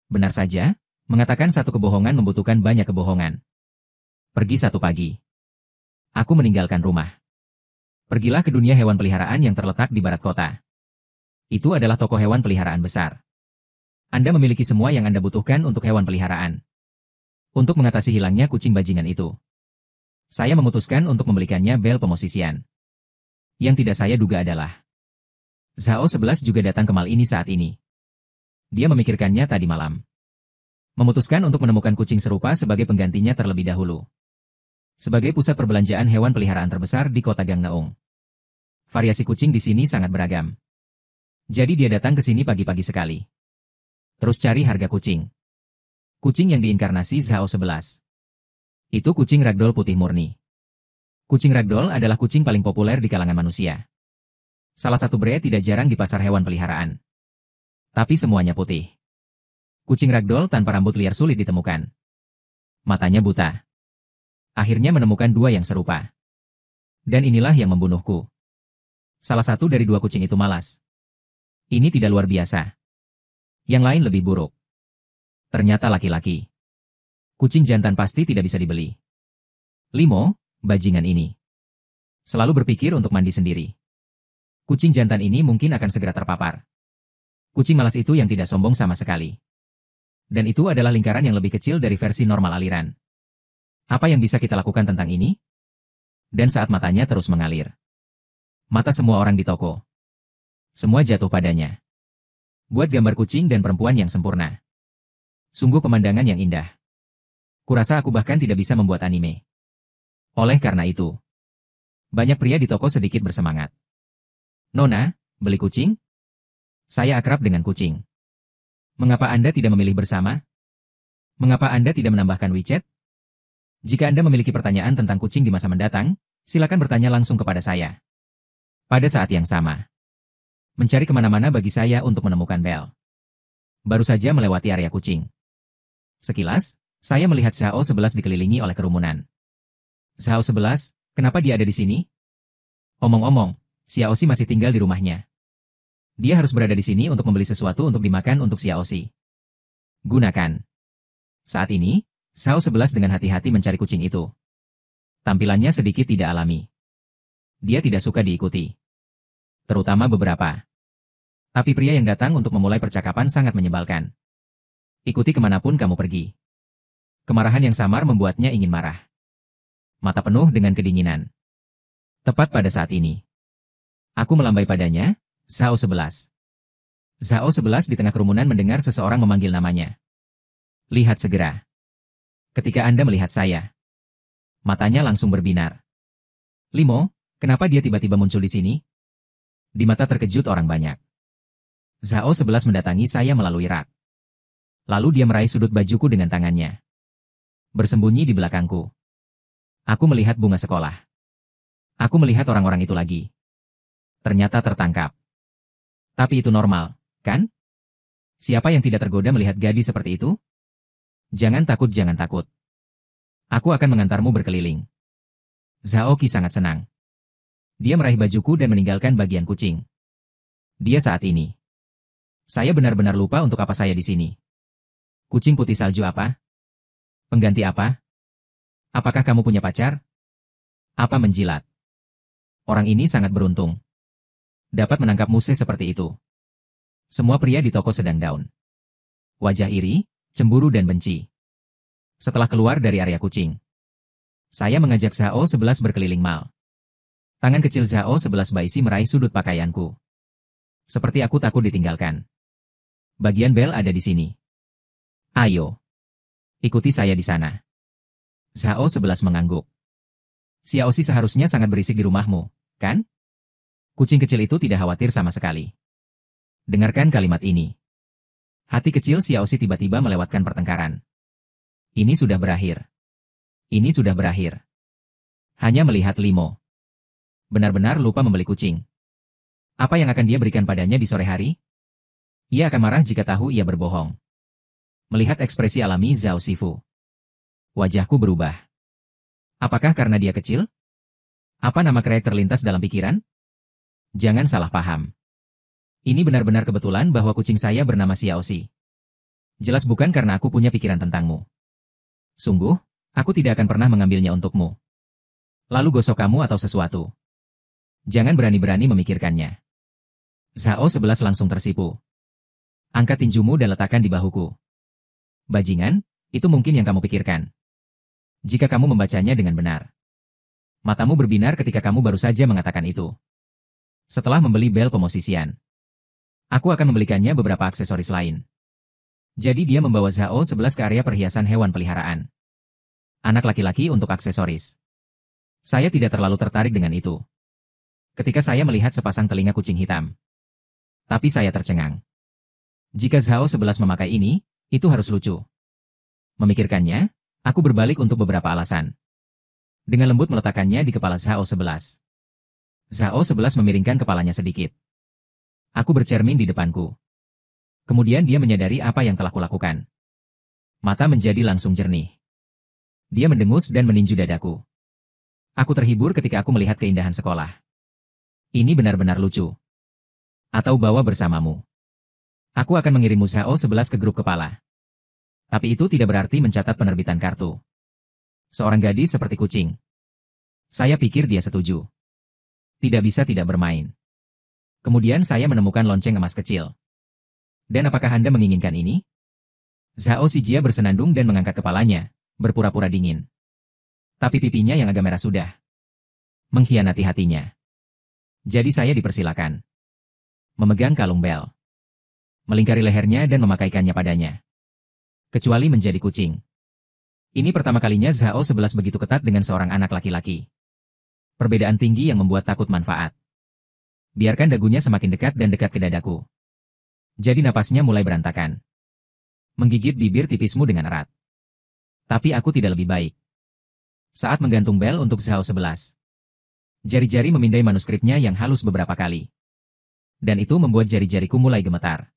Benar saja, mengatakan satu kebohongan membutuhkan banyak kebohongan. Pergi satu pagi. Aku meninggalkan rumah. Pergilah ke dunia hewan peliharaan yang terletak di barat kota. Itu adalah toko hewan peliharaan besar. Anda memiliki semua yang Anda butuhkan untuk hewan peliharaan. Untuk mengatasi hilangnya kucing bajingan itu, saya memutuskan untuk membelikannya bel pemosisian. Yang tidak saya duga adalah Zhao 11 juga datang ke mal ini saat ini. Dia memikirkannya tadi malam. Memutuskan untuk menemukan kucing serupa sebagai penggantinya terlebih dahulu. Sebagai pusat perbelanjaan hewan peliharaan terbesar di kota Gangneung. Variasi kucing di sini sangat beragam. Jadi dia datang ke sini pagi-pagi sekali. Terus cari harga kucing. Kucing yang diinkarnasi Zhao 11. Itu kucing ragdoll putih murni. Kucing ragdoll adalah kucing paling populer di kalangan manusia. Salah satu breed tidak jarang di pasar hewan peliharaan. Tapi semuanya putih. Kucing ragdoll tanpa rambut liar sulit ditemukan. Matanya buta. Akhirnya menemukan dua yang serupa. Dan inilah yang membunuhku. Salah satu dari dua kucing itu malas. Ini tidak luar biasa. Yang lain lebih buruk. Ternyata laki-laki. Kucing jantan pasti tidak bisa dibeli. Limo, bajingan ini. Selalu berpikir untuk mandi sendiri. Kucing jantan ini mungkin akan segera terpapar. Kucing malas itu yang tidak sombong sama sekali. Dan itu adalah lingkaran yang lebih kecil dari versi normal aliran. Apa yang bisa kita lakukan tentang ini? Dan saat matanya terus mengalir. Mata semua orang di toko. Semua jatuh padanya. Buat gambar kucing dan perempuan yang sempurna. Sungguh pemandangan yang indah. Kurasa aku bahkan tidak bisa membuat anime. Oleh karena itu, banyak pria di toko sedikit bersemangat. Nona, beli kucing? Saya akrab dengan kucing. Mengapa Anda tidak memilih bersama? Mengapa Anda tidak menambahkan WeChat? Jika Anda memiliki pertanyaan tentang kucing di masa mendatang, silakan bertanya langsung kepada saya. Pada saat yang sama, mencari kemana-mana bagi saya untuk menemukan Bel. Baru saja melewati area kucing. Sekilas, saya melihat Zhao 11 dikelilingi oleh kerumunan. Zhao 11, kenapa dia ada di sini? Omong-omong, Xiaoxi masih tinggal di rumahnya. Dia harus berada di sini untuk membeli sesuatu untuk dimakan untuk Xiaoxi. Gunakan. Saat ini, Zhao 11 dengan hati-hati mencari kucing itu. Tampilannya sedikit tidak alami. Dia tidak suka diikuti. Terutama beberapa. Tapi pria yang datang untuk memulai percakapan sangat menyebalkan. Ikuti kemanapun kamu pergi. Kemarahan yang samar membuatnya ingin marah. Mata penuh dengan kedinginan. Tepat pada saat ini. Aku melambai padanya, Zhao 11. Zhao 11 di tengah kerumunan mendengar seseorang memanggil namanya. Lihat segera. Ketika Anda melihat saya. Matanya langsung berbinar. Limo, kenapa dia tiba-tiba muncul di sini? Di mata terkejut orang banyak. Zhao 11 mendatangi saya melalui rak. Lalu dia meraih sudut bajuku dengan tangannya. Bersembunyi di belakangku. Aku melihat bunga sekolah. Aku melihat orang-orang itu lagi. Ternyata tertangkap. Tapi itu normal, kan? Siapa yang tidak tergoda melihat gadis seperti itu? Jangan takut, jangan takut. Aku akan mengantarmu berkeliling. Zhao Qi sangat senang. Dia meraih bajuku dan meninggalkan bagian kucing. Dia saat ini. Saya benar-benar lupa untuk apa saya di sini. Kucing putih salju apa? Pengganti apa? Apakah kamu punya pacar? Apa menjilat? Orang ini sangat beruntung. Dapat menangkap muse seperti itu. Semua pria di toko sedang down. Wajah iri, cemburu dan benci. Setelah keluar dari area kucing, saya mengajak Zhao 11 berkeliling mal. Tangan kecil Zhao 11 Baisi meraih sudut pakaianku. Seperti aku takut ditinggalkan. Bagian bel ada di sini. Ayo. Ikuti saya di sana. Zhao 11 mengangguk. Xiaoxi seharusnya sangat berisik di rumahmu, kan? Kucing kecil itu tidak khawatir sama sekali. Dengarkan kalimat ini. Hati kecil Xiaoxi tiba-tiba melewatkan pertengkaran. Ini sudah berakhir. Ini sudah berakhir. Hanya melihat Limo. Benar-benar lupa membeli kucing. Apa yang akan dia berikan padanya di sore hari? Ia akan marah jika tahu ia berbohong. Melihat ekspresi alami Zhao Sifu, wajahku berubah. Apakah karena dia kecil? Apa nama kreek terlintas dalam pikiran? Jangan salah paham. Ini benar-benar kebetulan bahwa kucing saya bernama Xiaoxi. Jelas bukan karena aku punya pikiran tentangmu. Sungguh, aku tidak akan pernah mengambilnya untukmu. Lalu gosok kamu atau sesuatu. Jangan berani-berani memikirkannya. Zhao 11 langsung tersipu. Angkat tinjumu dan letakkan di bahuku. Bajingan, itu mungkin yang kamu pikirkan. Jika kamu membacanya dengan benar. Matamu berbinar ketika kamu baru saja mengatakan itu. Setelah membeli bel pemosisian, aku akan membelikannya beberapa aksesoris lain. Jadi dia membawa Zhao 11 ke area perhiasan hewan peliharaan. Anak laki-laki untuk aksesoris. Saya tidak terlalu tertarik dengan itu. Ketika saya melihat sepasang telinga kucing hitam. Tapi saya tercengang. Jika Zhao 11 memakai ini, itu harus lucu. Memikirkannya, aku berbalik untuk beberapa alasan. Dengan lembut meletakkannya di kepala Zhao 11. Zhao 11 memiringkan kepalanya sedikit. Aku bercermin di depanku. Kemudian dia menyadari apa yang telah kulakukan. Mata menjadi langsung jernih. Dia mendengus dan meninju dadaku. Aku terhibur ketika aku melihat keindahan sekolah. Ini benar-benar lucu. Atau bawa bersamamu. Aku akan mengirimmu Zhao 11 ke grup kepala. Tapi itu tidak berarti mencatat penerbitan kartu. Seorang gadis seperti kucing. Saya pikir dia setuju. Tidak bisa tidak bermain. Kemudian saya menemukan lonceng emas kecil. Dan apakah Anda menginginkan ini? Zhao Xijia bersenandung dan mengangkat kepalanya, berpura-pura dingin. Tapi pipinya yang agak merah sudah mengkhianati hatinya. Jadi saya dipersilakan. Memegang kalung bel. Melingkari lehernya dan memakaikannya padanya. Kecuali menjadi kucing. Ini pertama kalinya Zhao 11 begitu ketat dengan seorang anak laki-laki. Perbedaan tinggi yang membuat takut manfaat. Biarkan dagunya semakin dekat dan dekat ke dadaku. Jadi napasnya mulai berantakan. Menggigit bibir tipismu dengan erat. Tapi aku tidak lebih baik. Saat menggantung bel untuk Zhao 11. Jari-jari memindai manuskripnya yang halus beberapa kali. Dan itu membuat jari-jariku mulai gemetar.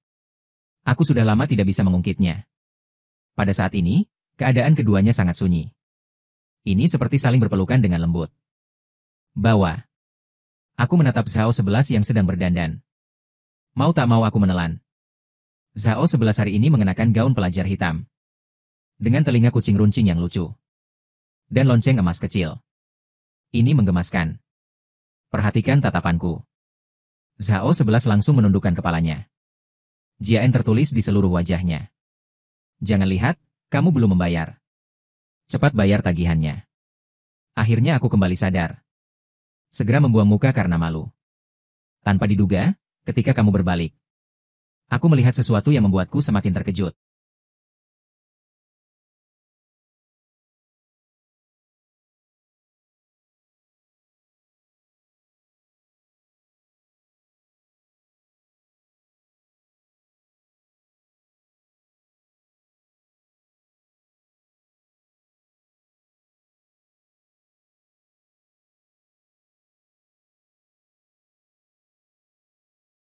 Aku sudah lama tidak bisa mengungkitnya. Pada saat ini, keadaan keduanya sangat sunyi. Ini seperti saling berpelukan dengan lembut. Bawa. Aku menatap Zhao 11 yang sedang berdandan. Mau tak mau aku menelan. Zhao 11 hari ini mengenakan gaun pelajar hitam. Dengan telinga kucing runcing yang lucu. Dan lonceng emas kecil. Ini menggemaskan. Perhatikan tatapanku. Zhao 11 langsung menundukkan kepalanya. Jian tertulis di seluruh wajahnya. Jangan lihat, kamu belum membayar. Cepat bayar tagihannya. Akhirnya aku kembali sadar. Segera membuang muka karena malu. Tanpa diduga, ketika kamu berbalik. Aku melihat sesuatu yang membuatku semakin terkejut.